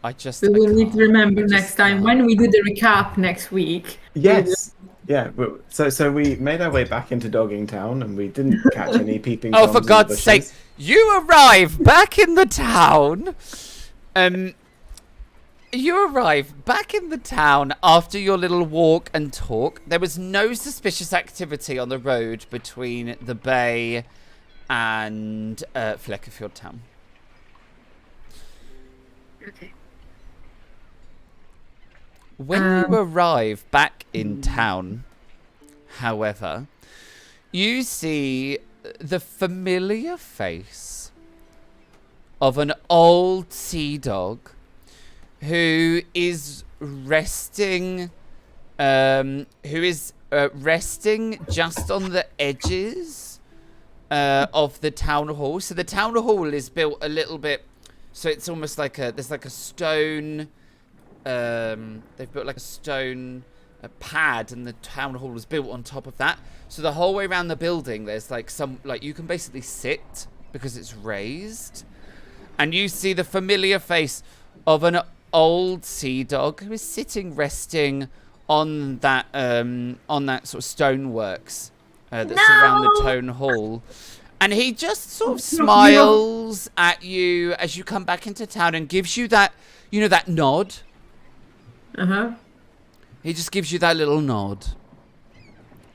I just. We will need to remember I next just time can't. when we do the recap next week. Yes. Yeah. So we made our way back into Dogging Town, and we didn't catch any peeping Oh, toms for in the God's bushes. sake! You arrive back in the town. You arrive back in the town after your little walk and talk. There was no suspicious activity on the road between the bay and Flekkefjord town. Okay. When you arrive back in town, however, you see the familiar face of an old sea dog who is resting just on the edges of the town hall. So the town hall is built a little bit, so it's almost like there's like a stone, they've built like a stone pad, and the town hall is built on top of that. So the whole way around the building there's like you can basically sit because it's raised, and you see the familiar face of an old sea dog who is sitting resting on that sort of stoneworks that surround the town hall, and he just sort of smiles at you as you come back into town and gives you that that nod. He just gives you that little nod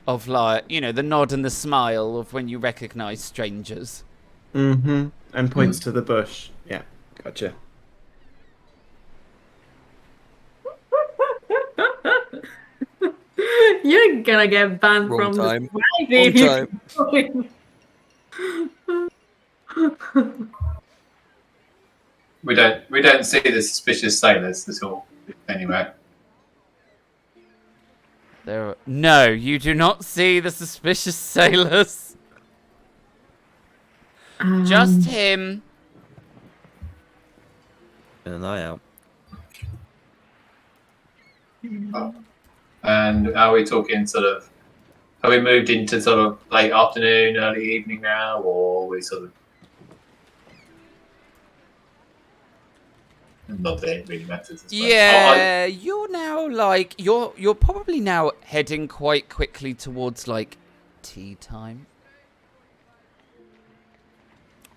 of the nod and the smile of when you recognize strangers. And points to the bush. Yeah, gotcha. You're gonna get banned Wrong from time. the live if you time. keep going. We don't see the suspicious sailors at all. Anyway. No, you do not see the suspicious sailors. Just him. And an eye out. And are we talking sort of? Have we moved into sort of late afternoon, early evening now, or are we sort of? Not that it really matters. I suppose. Yeah, you're now you're probably now heading quite quickly towards tea time.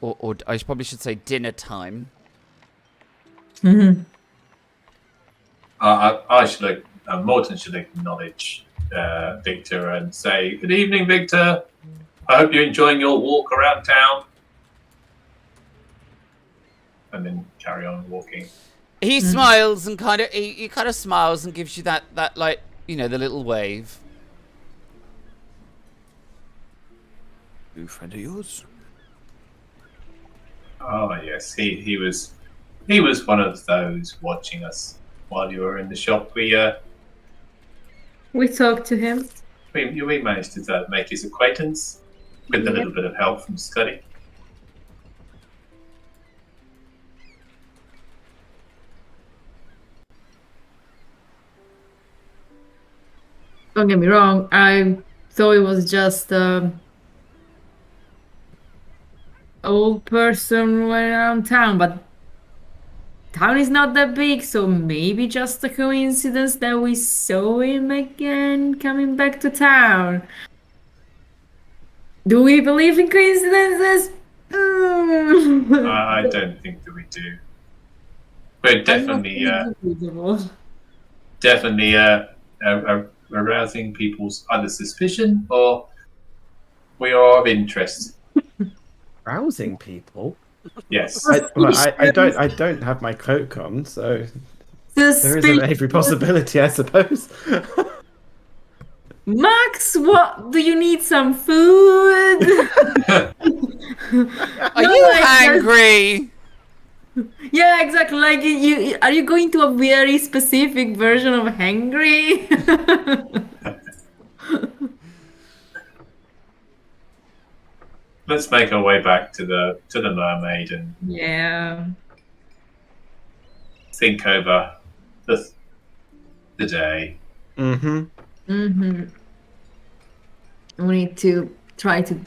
Or I probably should say dinner time. I should Morton should acknowledge Victor and say, "Good evening, Victor. I hope you're enjoying your walk around town." And then carry on walking. He smiles and he kind of smiles and gives you that the little wave. New friend of yours? Oh yes, he was one of those watching us while you were in the shop. We talked to him. We managed to make his acquaintance with a little bit of help from Scotty. Don't get me wrong, I thought it was just old person around town, but town is not that big, so maybe just a coincidence that we saw him again coming back to town. Do we believe in coincidences? I don't think that we do. We're definitely arousing people's either suspicion or we are of interest. Rousing people? Yes. I don't have my cloak on, so there isn't every possibility, I suppose. Max, what? Do you need some food? Are you hungry? Yeah, exactly. Are you going to a very specific version of hangry? let's make our way back to the mermaid and think over the day. We need to try to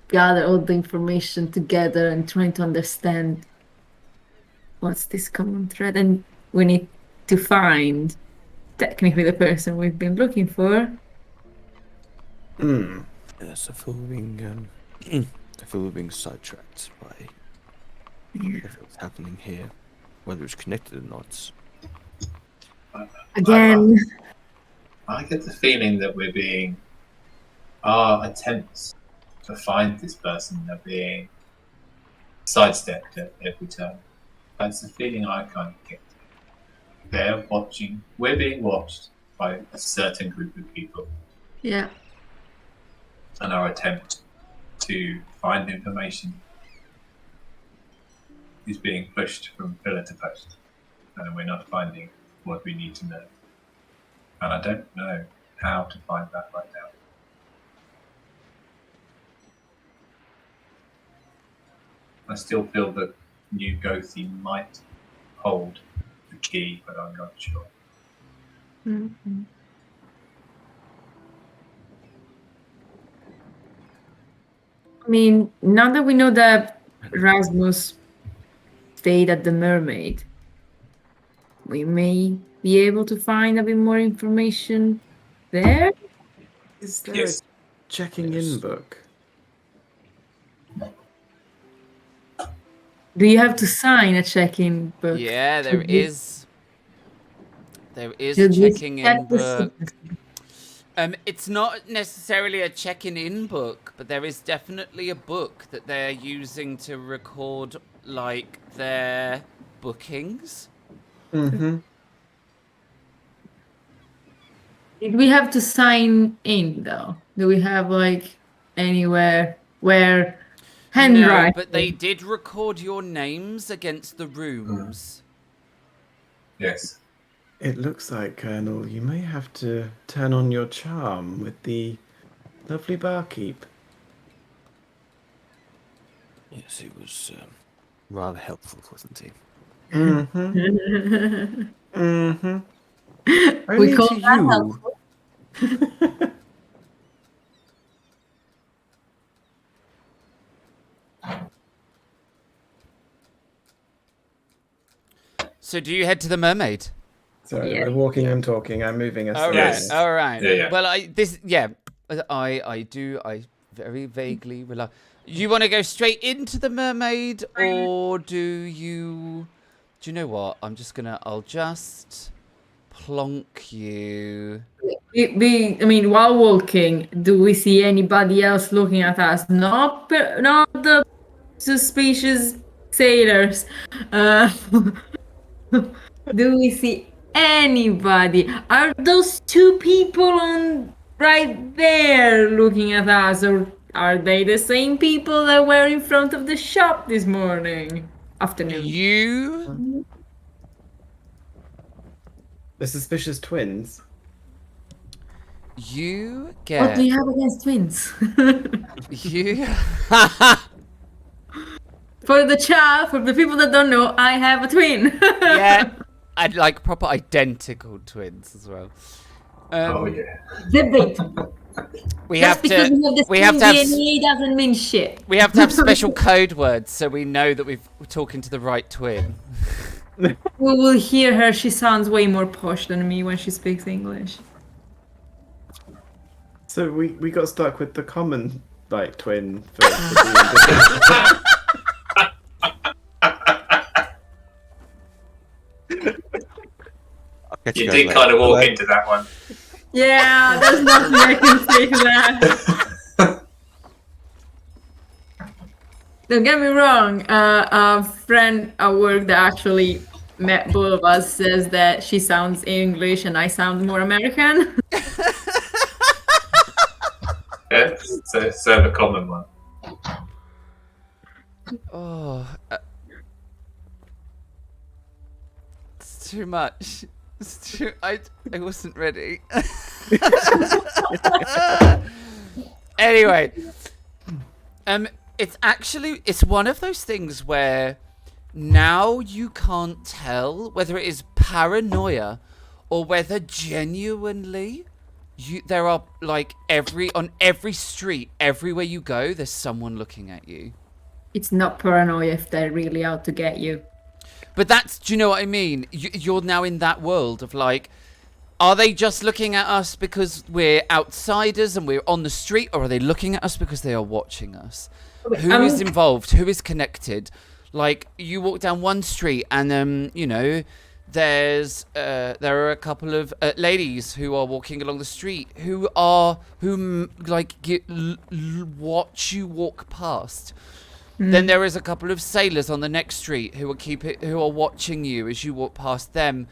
gather all the information together and try to understand what's this common thread, and we need to find technically the person we've been looking for. Yes, I feel we're being sidetracked by what's happening here, whether it's connected or not. Again, I get the feeling that our attempts to find this person are being sidestepped at every turn. That's the feeling I kind of get. They're watching. We're being watched by a certain group of people. yeah. And our attempt to find information is being pushed from pillar to post. And we're not finding what we need to know. And I don't know how to find that right now. I still feel that New Gothi might hold the key, but I'm not sure. I mean, now that we know that Rasmus stayed at the Mermaid, we may be able to find a bit more information there. Is there Yes. a checking in book? Do you have to sign a check-in book? Yeah, there Should we- is. There is should a we checking in check the book. signature? It's not necessarily a checking-in book, but there is definitely a book that they're using to record, like, their bookings. Mm-hmm. Did we have to sign in though? Do we have like anywhere where handwriting? No, but they did record your names against the rooms. Yes. It looks like, Colonel, you may have to turn on your charm with the lovely barkeep. Yes, he was rather helpful, wasn't he? Mm-hmm. Mm-hmm. We Only call to that you. helpful. So do you head to the mermaid? Sorry, Yeah. we're walking and talking. I'm moving us. All right, Yes. all right. Yeah. Well, I very vaguely rely. You want to go straight into the mermaid, or do you know what? I'll just plonk you. I mean, while walking, do we see anybody else looking at us? Not the suspicious sailors. Do we see anybody? Are those two people on right there looking at us, or are they the same people that were in front of the shop this morning? Afternoon. You The suspicious twins. What do get you have against twins? you. For the people that don't know, I have a twin. Yeah, I'd like proper identical twins as well. Oh yeah. Debate. We Just have because to. we have the have same DNA doesn't mean shit. We have to have special code words so we know that we're talking to the right twin. We will hear her. She sounds way more posh than me when she speaks English. So we got stuck with the common twin for the You did kind of walk into that one. Yeah, there's nothing I can say to that. Don't get me wrong. A friend at work that actually met both of us says that she sounds English and I sound more American. Yeah, so the common one. Oh, it's too much. It's too. I wasn't ready. Anyway, it's one of those things where now you can't tell whether it is paranoia or whether genuinely there are like on every street, everywhere you go, there's someone looking at you. It's not paranoia if they're really out to get you. But do you know what I mean? You're now in that world of like, are they just looking at us because we're outsiders and we're on the street, or are they looking at us because they are watching us? Who is involved? Who is connected? Like, you walk down one street and, you know, there are a couple of ladies who are walking along the street who watch you walk past. Then there is a couple of sailors on the next street who are watching you as you walk past them.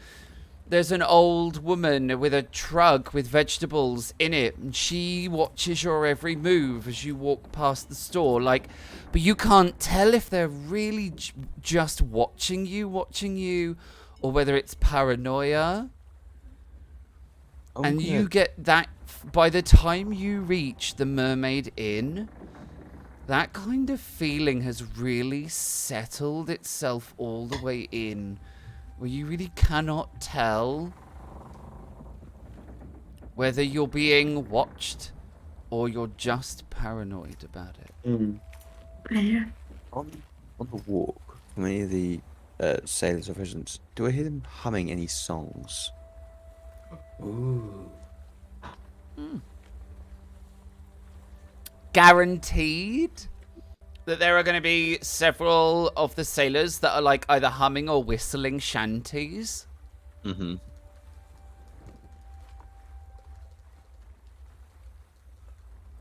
There's an old woman with a truck with vegetables in it, and she watches your every move as you walk past the store. Like, but you can't tell if they're really just watching you, or whether it's paranoia. And you get that by the time you reach the Mermaid Inn. That kind of feeling has really settled itself all the way in, where you really cannot tell whether you're being watched or you're just paranoid about it. On the walk, from any of the sailors or residents, do I hear them humming any songs? Ooh. Guaranteed that there are going to be several of the sailors that are like either humming or whistling shanties. Mm-hmm.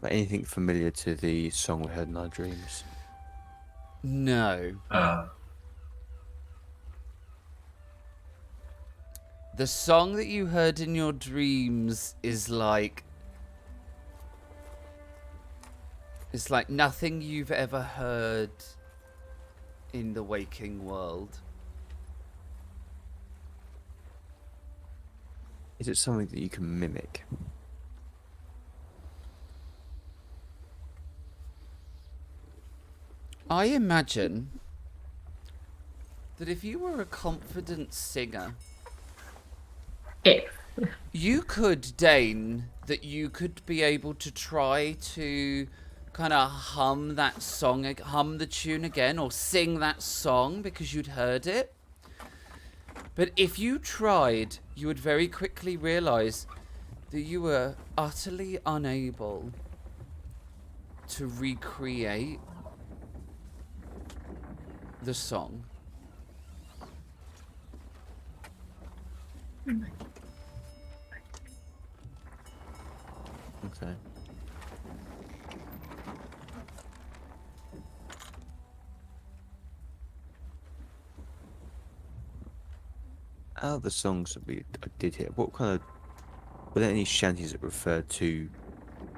Like anything familiar to the song we heard in our dreams? No. The song that you heard in your dreams is like... It's like nothing you've ever heard in the waking world. Is it something that you can mimic? I imagine that if you were a confident singer, you could deign that you could be able to try to kind of hum the tune again, or sing that song because you'd heard it. But if you tried, you would very quickly realize that you were utterly unable to recreate the song. Okay. Out of the songs that I did hear, what kind of, were there any shanties that referred to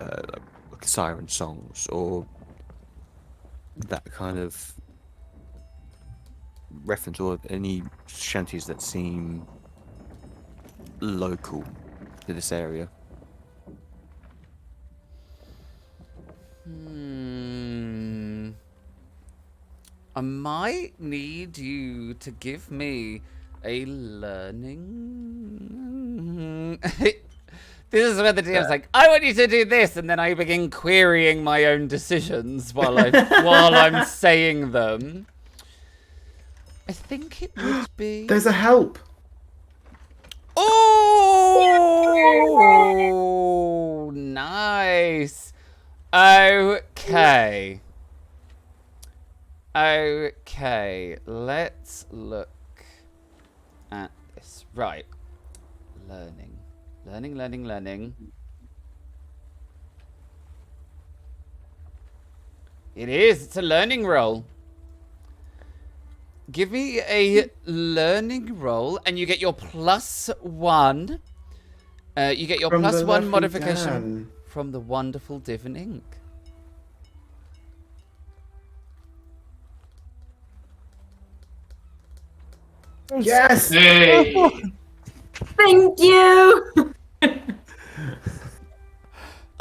like siren songs or that kind of reference, or any shanties that seem local to this area? I might need you to give me a learning. This is where the DM's like, I want you to do this, and then I begin querying my own decisions while I'm saying them. I think it would be. There's a help. Oh, nice. Okay. Okay, let's look at this. Right. Learning. It is. It's a learning roll. Give me a learning roll, and you get your +1. You get your +1 modification from the wonderful Divin Ink. Yes! Hey! Thank you!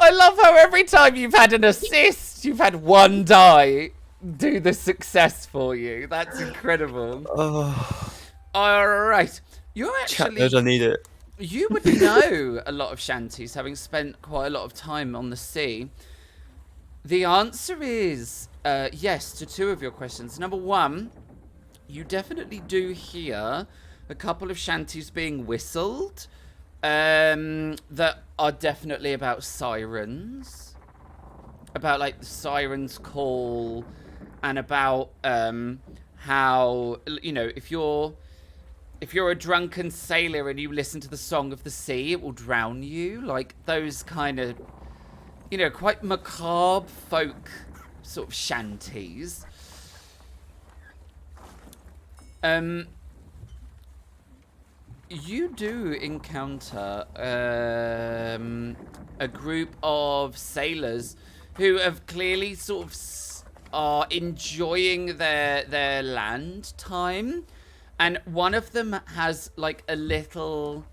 I love how every time you've had an assist, you've had 1 die. do the success for you. That's incredible. Oh, All right. You're chat actually... knows I need it. You would know a lot of shanties, having spent quite a lot of time on the sea. The answer is yes to 2 of your questions. Number 1, you definitely do hear a couple of shanties being whistled that are definitely about sirens. About, like, the sirens call and about how, you know, if you're a drunken sailor and you listen to the song of the sea, it will drown you. Like, those kind of, you know, quite macabre folk sort of shanties. You do encounter a group of sailors who have clearly sort of are enjoying their land time. And one of them has, like, a little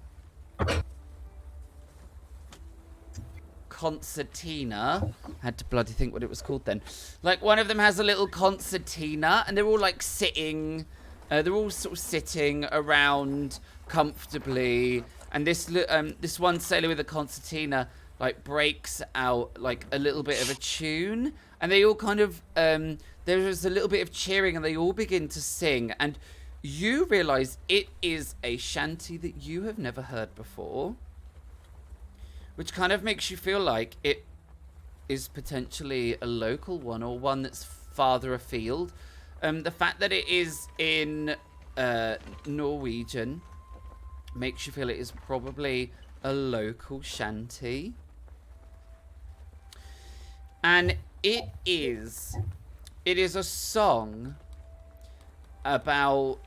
concertina. Had to bloody think what it was called then. Like, one of them has a little concertina, and they're all, like, sitting. They're all sort of sitting around comfortably. And this one sailor with a concertina, like, breaks out, like, a little bit of a tune. And they all kind of, there's a little bit of cheering, and they all begin to sing. And you realise it is a shanty that you have never heard before, which kind of makes you feel like it is potentially a local one or one that's farther afield. The fact that it is in Norwegian makes you feel it is probably a local shanty. And it is a song about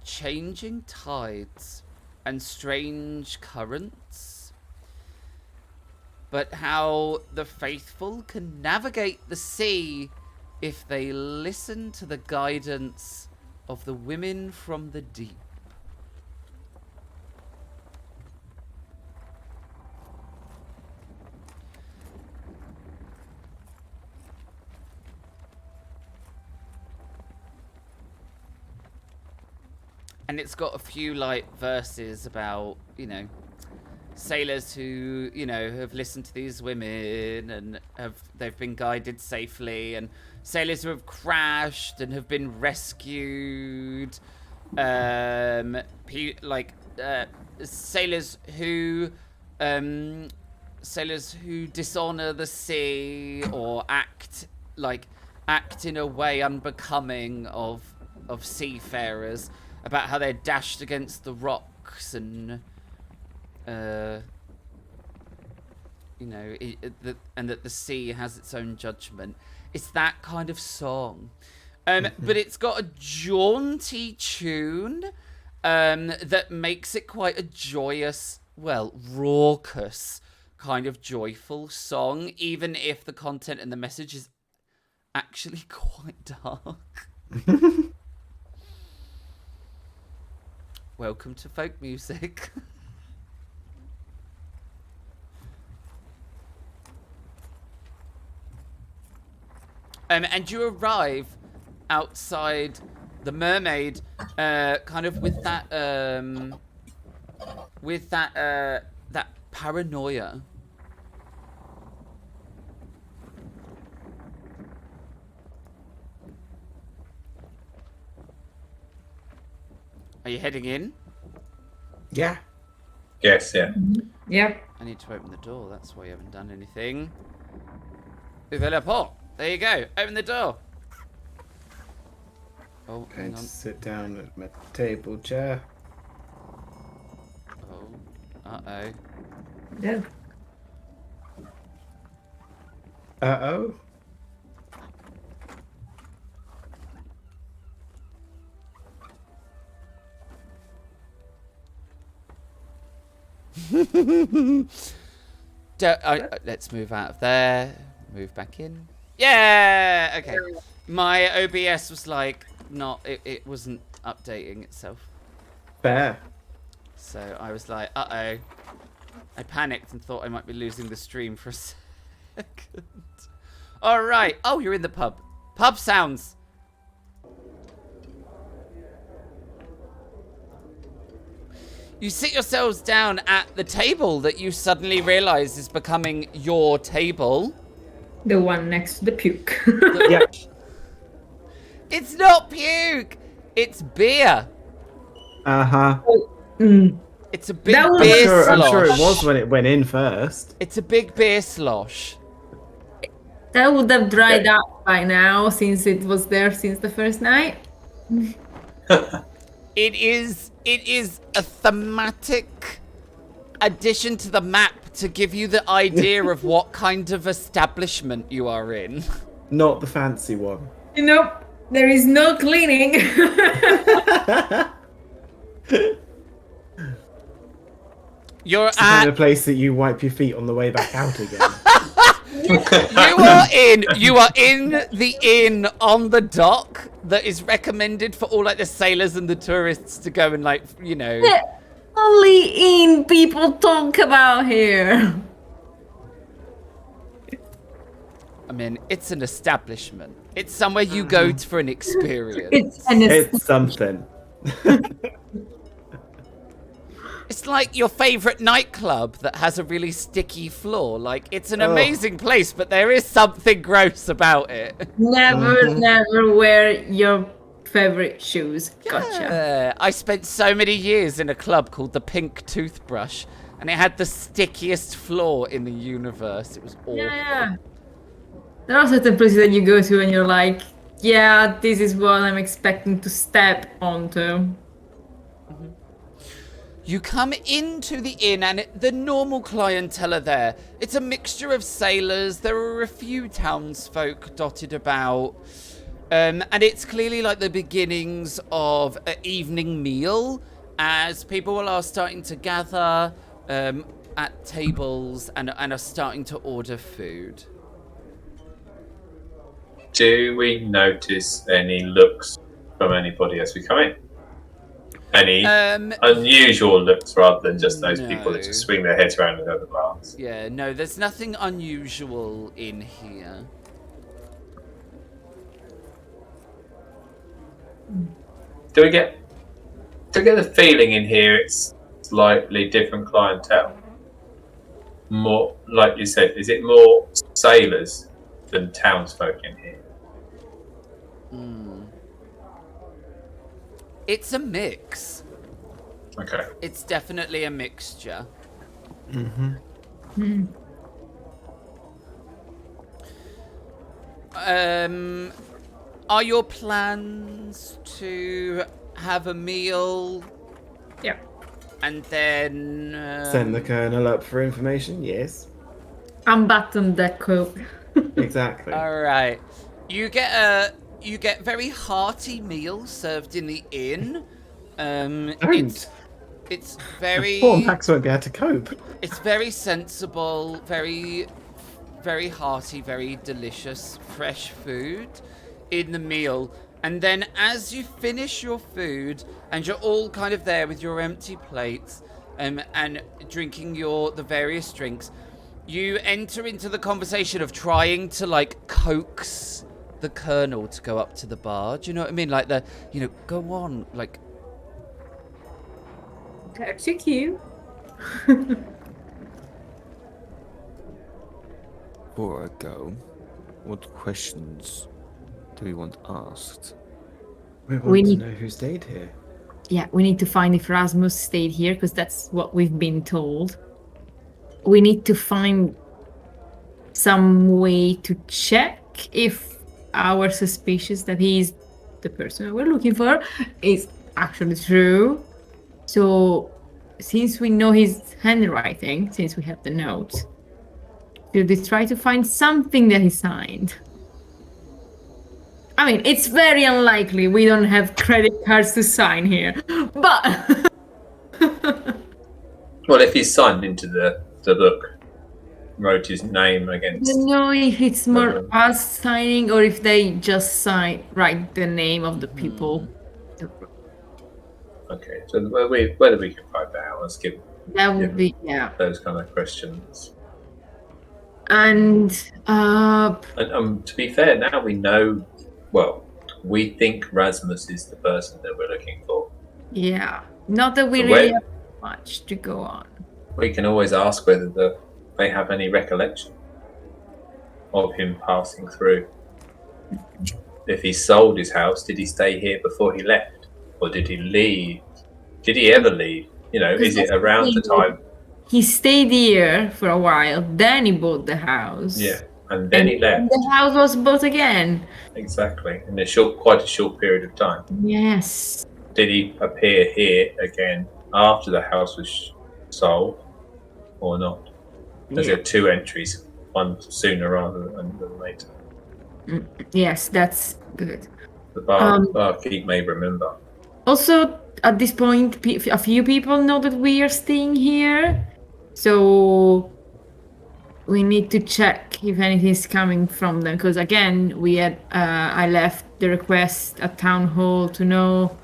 changing tides and strange currents, but how the faithful can navigate the sea if they listen to the guidance of the women from the deep. And it's got a few, like, verses about, you know, sailors who, you know, have listened to these women and they've been guided safely, and sailors who have crashed and have been rescued, sailors who dishonor the sea or act in a way unbecoming of seafarers, about how they're dashed against the rocks and you know, and that the sea has its own judgment. It's that kind of song. But it's got a jaunty tune that makes it quite a joyous, well, raucous kind of joyful song, even if the content and the message is actually quite dark. Welcome to folk music. And you arrive outside the mermaid, kind of with that paranoia. Are you heading in? Yeah. Yes, yeah. Yep. I need to open the door. That's why you haven't done anything. Ouvrez la porte. There you go. Open the door. Oh, Going hang to on. sit down at my table chair. Oh, uh-oh. Yeah. Uh-oh. Let's move out of there. Move back in. Yeah. Okay. My OBS was like it wasn't updating itself. Fair. So I was like, uh-oh. I panicked and thought I might be losing the stream for a second. All right. Oh, you're in the pub. Pub sounds. You sit yourselves down at the table that you suddenly realize is becoming your table. The one next to the puke. Yeah. It's not puke. It's beer. Uh-huh. It's a big That was- beer slosh. I'm sure it was when it went in first. It's a big beer slosh. That would have dried up by now since it was there since the first night. It is a thematic addition to the map to give you the idea of what kind of establishment you are in. Not the fancy one. Nope, there is no cleaning. You're It's the kind at of place that you wipe your feet on the way back out again. you are in the inn on the dock that is recommended for all like the sailors and the tourists to go and like, you know. The only inn people talk about here. I mean, it's an establishment. It's somewhere you go to for an experience. It's something. It's like your favorite nightclub that has a really sticky floor. Like, it's an Oh. amazing place, but there is something gross about it. Never wear your favorite shoes. Gotcha. I spent so many years in a club called the Pink Toothbrush, and it had the stickiest floor in the universe. It was awful. Yeah. There are certain places that you go to and you're like, yeah, this is what I'm expecting to step onto. You come into the inn and the normal clientele are there. It's a mixture of sailors. There are a few townsfolk dotted about. And it's clearly like the beginnings of an evening meal as people are starting to gather at tables and are starting to order food. Do we notice any looks from anybody as we come in? Any unusual looks rather than just those people that just swing their heads around and go to the bars? Yeah, no, there's nothing unusual in here. Do we get the feeling in here it's slightly different clientele? More, like you said, is it more sailors than townsfolk in here? It's a mix. Okay. It's definitely a mixture. Are your plans to have a meal Yeah. and then Send the colonel up for information, yes. Unbutton that coat. Exactly. all right. You get very hearty meal served in the inn. It's very Poor Max won't be able to cope. It's very sensible, very, very hearty, very delicious, fresh food in the meal. And then as you finish your food and you're all kind of there with your empty plates and drinking the various drinks, you enter into the conversation of trying to like coax the colonel to go up to the bar. Do you know what I mean? Like go on, like. That's cute. Before I go, what questions do we want asked? We want We to need- know who stayed here. Yeah, we need to find if Rasmus stayed here because that's what we've been told. We need to find some way to check if our suspicious that he's the person we're looking for is actually true. So, since we know his handwriting, since we have the notes, should we try to find something that he signed? I mean, it's very unlikely we don't have credit cards to sign here, but Well, if he's signed into the book, wrote his name I against. don't know if it's more us signing or if they just write the name of the people. Okay, so whether we can find that out, let's give That would be, yeah. those kind of questions. And And to be fair, now we know Well, we think Rasmus is the person that we're looking for. Yeah. Not that we So really where- have much to go on. We can always ask whether they have any recollection of him passing through. If he sold his house, did he stay here before he left? Or did he leave? Did he ever leave? You know, is it around the time? He stayed here for a while, then he bought the house. Yeah, and then he left. The house was bought again. Exactly, in quite a short period of time. Yes. Did he appear here again after the house was sold, or not? There's Yeah. 2 entries, one sooner rather than later. Yes, that's good. The barkeep may remember. Also, at this point, a few people know that we are staying here, so we need to check if anything's coming from them. Because again, I left the request at town hall to know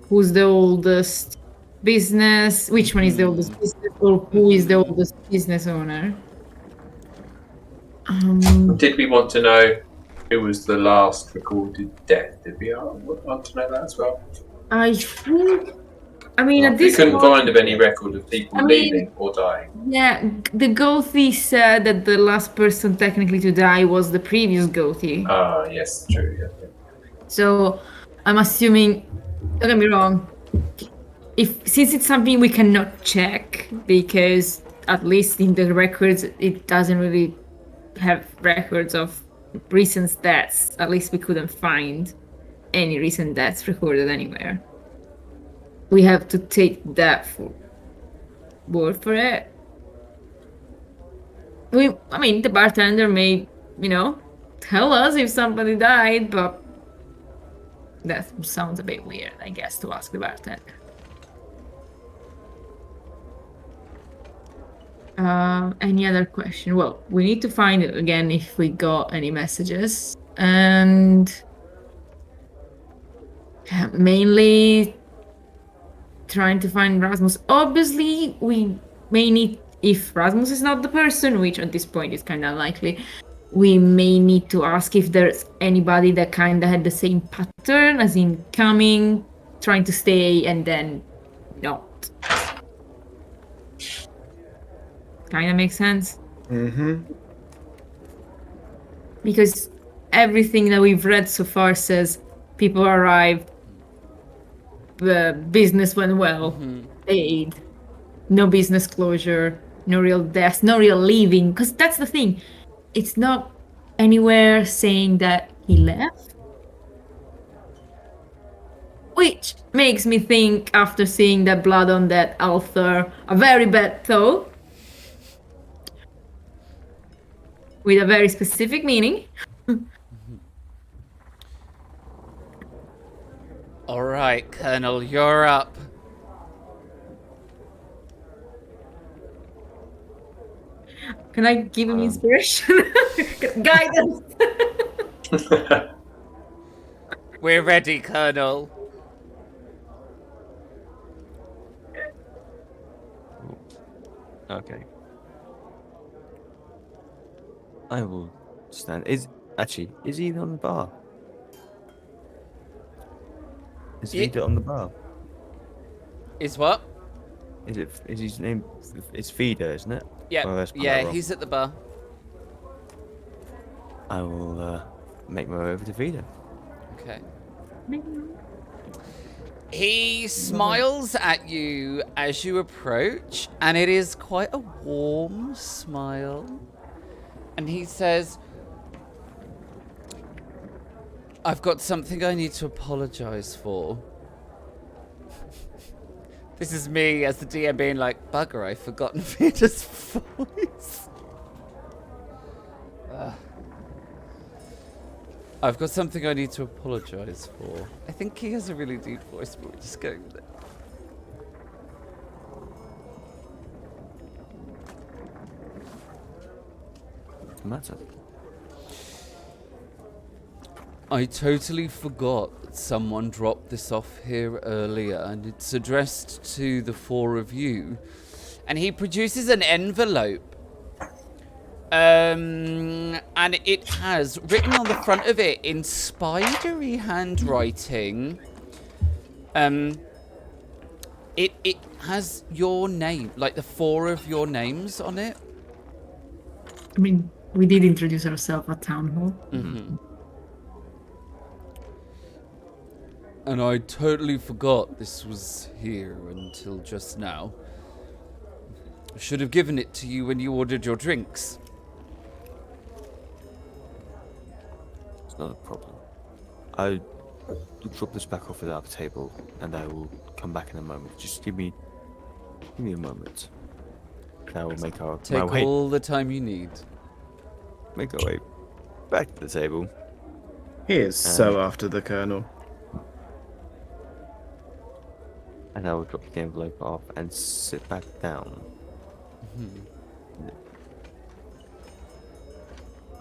who's the oldest business, which one is the oldest business, or who is the oldest business owner. Did we want to know who was the last recorded death? Did we want to know that as well? I think. I mean, at We this couldn't point, find of any record of people leaving or dying. yeah, the Goathy said that the last person technically to die was the previous Goathy. Ah, yes, true. Yeah. So I'm assuming, don't get me wrong, since it's something we cannot check, because at least in the records it doesn't really have records of recent deaths. At least we couldn't find any recent deaths recorded anywhere. We have to take that for word for it. I mean, the bartender may, tell us if somebody died, but that sounds a bit weird, I guess, to ask the bartender. Any other question? Well, we need to find it again if we got any messages, and mainly trying to find Rasmus. Obviously, we may need, if Rasmus is not the person, which at this point is kind of unlikely, we may need to ask if there's anybody that kind of had the same pattern, as in coming, trying to stay, and then not. Kind of makes sense? Mm-hmm. Because everything that we've read so far says people arrived, the business went well, paid, no business closure, no real deaths, no real leaving. Because that's the thing. It's not anywhere saying that he left. Which makes me think, after seeing that blood on that altar, a very bad thought. With a very specific meaning. All right, Colonel, you're up. Can I give him inspiration? Guidance. We're ready, Colonel. Okay. I will stand. Is he on the bar? Is Ye- Vida on the bar? Is what? Is his name? It's Vida, isn't it? Yeah, Oh, that's yeah, wrong. he's at the bar. I will make my way over to Vida. Okay. He smiles at you as you approach, and it is quite a warm smile. And he says, I've got something I need to apologize for. This is me as the DM being like, bugger, I've forgotten Vida's voice. I've got something I need to apologize for. I think he has a really deep voice, but we're just going with it. What's the matter? I totally forgot that someone dropped this off here earlier, and it's addressed to the 4 of you. And he produces an envelope. And and it has written on the front of it in spidery handwriting. It has your name, like the 4 of your names on it. I mean, we did introduce ourselves at Town Hall. Mm-hmm. And I totally forgot this was here until just now. I should have given it to you when you ordered your drinks. It's not a problem. I will drop this back off at our table, and I will come back in a moment. Just give me a moment. And I will make my Take way. all the time you need. Make our way back to the table. He is so after the Colonel. And I will drop the envelope off and sit back down.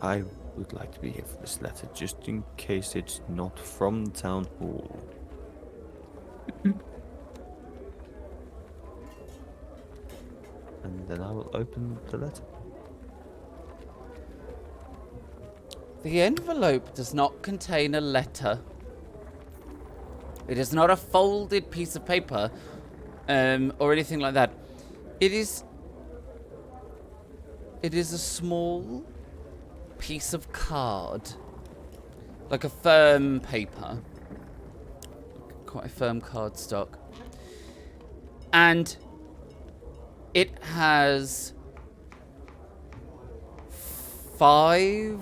I would like to be here for this letter, just in case it's not from the town hall. And then I will open the letter. The envelope does not contain a letter. It is not a folded piece of paper, or anything like that. It is a small piece of card, like a firm paper, quite a firm cardstock, and it has 5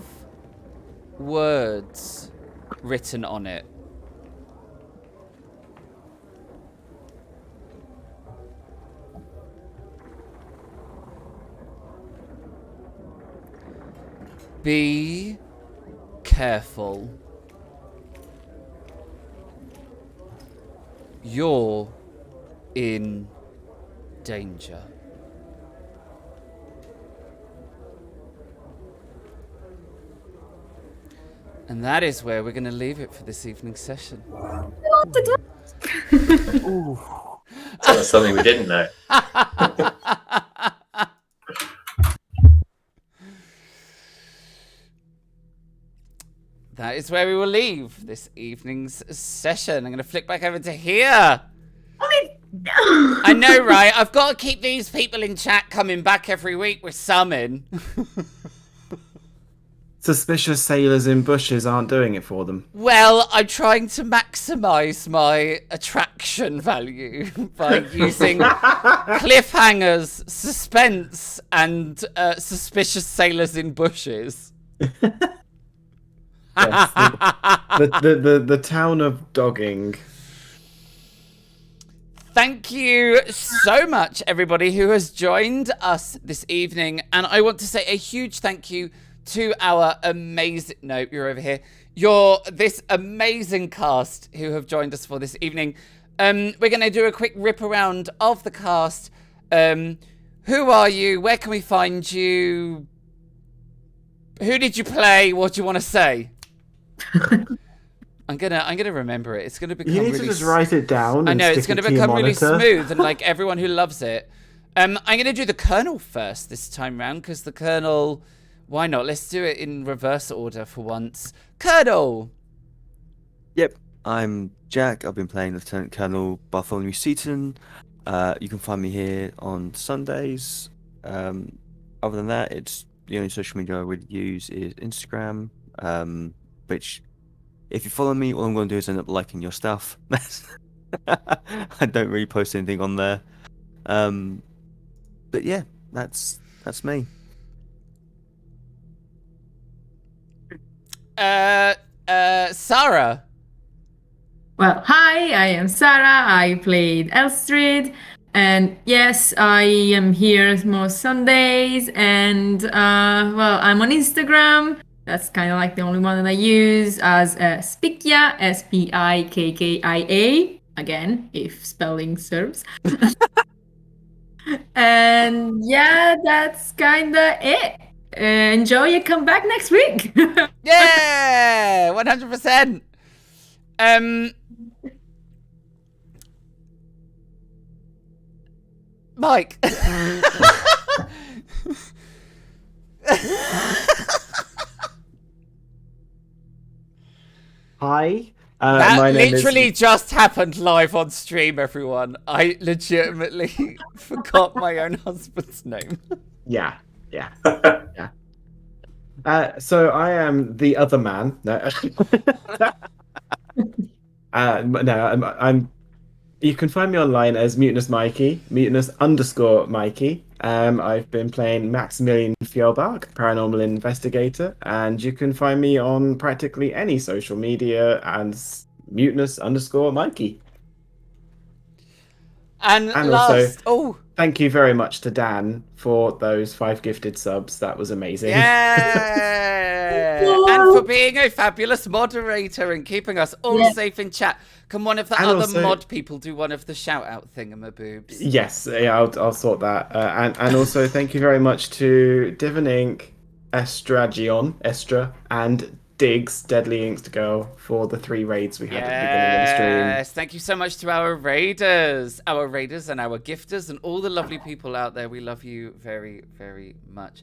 words written on it. Be careful. You're in danger. And that is where we're going to leave it for this evening's session. That's something we didn't know. That is where we will leave this evening's session. I'm going to flick back over to here. I know, right? I've got to keep these people in chat coming back every week with summon. Suspicious sailors in bushes aren't doing it for them. Well, I'm trying to maximize my attraction value by using cliffhangers, suspense, and suspicious sailors in bushes. Yes, the town of dogging. Thank you so much, everybody who has joined us this evening. And I want to say a huge thank you to our amazing... No, you're over here. This amazing cast who have joined us for this evening. We're going to do a quick rip around of the cast. Who are you? Where can we find you? Who did you play? What do you want to say? I'm gonna remember it. It's gonna become You need really to just write it down. I And know it's stick gonna it to your become really monitor. smooth and like everyone who loves it. I'm gonna do the Colonel first this time round because the Colonel. Why not? Let's do it in reverse order for once. Colonel. Yep, I'm Jack. I've been playing Lieutenant Colonel Bartholomew Seaton. You can find me here on Sundays. Other than that, it's the only social media I would use is Instagram, which, if you follow me, all I'm going to do is end up liking your stuff. I don't really post anything on there. But yeah, that's me. Sarah. Well, hi, I am Sarah. I played Elstrid. And yes, I am here most Sundays. And, well, I'm on Instagram. That's kind of like the only one that I use as Spikkia, Spikkia. Again, if spelling serves. And yeah, that's kind of it. Enjoy and come back next week. Yeah, 100%. Mike. Hi. That My name literally is... just happened live on stream, everyone. I legitimately forgot my own husband's name. Yeah. So I am the other man. No. I'm. You can find me online as Mutinous Mikey, Mutinous_Mikey. I've been playing Maximilian Fjellbach, paranormal investigator, and you can find me on practically any social media as Mutinous_Mikey. And Also, last, thank you very much to Dan for those 5 gifted subs. That was amazing. yeah, and for being a fabulous moderator and keeping us all safe in chat. Can one of the And other also- mod people do one of the shout out thingamaboobs? Yes, yeah, I'll sort that. And also thank you very much to Divin Inc, Estra, and Diggs, Deadly Inked Girl, for the 3 raids we had at the beginning of the stream. Yes, thank you so much to our raiders and our gifters and all the lovely people out there. We love you very, very much.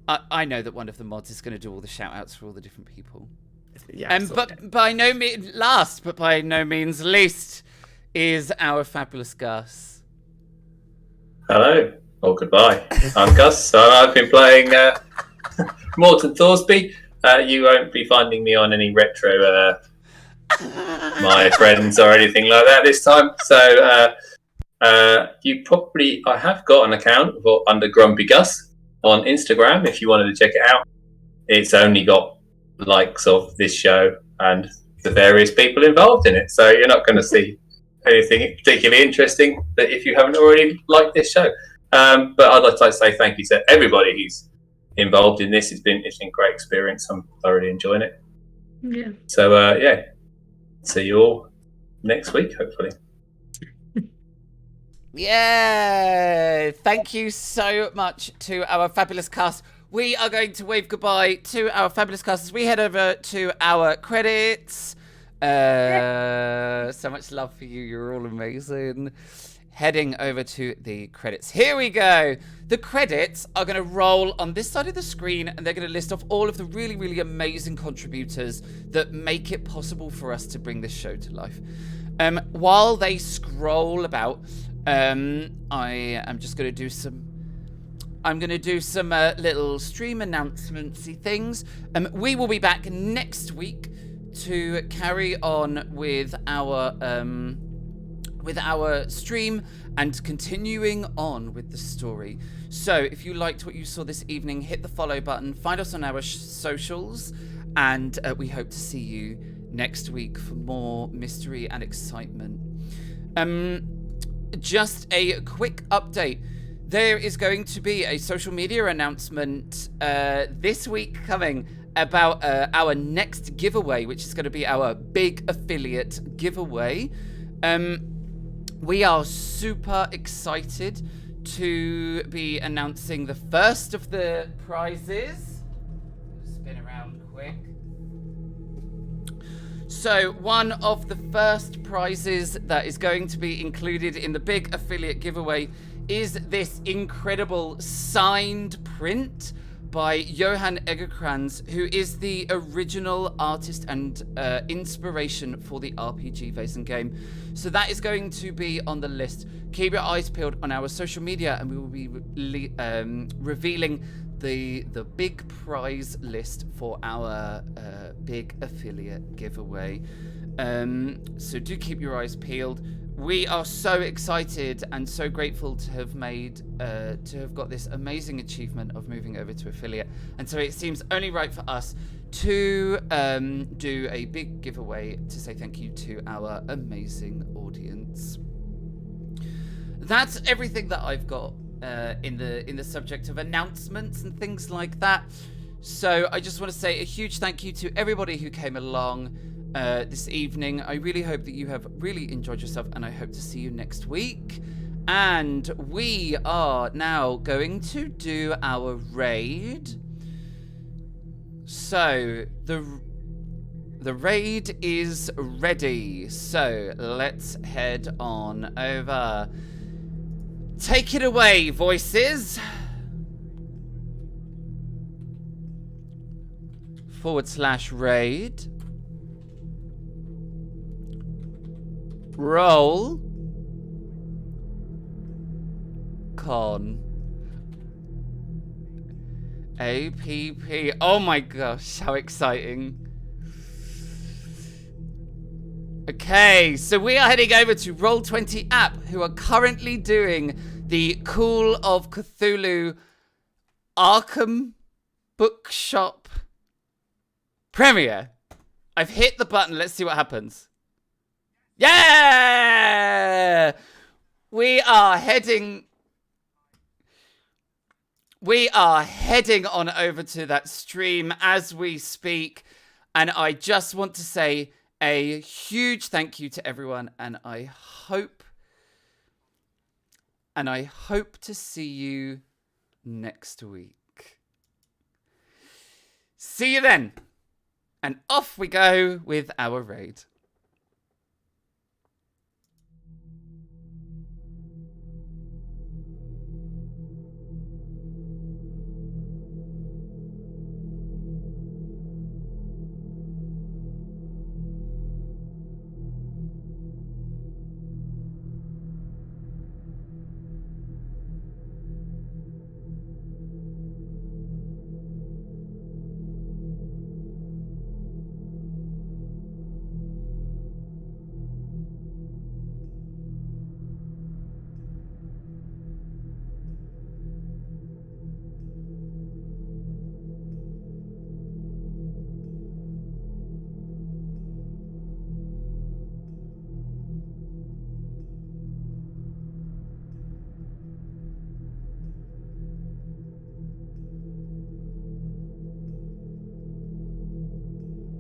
I know that one of the mods is going to do all the shout outs for all the different people. Yeah, But by no means least is our fabulous Gus. Hello, or goodbye. I'm Gus. I've been playing Morton Thorsby. You won't be finding me on any retro My Friends or anything like that this time. So I have got an account under Grumpy Gus on Instagram if you wanted to check it out. It's only got likes of this show and the various people involved in it. So you're not going to see anything particularly interesting that if you haven't already liked this show. But I'd like to say thank you to everybody who's involved in this. It's been a great experience. I'm thoroughly enjoying it. Yeah. So see you all next week, hopefully. Yeah, thank you so much to our fabulous cast. We are going to wave goodbye to our fabulous cast as we head over to our credits. So much love for you. You're all amazing. Heading over to the credits. Here we go. The credits are going to roll on this side of the screen, and they're going to list off all of the really, really amazing contributors that make it possible for us to bring this show to life. While they scroll about, I am just going to do some... I'm going to do some little stream announcements-y things. We will be back next week to carry on with our stream and continuing on with the story. So if you liked what you saw this evening, hit the follow button, find us on our socials, and we hope to see you next week for more mystery and excitement. Just a quick update. There is going to be a social media announcement this week coming about our next giveaway, which is going to be our big affiliate giveaway. We are super excited to be announcing the first of the prizes. Spin around quick. So one of the first prizes that is going to be included in the big affiliate giveaway is this incredible signed print by Johan Egerkrans, who is the original artist and inspiration for the RPG Vaesen game. So that is going to be on the list. Keep your eyes peeled on our social media, and we will be revealing the big prize list for our big affiliate giveaway. So do keep your eyes peeled. We are so excited and so grateful to have got this amazing achievement of moving over to affiliate. And so it seems only right for us to do a big giveaway to say thank you to our amazing audience. That's everything that I've got in the subject of announcements and things like that. So I just want to say a huge thank you to everybody who came along this evening. I really hope that you have really enjoyed yourself, and I hope to see you next week. And we are now going to do our raid. So the raid is ready. So let's head on over. Take it away, voices. /raid. Roll. Con. APP. Oh my gosh, how exciting. Okay, so we are heading over to Roll20 app, who are currently doing the Call of Cthulhu Arkham Bookshop premiere. I've hit the button. Let's see what happens. Yeah! We are heading on over to that stream as we speak. And I just want to say a huge thank you to everyone. And I hope to see you next week. See you then. And off we go with our raid.